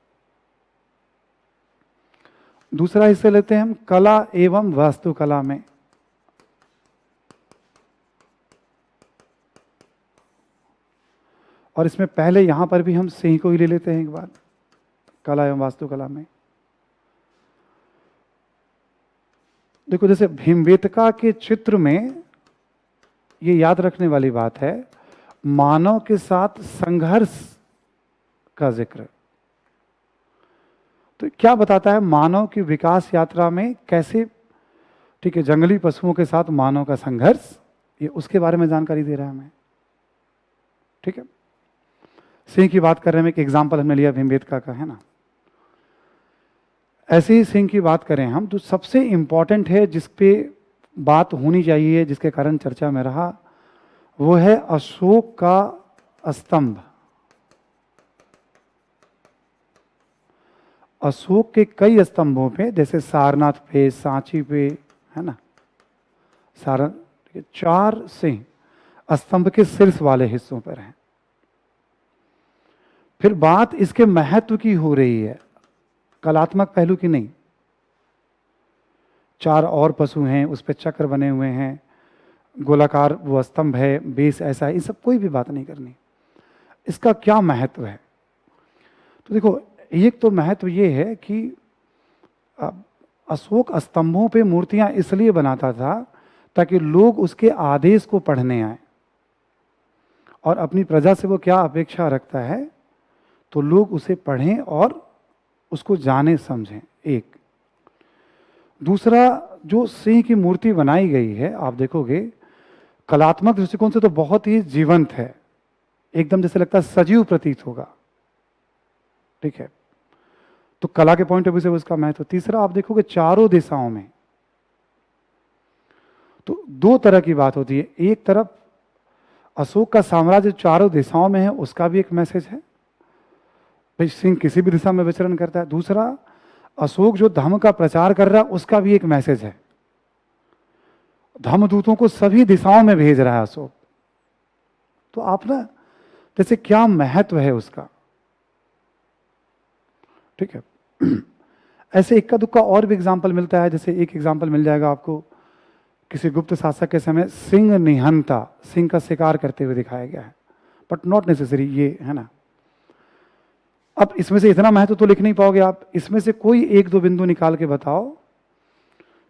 दूसरा हिस्सा लेते हैं हम कला एवं वास्तुकला में। और इसमें पहले यहां पर भी हम सिंह को ही ले लेते हैं एक बार, कला एवं वास्तुकला में। देखो जैसे भीमबेटका के चित्र में ये याद रखने वाली बात है, मानव के साथ संघर्ष का जिक्र। तो क्या बताता है, मानव की विकास यात्रा में कैसे, ठीक है, जंगली पशुओं के साथ मानव का संघर्ष, ये उसके बारे में जानकारी दे रहा है हमें। ठीक है, सिंह की बात कर रहे हैं, एक एग्जाम्पल हमने लिया भीमबेटका का, है ना। ऐसे ही सिंह की बात करें हम, तो सबसे इंपॉर्टेंट है जिस पे बात होनी चाहिए, जिसके कारण चर्चा में रहा, वो है अशोक का स्तंभ। अशोक के कई स्तंभों पे, जैसे सारनाथ पे, सांची पे, है ना, सारण, 4 सिंह स्तंभ के शीर्ष वाले हिस्सों पर हैं। फिर बात इसके महत्व की हो रही है, कलात्मक पहलू की नहीं। 4 और पशु हैं, उस पर चक्र बने हुए हैं, गोलाकार वो स्तंभ है, बेस ऐसा है, इन सब कोई भी बात नहीं करनी। इसका क्या महत्व है, तो देखो एक तो महत्व ये है कि अशोक स्तंभों पे मूर्तियां इसलिए बनाता था ताकि लोग उसके आदेश को पढ़ने आए, और अपनी प्रजा से वो क्या अपेक्षा रखता है, तो लोग उसे पढ़ें और उसको जाने समझें। एक दूसरा, जो सिंह की मूर्ति बनाई गई है, आप देखोगे कलात्मक दृष्टिकोण से तो बहुत ही जीवंत है, एकदम जैसे लगता है सजीव प्रतीत होगा। ठीक है, तो कला के पॉइंट ऑफ व्यू से उसका महत्व। तीसरा, आप देखोगे चारों दिशाओं में, तो 2 तरह की बात होती है। एक तरफ अशोक का साम्राज्य चारों दिशाओं में है, उसका भी एक मैसेज है, भाई सिंह किसी भी दिशा में विचरण करता है। दूसरा, अशोक जो धर्म का प्रचार कर रहा है, उसका भी एक मैसेज है, धर्मदूतों को सभी दिशाओं में भेज रहा है अशोक। तो आप ना, जैसे क्या महत्व है उसका। ठीक है, ऐसे इक्का दुक्का और भी एग्जाम्पल मिलता है। जैसे एक एग्जाम्पल मिल जाएगा आपको, किसी गुप्त शासक के समय सिंह निहंता, सिंह का शिकार करते हुए दिखाया गया है, बट नॉट नेसेसरी ये, है ना। अब इसमें से इतना महत्व तो लिख नहीं पाओगे आप, इसमें से कोई 1-2 बिंदु निकाल के बताओ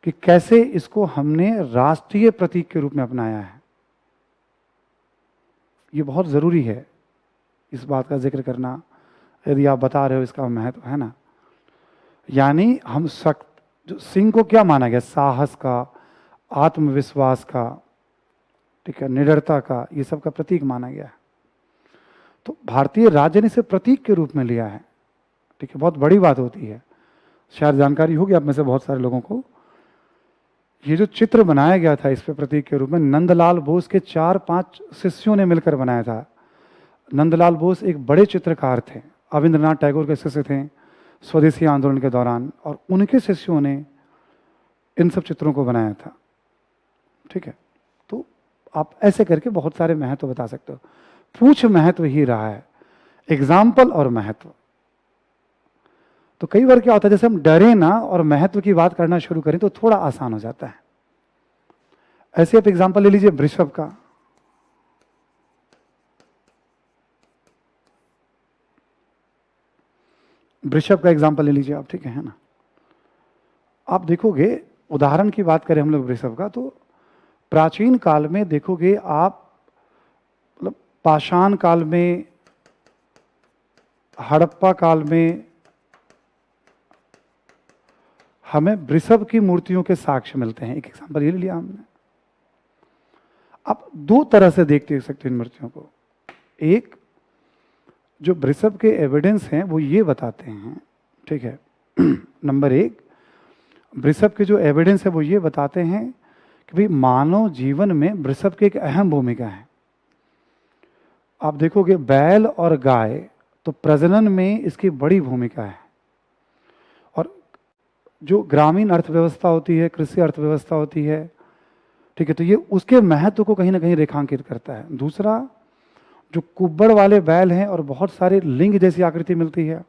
कि कैसे इसको हमने राष्ट्रीय प्रतीक के रूप में अपनाया है। ये बहुत जरूरी है इस बात का जिक्र करना, यदि आप बता रहे हो इसका महत्व, है ना। यानी हम जो सिंह को क्या माना गया, साहस का, आत्मविश्वास का, ठीक है, निडरता का, ये सब का प्रतीक माना गया है। तो भारतीय राज्य ने इसे प्रतीक के रूप में लिया है। ठीक है, बहुत बड़ी बात होती है, शायद जानकारी होगी आप में से बहुत सारे लोगों को। ये जो चित्र बनाया गया था इस पे प्रतीक के रूप में, नंदलाल बोस के 4-5 शिष्यों ने मिलकर बनाया था। नंदलाल बोस एक बड़े चित्रकार थे, रविंद्रनाथ टैगोर के शिष्य थे स्वदेशी आंदोलन के दौरान, और उनके शिष्यों ने इन सब चित्रों को बनाया था। ठीक है, तो आप ऐसे करके बहुत सारे महत्व बता सकते हो। पूछ महत्व ही रहा है, एग्जाम्पल और महत्व। तो कई बार क्या होता है, जैसे हम डरे ना और महत्व की बात करना शुरू करें तो थोड़ा आसान हो जाता है। ऐसे आप एग्जाम्पल ले लीजिए वृषभ का। वृषभ का एग्जाम्पल ले लीजिए आप, ठीक है ना। आप देखोगे, उदाहरण की बात करें हम लोग वृषभ का, तो प्राचीन काल में देखोगे आप, मतलब पाषाण काल में, हड़प्पा काल में, हमें वृषभ की मूर्तियों के साक्ष्य मिलते हैं। एक एग्जाम्पल ये लिया हमने। आप 2 तरह से देखते सकते हैं इन मूर्तियों को। एक, जो वृषभ के एविडेंस हैं वो ये बताते हैं, ठीक है, नंबर 1, वृषभ के जो एविडेंस है वो ये बताते हैं कि भाई मानव जीवन में वृषभ की एक अहम भूमिका है। आप देखोगे बैल और गाय तो प्रजनन में इसकी बड़ी भूमिका है, और जो ग्रामीण अर्थव्यवस्था होती है, कृषि अर्थव्यवस्था होती है, ठीक है, तो ये उसके महत्व को कहीं ना कहीं रेखांकित करता है। दूसरा, जो कुब्बड़ वाले बैल हैं और बहुत सारे लिंग जैसी आकृति मिलती है,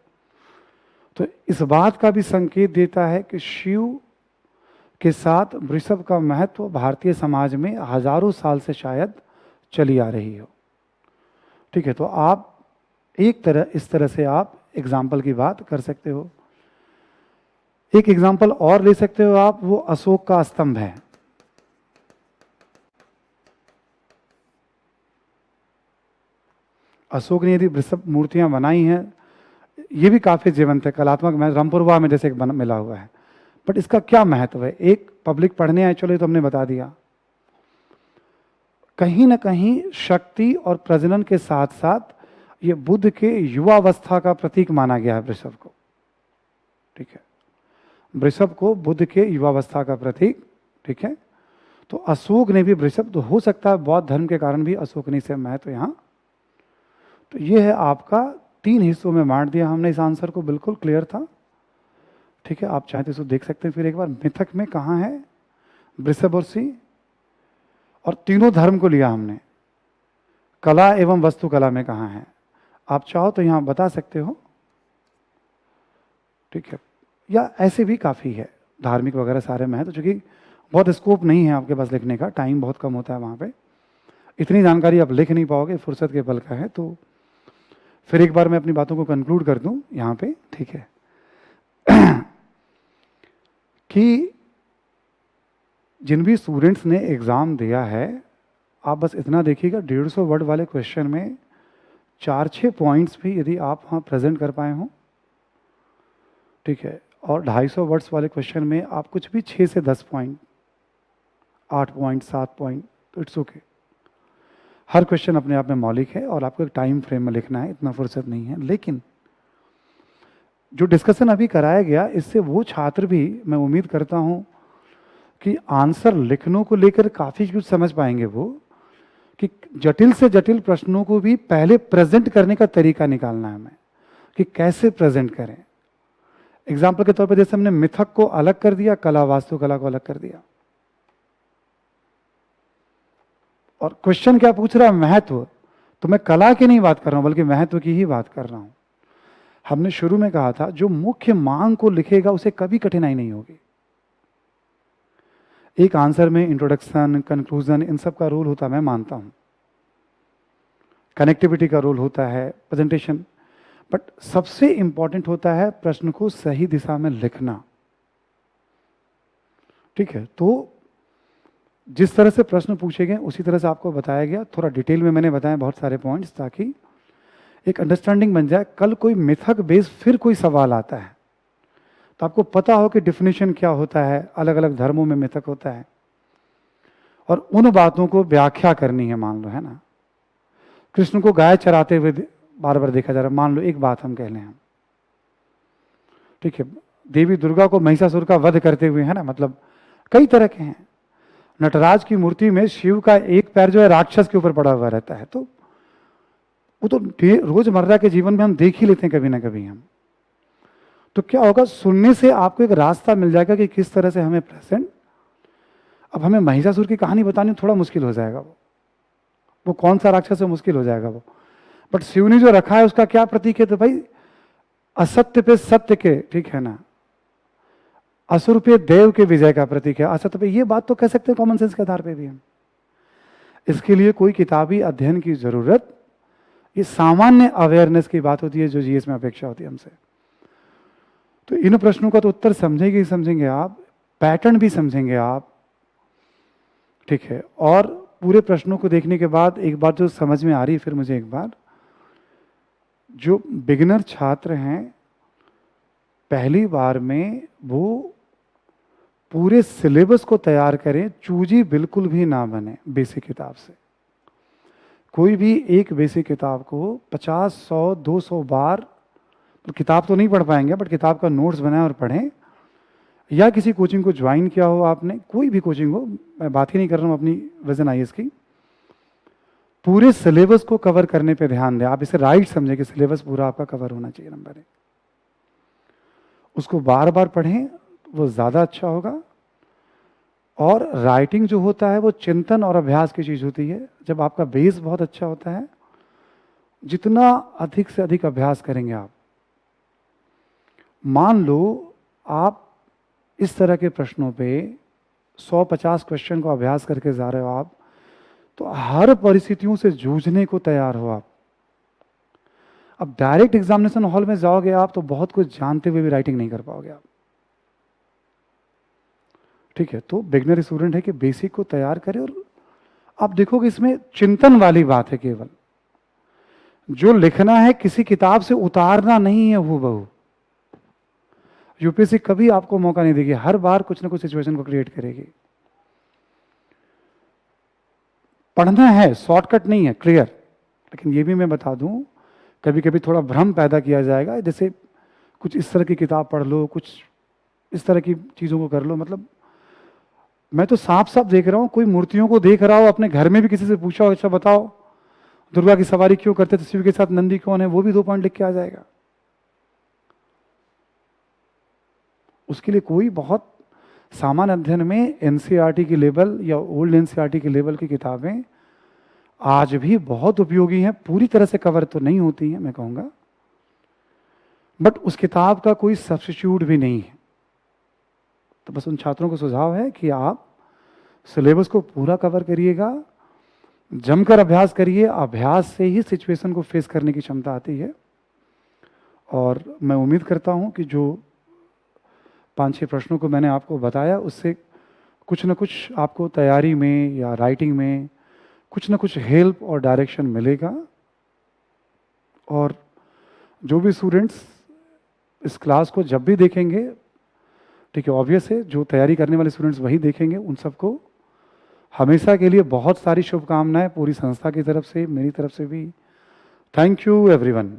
तो इस बात का भी संकेत देता है कि शिव के साथ वृषभ का महत्व भारतीय समाज में हजारों साल से शायद चली आ रही हो। ठीक है, तो आप एक तरह, इस तरह से आप एग्जाम्पल की बात कर सकते हो। एक एग्जाम्पल और ले सकते हो आप, वो अशोक का स्तंभ है। अशोक ने यदि वृषभ मूर्तियां बनाई हैं, ये भी काफी जीवंत है, कलात्मक में रामपुरवा में जैसे एक मिला हुआ है। बट इसका क्या महत्व है, एक पब्लिक पढ़ने आए, चलो ये तो हमने बता दिया। कहीं ना कहीं शक्ति और प्रजनन के साथ साथ ये बुद्ध के युवावस्था का प्रतीक माना गया है वृषभ को। ठीक है, वृषभ को बुद्ध के युवावस्था का प्रतीक। ठीक है, तो अशोक ने भी वृषभ, तो हो सकता है बौद्ध धर्म के कारण भी अशोक ने से महत्व यहाँ। तो ये है आपका 3 हिस्सों में बांट दिया हमने इस आंसर को, बिल्कुल क्लियर था। ठीक है, आप चाहते तो देख सकते हैं फिर एक बार, मिथक में कहाँ है वृषभ और सिंह, और तीनों धर्म को लिया हमने। कला एवं वास्तुकला में कहाँ है, आप चाहो तो यहाँ बता सकते हो। ठीक है, या ऐसे भी काफ़ी है, धार्मिक वगैरह सारे में है, तो चूंकि बहुत स्कोप नहीं है आपके पास लिखने का, टाइम बहुत कम होता है वहाँ पे, इतनी जानकारी आप लिख नहीं पाओगे, फुर्सत के पल का है। तो फिर एक बार मैं अपनी बातों को कंक्लूड कर दूं यहाँ पे। ठीक है कि जिन भी स्टूडेंट्स ने एग्ज़ाम दिया है, आप बस इतना देखिएगा, 150 वर्ड वाले क्वेश्चन में 4-6 पॉइंट्स भी यदि आप वहाँ प्रेजेंट कर पाए हों, ठीक है, और 250 वर्ड्स वाले क्वेश्चन में आप कुछ भी 6 से 10 पॉइंट, 8 पॉइंट, 7 पॉइंट, तो इट्स ओके। हर क्वेश्चन अपने आप में मौलिक है और आपको एक टाइम फ्रेम में लिखना है, इतना फुर्सत नहीं है। लेकिन जो डिस्कशन अभी कराया गया, इससे वो छात्र भी, मैं उम्मीद करता हूँ कि आंसर लिखने को लेकर काफ़ी कुछ समझ पाएंगे वो, कि जटिल से जटिल प्रश्नों को भी पहले प्रेजेंट करने का तरीका निकालना है हमें, कि कैसे प्रेजेंट करें। एग्जाम्पल के तौर पर जैसे हमने मिथक को अलग कर दिया, कला वास्तुकला को अलग कर दिया, और क्वेश्चन क्या पूछ रहा है, महत्व, तो मैं कला की नहीं बात कर रहा हूं बल्कि महत्व की ही बात कर रहा हूं। हमने शुरू में कहा था, जो मुख्य मांग को लिखेगा उसे कभी कठिनाई नहीं होगी। एक आंसर में इंट्रोडक्शन, कंक्लूजन, इन सब का रोल होता है, मैं मानता हूं, कनेक्टिविटी का रोल होता है, प्रेजेंटेशन, बट सबसे इंपॉर्टेंट होता है प्रश्न को सही दिशा में लिखना। ठीक है, तो जिस तरह से प्रश्न पूछे गए उसी तरह से आपको बताया गया, थोड़ा डिटेल में मैंने बताया बहुत सारे पॉइंट्स, ताकि एक अंडरस्टैंडिंग बन जाए। कल कोई मिथक बेस्ड फिर कोई सवाल आता है तो आपको पता हो कि डिफिनेशन क्या होता है, अलग अलग धर्मों में मिथक होता है, और उन बातों को व्याख्या करनी है। मान लो, है ना, कृष्ण को गाय चराते हुए बार बार देखा जा रहा है, मान लो एक बात हम कह लें हम, ठीक है, देवी दुर्गा को महिषासुर का वध करते हुए, है ना, मतलब कई तरह के हैं। नटराज की मूर्ति में शिव का एक पैर जो है राक्षस के ऊपर पड़ा हुआ रहता है, तो वो तो रोजमर्रा के जीवन में हम देख ही लेते हैं कभी ना कभी हम। तो क्या होगा, सुनने से आपको एक रास्ता मिल जाएगा कि किस तरह से हमें प्रेजेंट। अब हमें महिषासुर की कहानी बतानी थोड़ा मुश्किल हो जाएगा, वो कौन सा राक्षस है, मुश्किल हो जाएगा वो, बट शिव ने जो रखा है उसका क्या प्रतीक है, तो भाई असत्य पे सत्य के, ठीक है ना, असुर पे देव के विजय का प्रतीक है, असत्य पे, ये बात तो कह सकते हैं कॉमन सेंस के आधार पे भी हम। इसके लिए कोई किताबी अध्ययन की जरूरत, ये सामान्य अवेयरनेस की बात होती है जो जीएस में अपेक्षा होती है हमसे। तो इन प्रश्नों का तो उत्तर समझेंगे ही समझेंगे आप, पैटर्न भी समझेंगे आप, ठीक है, और पूरे प्रश्नों को देखने के बाद एक बात जो समझ में आ रही है फिर मुझे, एक बार जो बिगिनर छात्र हैं पहली बार में वो पूरे सिलेबस को तैयार करें, चूजी बिल्कुल भी ना बने बेसिक किताब से। कोई भी एक बेसिक किताब को 50, 100, 200 बार, तो किताब तो नहीं पढ़ पाएंगे बट किताब का नोट्स बनाएं और पढ़ें, या किसी कोचिंग को ज्वाइन किया हो आपने, कोई भी कोचिंग हो, मैं बात ही नहीं कर रहा हूँ अपनी विजन आईएएस की, पूरे सिलेबस को कवर करने पे ध्यान दें। आप इसे राइट समझें कि सिलेबस पूरा आपका कवर होना चाहिए, नंबर 1। उसको बार बार पढ़ें, वो ज़्यादा अच्छा होगा। और राइटिंग जो होता है वो चिंतन और अभ्यास की चीज़ होती है। जब आपका बेस बहुत अच्छा होता है, जितना अधिक से अधिक अभ्यास करेंगे आप, मान लो आप इस तरह के प्रश्नों पे 150 क्वेश्चन को अभ्यास करके जा रहे हो आप, तो हर परिस्थितियों से जूझने को तैयार हो आप। अब डायरेक्ट एग्जामिनेशन हॉल में जाओगे आप तो बहुत कुछ जानते हुए भी राइटिंग नहीं कर पाओगे आप। ठीक है, तो बिगनर स्टूडेंट है कि बेसिक को तैयार करें। और आप देखोगे इसमें चिंतन वाली बात है, केवल जो लिखना है किसी किताब से उतारना नहीं है हूबहू। यूपीएससी कभी आपको मौका नहीं देगी, हर बार कुछ ना कुछ सिचुएशन को क्रिएट करेगी। पढ़ना है, शॉर्टकट नहीं है, क्लियर। लेकिन ये भी मैं बता दूं, कभी कभी थोड़ा भ्रम पैदा किया जाएगा, जैसे कुछ इस तरह की किताब पढ़ लो, कुछ इस तरह की चीज़ों को कर लो। मतलब मैं तो साफ साफ देख रहा हूँ, कोई मूर्तियों को देख रहा हो, अपने घर में भी किसी से पूछा हो, अच्छा बताओ दुर्गा की सवारी क्यों करते थे, शिव के साथ नंदी कौन है, वो भी 2 पॉइंट लिख के आ जाएगा। उसके लिए कोई बहुत सामान्य अध्ययन में एनसीईआरटी की लेवल या ओल्ड एनसीईआरटी की लेवल की किताबें आज भी बहुत उपयोगी हैं। पूरी तरह से कवर तो नहीं होती हैं मैं कहूँगा, बट उस किताब का कोई सब्स्टिट्यूट भी नहीं है। तो बस उन छात्रों को सुझाव है कि आप सिलेबस को पूरा कवर करिएगा, जमकर अभ्यास करिए। अभ्यास से ही सिचुएशन को फेस करने की क्षमता आती है। और मैं उम्मीद करता हूं कि जो 5-6 प्रश्नों को मैंने आपको बताया, उससे कुछ न कुछ आपको तैयारी में या राइटिंग में कुछ न कुछ हेल्प और डायरेक्शन मिलेगा। और जो भी स्टूडेंट्स इस क्लास को जब भी देखेंगे, ठीक है, ऑब्वियस है, जो तैयारी करने वाले स्टूडेंट्स वही देखेंगे, उन सबको हमेशा के लिए बहुत सारी शुभकामनाएं पूरी संस्था की तरफ से, मेरी तरफ से भी। Thank you everyone.